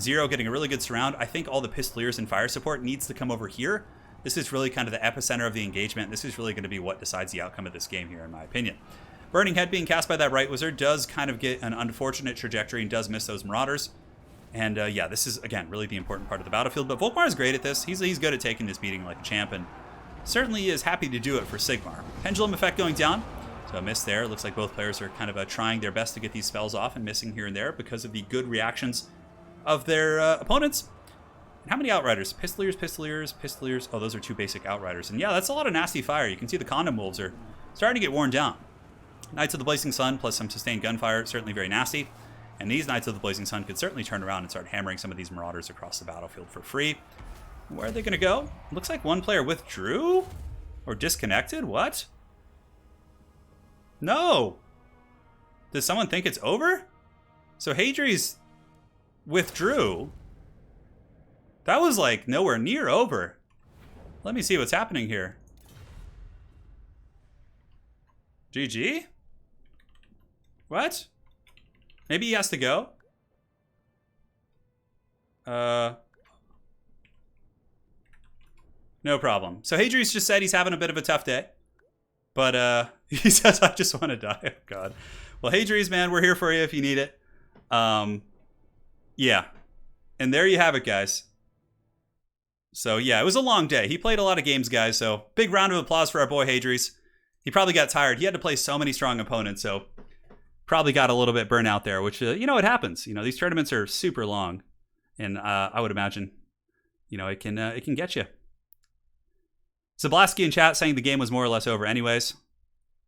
Zero getting a really good surround. I think all the Pistoliers and fire support needs to come over here. This is really kind of the epicenter of the engagement. This is really going to be what decides the outcome of this game here, in my opinion. Burning Head being cast by that Bright Wizard does kind of get an unfortunate trajectory and does miss those Marauders. And yeah, this is, again, really the important part of the battlefield. But Volkmar is great at this. He's good at taking this beating like a champ. And certainly is happy to do it for Sigmar. Pendulum effect going down. So a miss there. Looks like both players are kind of trying their best to get these spells off and missing here and there because of the good reactions of their opponents. And how many Outriders? Pistoliers, Pistoliers, Pistoliers. Oh, those are 2 basic Outriders. And yeah, that's a lot of nasty fire. You can see the Condom Wolves are starting to get worn down. Knights of the Blazing Sun plus some sustained gunfire, certainly very nasty. And these Knights of the Blazing Sun could certainly turn around and start hammering some of these Marauders across the battlefield for free. Where are they going to go? Looks like one player withdrew? Or disconnected? What? No! Does someone think it's over? So Hadri's withdrew. That was like nowhere near over. Let me see what's happening here. GG? What? Maybe he has to go? No problem. So Hadri's just said he's having a bit of a tough day. But he says, I just want to die. Oh, God. Well, Hadri's, man, we're here for you if you need it. Yeah. And there you have it, guys. So, yeah, it was a long day. He played a lot of games, guys. So, big round of applause for our boy Hadri's. He probably got tired. He had to play so many strong opponents. So, probably got a little bit burnt out there, which, you know, it happens. You know, these tournaments are super long. And I would imagine, you know, it can get you. Zablaski in chat saying the game was more or less over anyways.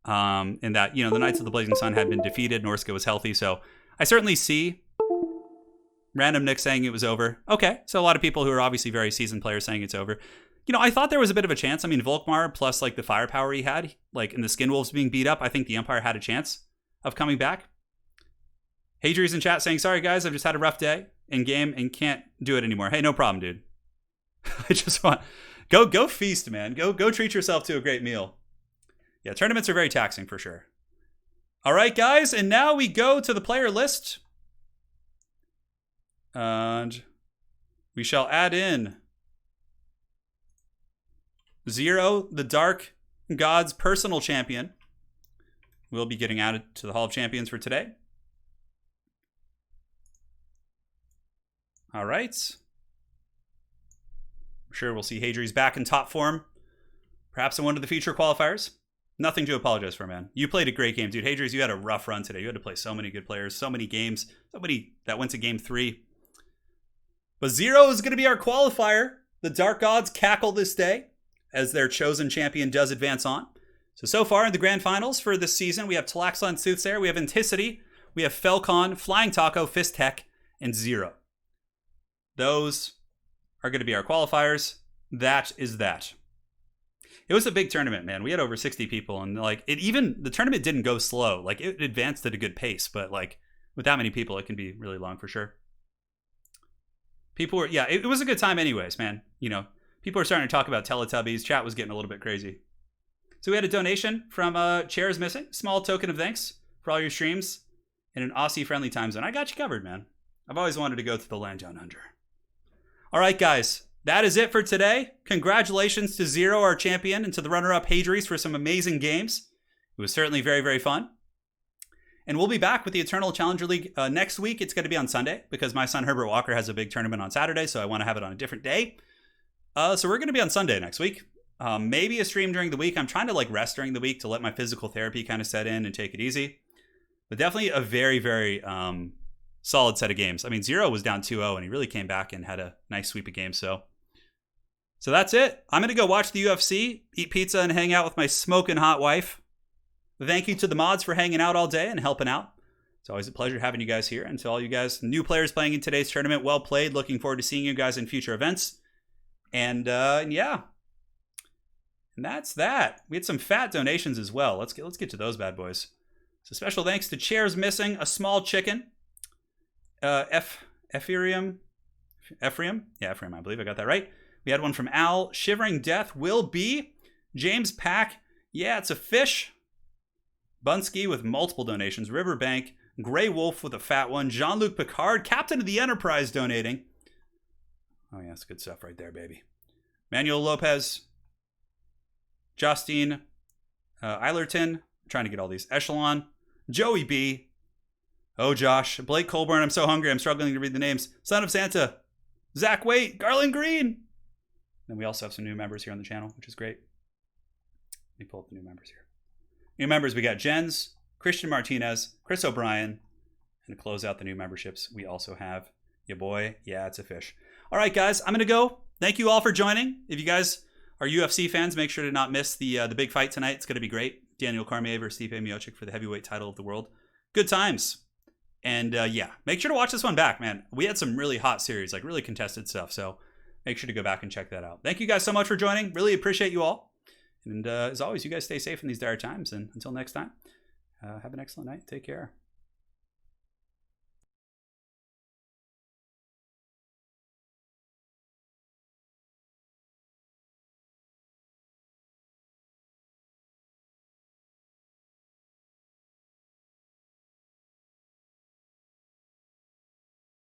In that, you know, the Knights of the Blazing Sun had been defeated. Norska was healthy. So I certainly see Random Nick saying it was over. Okay. So a lot of people who are obviously very seasoned players saying it's over. You know, I thought there was a bit of a chance. I mean, Volkmar plus like the firepower he had, like in the Skin Wolves being beat up, I think the Empire had a chance of coming back. Hadri's in chat saying, sorry guys, I've just had a rough day in game and can't do it anymore. Hey, no problem, dude. I just want... Go feast, man. Go treat yourself to a great meal. Yeah, tournaments are very taxing for sure. All right, guys, and now we go to the player list. And we shall add in Zero, the Dark God's personal champion. Will be getting added to the Hall of Champions for today. All right. I'm sure we'll see Hadri's back in top form. Perhaps in one of the future qualifiers. Nothing to apologize for, man. You played a great game, dude. Hadri's, you had a rough run today. You had to play so many good players, so many games. Somebody that went to game 3. But Zero is going to be our qualifier. The Dark Gods cackle this day as their chosen champion does advance on. So far in the grand finals for this season, we have Talaxon Soothsayer, we have Anticity, we have Felcon, Flying Taco, Fist Tech, and Zero. Those are going to be our qualifiers. That is that. It was a big tournament, man. We had over 60 people, and like the tournament didn't go slow. Like it advanced at a good pace, but like with that many people, it can be really long for sure. People were, yeah, it was a good time anyways, man. You know, people were starting to talk about Teletubbies. Chat was getting a little bit crazy. So we had a donation from Chairs Missing. Small token of thanks for all your streams in an Aussie-friendly time zone. I got you covered, man. I've always wanted to go to the land down under. All right, guys. That is it for today. Congratulations to Zero, our champion, and to the runner-up Hadri's for some amazing games. It was certainly very, very fun. And we'll be back with the Eternal Challenger League next week. It's going to be on Sunday because my son Herbert Walker has a big tournament on Saturday, so I want to have it on a different day. So we're going to be on Sunday next week. Maybe a stream during the week. I'm trying to like rest during the week to let my physical therapy kind of set in and take it easy. But definitely a very, very solid set of games. I mean, Zero was down 2-0 and he really came back and had a nice sweep of games. So that's it. I'm going to go watch the UFC, eat pizza, and hang out with my smoking hot wife. Thank you to the mods for hanging out all day and helping out. It's always a pleasure having you guys here. And to all you guys, new players playing in today's tournament, well played. Looking forward to seeing you guys in future events. And yeah. And that's that. We had some fat donations as well. Let's get to those bad boys. So special thanks to Chairs Missing, A Small Chicken, Ephraim. Yeah, Ephraim, I believe I got that right. We had one from Al, Shivering Death, Will B, James Pack, yeah, it's a fish, Bunsky with multiple donations, Riverbank, Grey Wolf with a fat one, Jean-Luc Picard, Captain of the Enterprise donating. Oh yeah, that's good stuff right there, baby. Manuel Lopez, Justine, Eilerton, I'm trying to get all these, Echelon, Joey B, oh Josh, Blake Colburn, I'm so hungry, I'm struggling to read the names, Son of Santa, Zach Waite, Garland Green. Then we also have some new members here on the channel, which is great. Let me pull up the new members here. New members, we got Jens, Christian Martinez, Chris O'Brien, and to close out the new memberships, we also have your boy. Yeah, it's a fish. All right, guys, I'm going to go. Thank you all for joining. If you guys are UFC fans, make sure to not miss the big fight tonight. It's going to be great. Daniel Cormier versus Stipe Miocic for the heavyweight title of the world. Good times. And yeah, make sure to watch this one back, man. We had some really hot series, like really contested stuff. So make sure to go back and check that out. Thank you guys so much for joining. Really appreciate you all. And as always, you guys stay safe in these dire times. And until next time, have an excellent night. Take care.